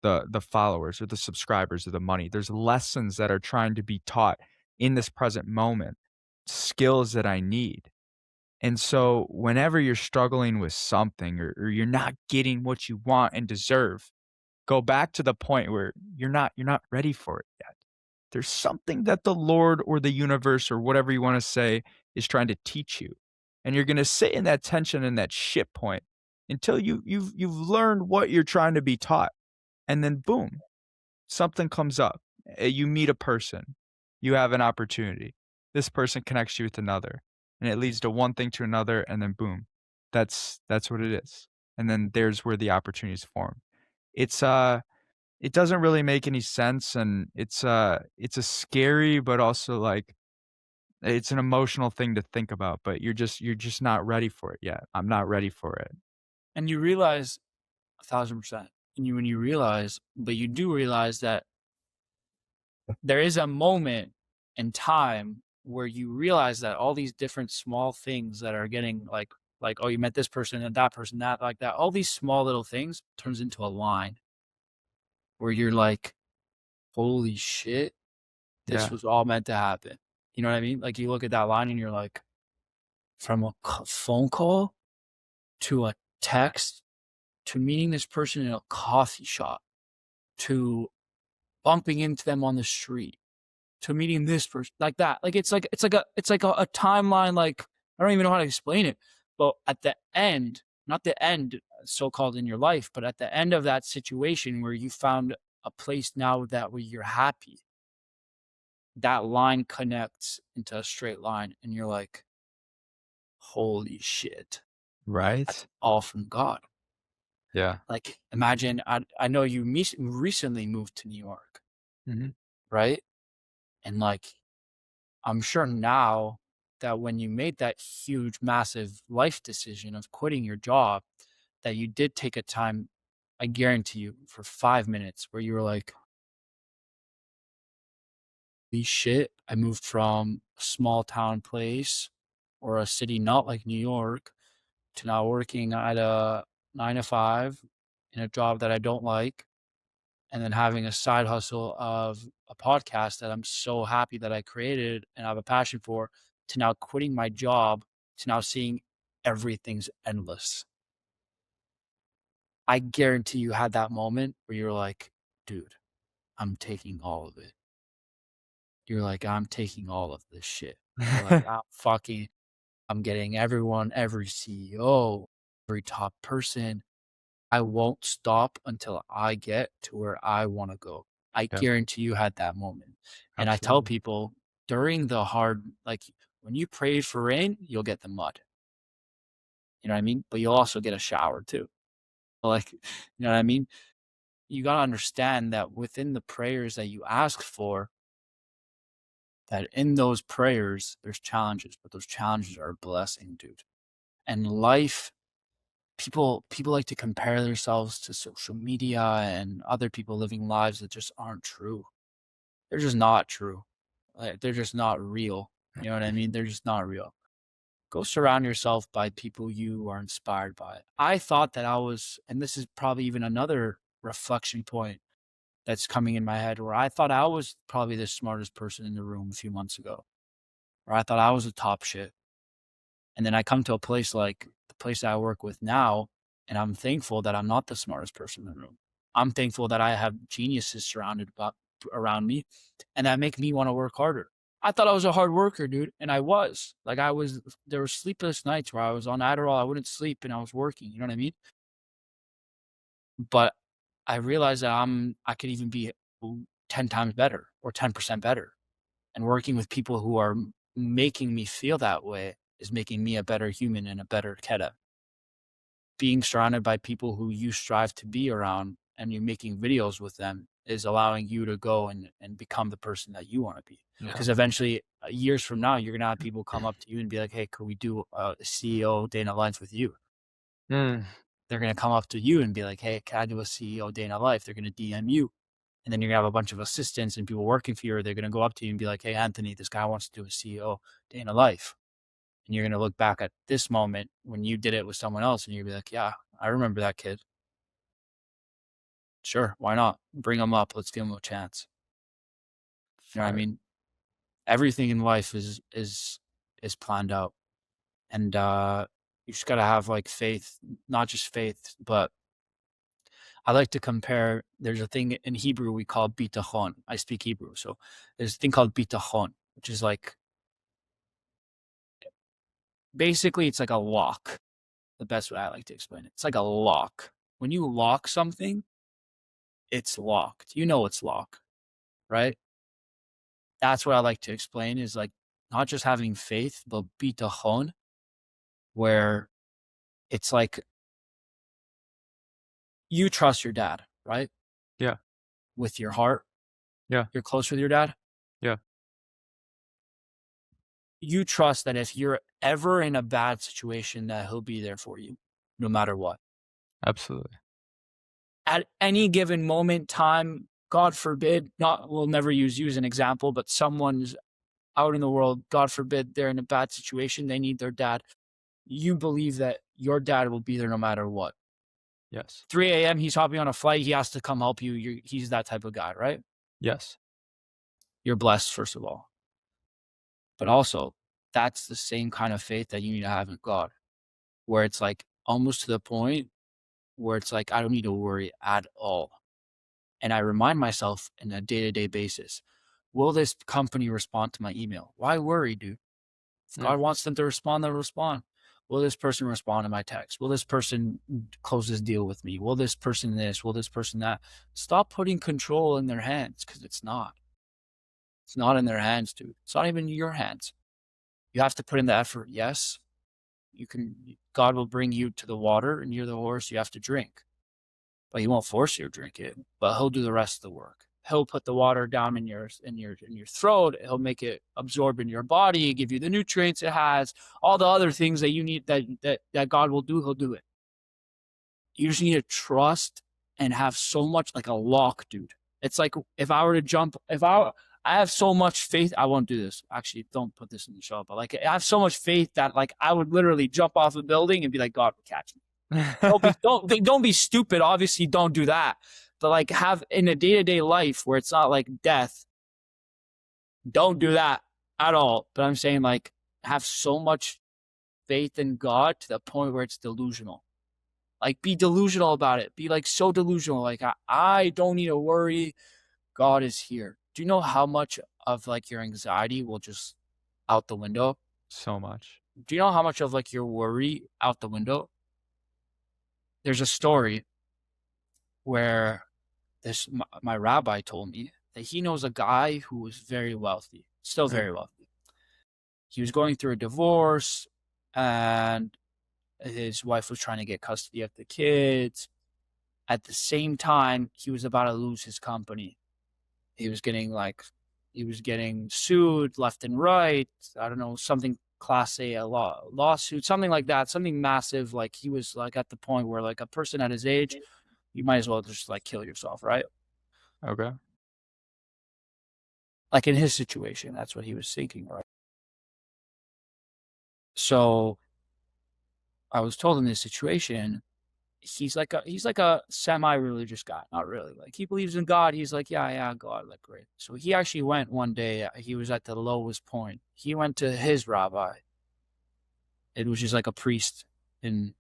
the followers or the subscribers or the money. There's lessons that are trying to be taught in this present moment, skills that I need. And so whenever you're struggling with something, or you're not getting what you want and deserve, go back to the point where you're not ready for it yet. There's something that the Lord or the universe or whatever you want to say is trying to teach you. And you're going to sit in that tension and that shit point until you've learned what you're trying to be taught. And then boom, something comes up. You meet a person. You have an opportunity. This person connects you with another, and it leads to one thing to another, and then boom. That's what it is. And then there's where the opportunities form. It's it doesn't really make any sense, and it's a scary but also like it's an emotional thing to think about, but you're just not ready for it yet. I'm not ready for it. And you realize 1,000%. And when you realize, but you do realize that there is a moment in time where you realize that all these different small things that are getting like, oh, you met this person and that person, that, like that, all these small little things turns into a line where you're like, holy shit, this Yeah. was all meant to happen. You know what I mean? Like you look at that line and you're like, from a phone call to a text to meeting this person in a coffee shop to bumping into them on the street to meeting this person like that. Like it's like a timeline. Like I don't even know how to explain it, But at the end, not the end so-called in your life, but at the end of that situation where you found a place now that where you're happy, that line connects into a straight line and you're like, holy shit, that's Right? all from God. Yeah. Like imagine, I know you recently moved to New York, Hmm. right? And like, I'm sure now that when you made that huge, massive life decision of quitting your job, that you did take a time, I guarantee you, for 5 minutes where you were like, holy shit, I moved from a small town place or a city not like New York to now working at a 9 to 5 in a job that I don't like, and then having a side hustle of a podcast that I'm so happy that I created and I have a passion for, to now quitting my job, to now seeing everything's endless. I guarantee you had that moment where you're like, dude, I'm taking all of it. You're like, I'm taking all of this shit. You're like, I'm getting everyone, every CEO, every top person. I won't stop until I get to where I want to go. I Yeah, guarantee you had that moment. And I tell absolutely. people during the hard, like when you pray for rain, you'll get the mud. You know what I mean? But you'll also get a shower too. Like, you know what I mean? You got to understand that within the prayers that you ask for, that in those prayers, there's challenges, but those challenges are a blessing, dude. And life, people like to compare themselves to social media and other people living lives that just aren't true. They're just not true. Like, they're just not real. You know what I mean? They're just not real. Go surround yourself by people you are inspired by. I thought that I was, and this is probably even another reflection point that's coming in my head, where I thought I was probably the smartest person in the room a few months ago, or I thought I was the top shit. And then I come to a place like the place that I work with now, and I'm thankful that I'm not the smartest person in the room. I'm thankful that I have geniuses around me, and that make me want to work harder. I thought I was a hard worker, dude, and I was. Like I was. There were sleepless nights where I was on Adderall, I wouldn't sleep, and I was working. You know what I mean? But I realized that I could even be 10 times better or 10% better, and working with people who are making me feel that way is making me a better human and a better Kedem. Being surrounded by people who you strive to be around and you're making videos with them is allowing you to go and become the person that you want to be. Yeah. Because eventually, years from now, you're gonna have people come up to you and be like, "Hey, could we do a CEO day in a life with you?" Mm, They're gonna come up to you and be like, "Hey, can I do a CEO day in a life?" They're gonna DM you, and then you're gonna have a bunch of assistants and people working for you. Or they're gonna go up to you and be like, "Hey, Anthony, this guy wants to do a CEO day in a life." And you're gonna look back at this moment when you did it with someone else, and you're gonna be like, "Yeah, I remember that kid. Sure, why not? Bring him up. Let's give him a chance." You know what I fire. mean? Everything in life is planned out, and you just gotta have like faith, not just faith, but I like to compare. There's a thing in Hebrew we call bitachon. I speak Hebrew, so there's a thing called bitachon, which is like basically it's like a lock. The best way I like to explain it, it's like a lock. When you lock something, it's locked. You know it's locked, right? That's what I like to explain is like not just having faith, but bitachon, where it's like you trust your dad, right? Yeah. With your heart, Yeah. you're close with your dad. Yeah. You trust that if you're ever in a bad situation, that he'll be there for you, no matter what. Absolutely. At any given moment, time, God forbid, not we'll never use you as an example, but someone's out in the world, God forbid, they're in a bad situation, they need their dad. You believe that your dad will be there no matter what. Yes. 3 a.m., he's hopping on a flight, he has to come help you. He's that type of guy, right? Yes. You're blessed, first of all. But also, that's the same kind of faith that you need to have in God, where it's like almost to the point where it's like, I don't need to worry at all. And I remind myself in a day to day basis, will this company respond to my email? Why worry, dude? If Yeah. God wants them to respond, they'll respond. Will this person respond to my text? Will this person close this deal with me? Will this person this? Will this person that? Stop putting control in their hands, because it's not. It's not in their hands, dude. It's not even in your hands. You have to put in the effort. Yes, God will bring you to the water, and you're the horse, you have to drink. But he won't force you to drink it, but he'll do the rest of the work. He'll put the water down in your throat. He'll make it absorb in your body, give you the nutrients it has, all the other things that you need that God will do, he'll do it. You just need to trust and have so much, like a lock, dude. It's like if I were to jump, I have so much faith. I won't do this. Actually, don't put this in the show. But like, I have so much faith that like I would literally jump off a building and be like, God will catch me. Don't be stupid. Obviously, don't do that. But like, have in a day-to-day life where it's not like death, don't do that at all. But I'm saying, like, have so much faith in God to the point where it's delusional. Like, be delusional about it. Be like so delusional. Like, I don't need to worry. God is here. Do you know how much of like your anxiety will just out the window? So much. Do you know how much of like your worry out the window? There's a story where my rabbi told me that he knows a guy who was very wealthy, still very wealthy. He was going through a divorce, and his wife was trying to get custody of the kids. At the same time, he was about to lose his company. He was getting sued left and right. I don't know, something class A, a lawsuit, something like that, something massive. Like, he was like at the point where like a person at his age, you might as well just like kill yourself, right? Okay. Like in his situation, that's what he was thinking, right? So I was told in this situation, he's like a semi-religious guy, not really. Like, he believes in God. He's like, yeah, God, like, great. So he actually went one day. He was at the lowest point. He went to his rabbi. It was just like a priest in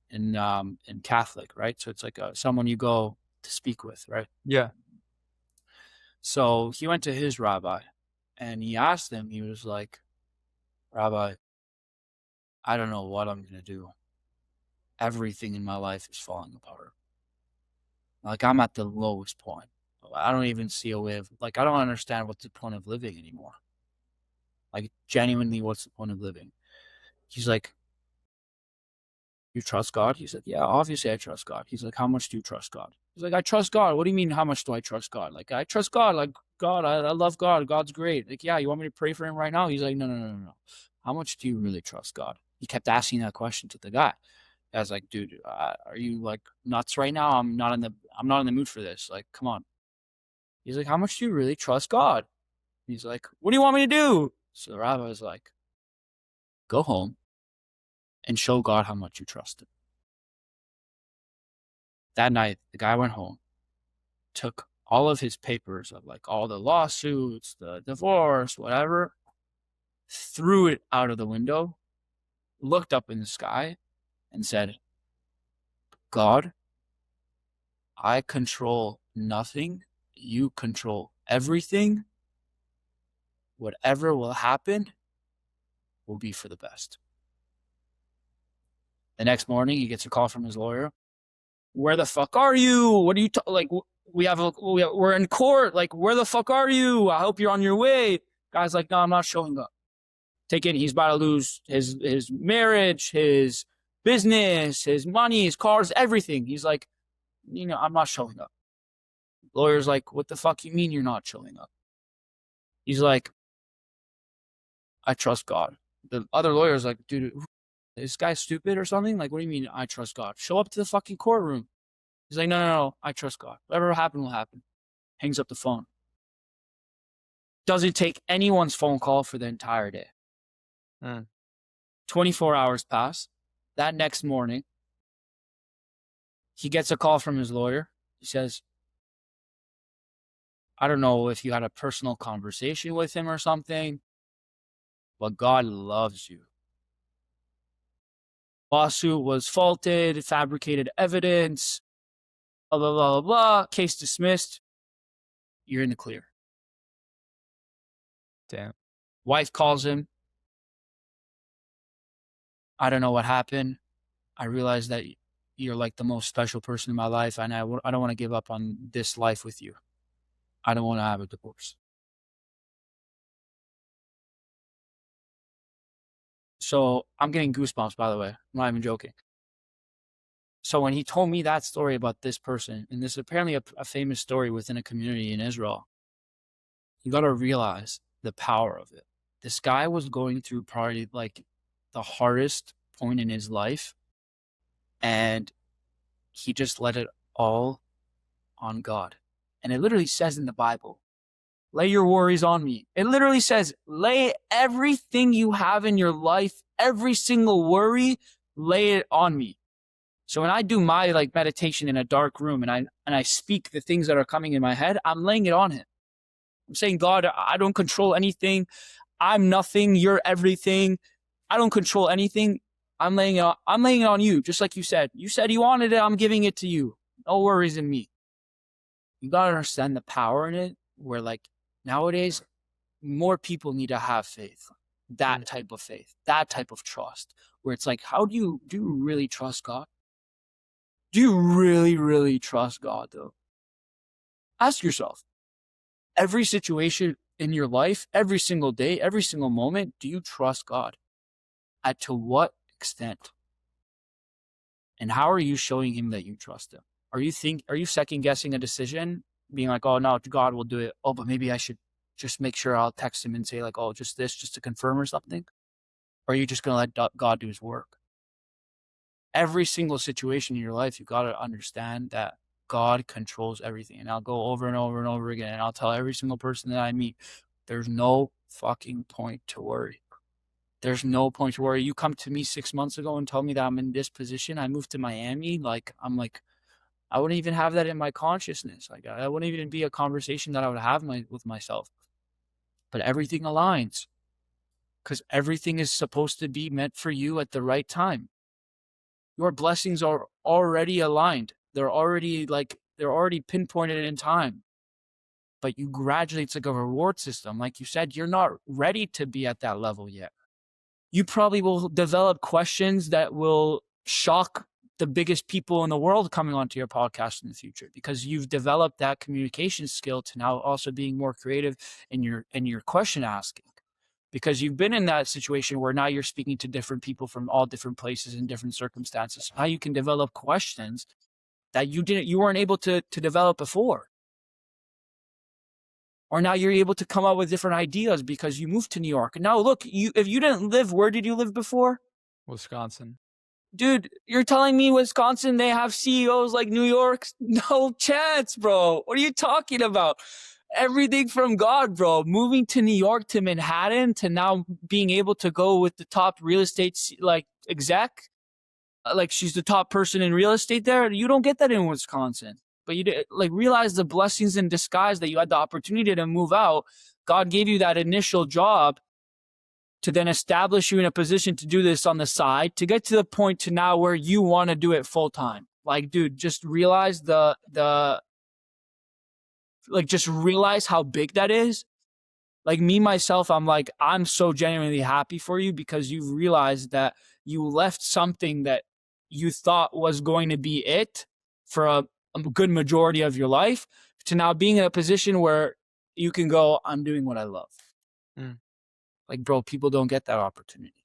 Catholic, right? So it's like someone you go to speak with, right? Yeah. So he went to his rabbi, and he asked him. He was like, Rabbi, I don't know what I'm gonna do. Everything in my life is falling apart. Like, I'm at the lowest point. I don't even see a way of, like, I don't understand what's the point of living anymore. Like, genuinely, what's the point of living? He's like, you trust God? He's like, yeah, obviously I trust God. He's like, how much do you trust God? He's like, I trust God. What do you mean, how much do I trust God? Like, I trust God. Like, God, I love God. God's great. Like, yeah, you want me to pray for him right now? He's like, no. How much do you really trust God? He kept asking that question to the guy. I was like, dude, are you like nuts right now? I'm not in the mood for this. Like, come on. He's like, how much do you really trust God? He's like, what do you want me to do? So the rabbi was like, go home and show God how much you trust him. That night, the guy went home, took all of his papers of like all the lawsuits, the divorce, whatever, threw it out of the window, looked up in the sky, and said, God, I control nothing. You control everything. Whatever will happen will be for the best. The next morning, he gets a call from his lawyer. Where the fuck are you? What are you like? We're in court. Like, where the fuck are you? I hope you're on your way. Guy's like, no, I'm not showing up. Take it. He's about to lose his marriage, his business, his money, his cars, everything. He's like, I'm not showing up. Lawyer's like, what the fuck you mean you're not showing up? He's like, I trust God. The other lawyer's like, dude, this guy's stupid or something? Like, what do you mean I trust God? Show up to the fucking courtroom. He's like, no, I trust God. Whatever will happen will happen. Hangs up the phone. Doesn't take anyone's phone call for the entire day. 24 hours pass. That next morning, he gets a call from his lawyer. He says, I don't know if you had a personal conversation with him or something, but God loves you. Lawsuit was faulted, fabricated evidence, blah, blah, blah, blah, blah. Case dismissed. You're in the clear. Damn. Wife calls him. I don't know what happened. I realized that you're like the most special person in my life, and I don't want to give up on this life with you. I don't want to have a divorce. So I'm getting goosebumps, by the way. I'm not even joking. So when he told me that story about this person, and this is apparently a famous story within a community in Israel, you got to realize the power of it. This guy was going through probably like the hardest point in his life, and he just let it all on God. And it literally says in the Bible, lay your worries on me. It literally says, lay everything you have in your life, every single worry, lay it on me. So when I do my like meditation in a dark room and I speak the things that are coming in my head, I'm laying it on him. I'm saying, God, I don't control anything. I'm nothing. You're everything. I don't control anything. I'm laying it on you, just like you said. You said you wanted it. I'm giving it to you. No worries in me. You got to understand the power in it, where like nowadays, more people need to have faith, that type of faith, that type of trust, where it's like, do you really trust God? Do you really, really trust God though? Ask yourself, every situation in your life, every single day, every single moment, do you trust God? And to what extent? And how are you showing him that you trust him? Are you second guessing a decision, being like, oh no, God will do it. Oh, but maybe I should just make sure I'll text him and say like, oh, just this, just to confirm or something? Or are you just going to let God do his work? Every single situation in your life, you got to understand that God controls everything. And I'll go over and over and over again, and I'll tell every single person that I meet, there's no fucking point to worry. There's no point to worry. You come to me 6 months ago and tell me that I'm in this position. I moved to Miami. I wouldn't even have that in my consciousness. Like, that wouldn't even be a conversation that I would have with myself. But everything aligns, because everything is supposed to be meant for you at the right time. Your blessings are already aligned. They're already pinpointed in time. But you gradually, it's like a reward system. Like you said, you're not ready to be at that level yet. You probably will develop questions that will shock the biggest people in the world coming onto your podcast in the future, because you've developed that communication skill to now also being more creative in your question asking, because you've been in that situation where now you're speaking to different people from all different places in different circumstances. Now you can develop questions that you weren't able to develop before. Or now you're able to come up with different ideas because you moved to New York. And now look, if you didn't live, where did you live before? Wisconsin. Dude, you're telling me Wisconsin, they have CEOs like New York? No chance, bro. What are you talking about? Everything from God, bro. Moving to New York, to Manhattan, to now being able to go with the top real estate like exec, like she's the top person in real estate there. You don't get that in Wisconsin. But you like realize the blessings in disguise that you had the opportunity to move out. God gave you that initial job to then establish you in a position to do this on the side, to get to the point to now where you want to do it full time. Like, dude, just realize just realize how big that is. Like me, myself, I'm so genuinely happy for you, because you've realized that you left something that you thought was going to be it for a good majority of your life, to now being in a position where you can go, I'm doing what I love. Like, bro, people don't get that opportunity.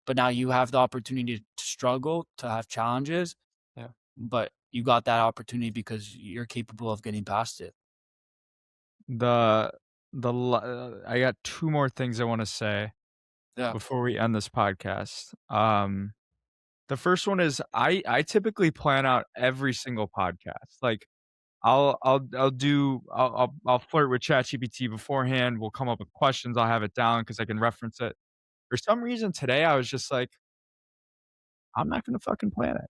But now you have the opportunity to struggle, to have challenges. Yeah. But you got that opportunity because you're capable of getting past it. I got two more things I want to say before we end this podcast. The first one is I typically plan out every single podcast. Like I'll flirt with ChatGPT beforehand. We'll come up with questions. I'll have it down because I can reference it. For some reason today, I was just like, I'm not gonna fucking plan it.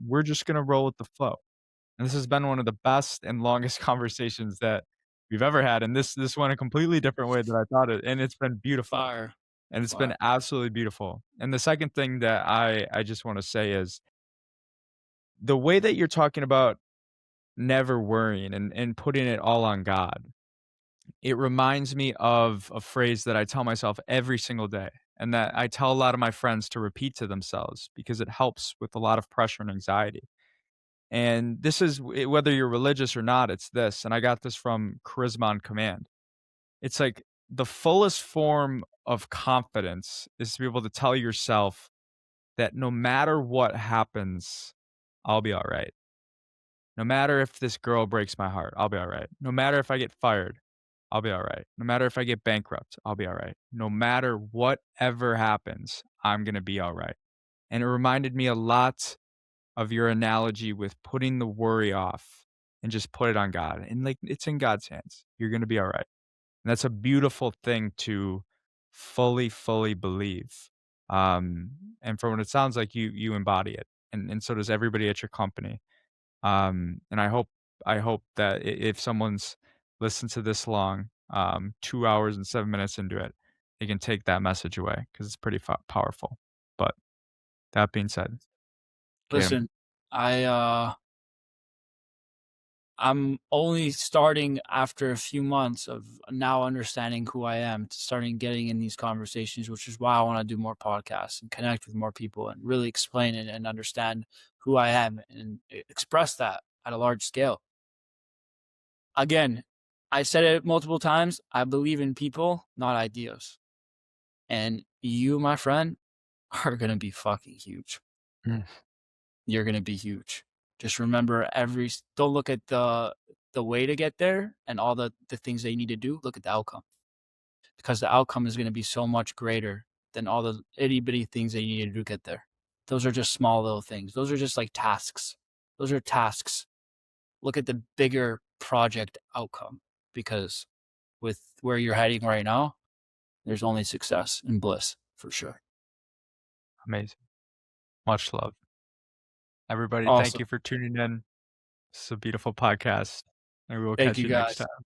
We're just gonna roll with the flow. And this has been one of the best and longest conversations that we've ever had. And this went a completely different way than I thought it, and it's been beautiful. Fire. And it's been absolutely beautiful. And the second thing that I just want to say is the way that you're talking about never worrying and putting it all on God. It reminds me of a phrase that I tell myself every single day. and that I tell a lot of my friends to repeat to themselves because it helps with a lot of pressure and anxiety. And this is whether you're religious or not, it's this, and I got this from Charisma on Command. It's like the fullest form of confidence is to be able to tell yourself that no matter what happens, I'll be all right. No matter if this girl breaks my heart, I'll be all right. No matter if I get fired, I'll be all right. No matter if I get bankrupt, I'll be all right. No matter whatever happens, I'm going to be all right. And it reminded me a lot of your analogy with putting the worry off and just put it on God. And like it's in God's hands. You're going to be all right. And that's a beautiful thing to fully believe. And from what it sounds like, you embody it, and so does everybody at your company. And I hope that if someone's listened to this long, 2 hours and 7 minutes into it, they can take that message away because it's pretty powerful. But that being said, Cam, Listen, I I'm only starting after a few months of now understanding who I am, to starting getting in these conversations, which is why I want to do more podcasts and connect with more people and really explain it and understand who I am and express that at a large scale. Again, I said it multiple times. I believe in people, not ideas. And you, my friend, are going to be fucking huge. Mm. You're going to be huge. Just remember don't look at the way to get there and all the things that you need to do. Look at the outcome, because the outcome is going to be so much greater than all the itty bitty things that you need to do to get there. Those are just small little things. Those are just like tasks. Those are tasks. Look at the bigger project outcome, because with where you're heading right now, there's only success and bliss for sure. amazing. Much love. Everybody, thank Awesome. you for tuning in. It's a beautiful podcast. Maybe we'll Thank catch you you next guys. time.